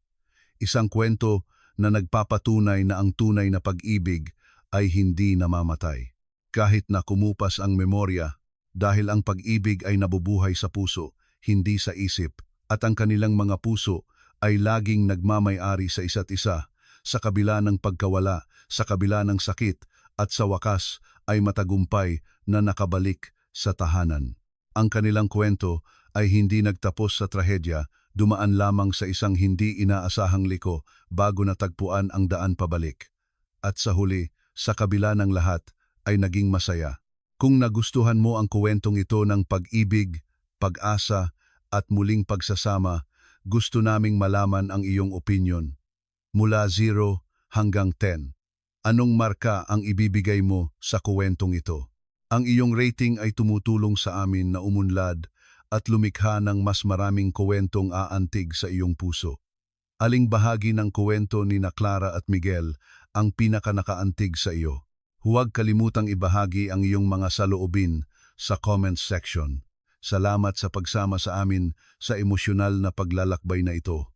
Isang kwento na nagpapatunay na ang tunay na pag-ibig ay hindi namamatay. Kahit na kumupas ang memorya, dahil ang pag-ibig ay nabubuhay sa puso, hindi sa isip, at ang kanilang mga puso ay laging nagmamay-ari sa isa't isa, sa kabila ng pagkawala, sa kabila ng sakit, at sa wakas ay matagumpay na nakabalik sa tahanan. Ang kanilang kwento ay hindi nagtapos sa trahedya, dumaan lamang sa isang hindi inaasahang liko bago natagpuan ang daan pabalik. At sa huli, sa kabila ng lahat, ay naging masaya. Kung nagustuhan mo ang kuwentong ito ng pag-ibig, pag-asa, at muling pagsasama, gusto naming malaman ang iyong opinyon. Mula 0 hanggang 10. Anong marka ang ibibigay mo sa kuwentong ito? Ang iyong rating ay tumutulong sa amin na umunlad at lumikha ng mas maraming kuwentong aantig sa iyong puso. Aling bahagi ng kuwento ni na Clara at Miguel ang pinakanakaantig sa iyo? Huwag kalimutang ibahagi ang iyong mga saloobin sa comments section. Salamat sa pagsama sa amin sa emosyonal na paglalakbay na ito.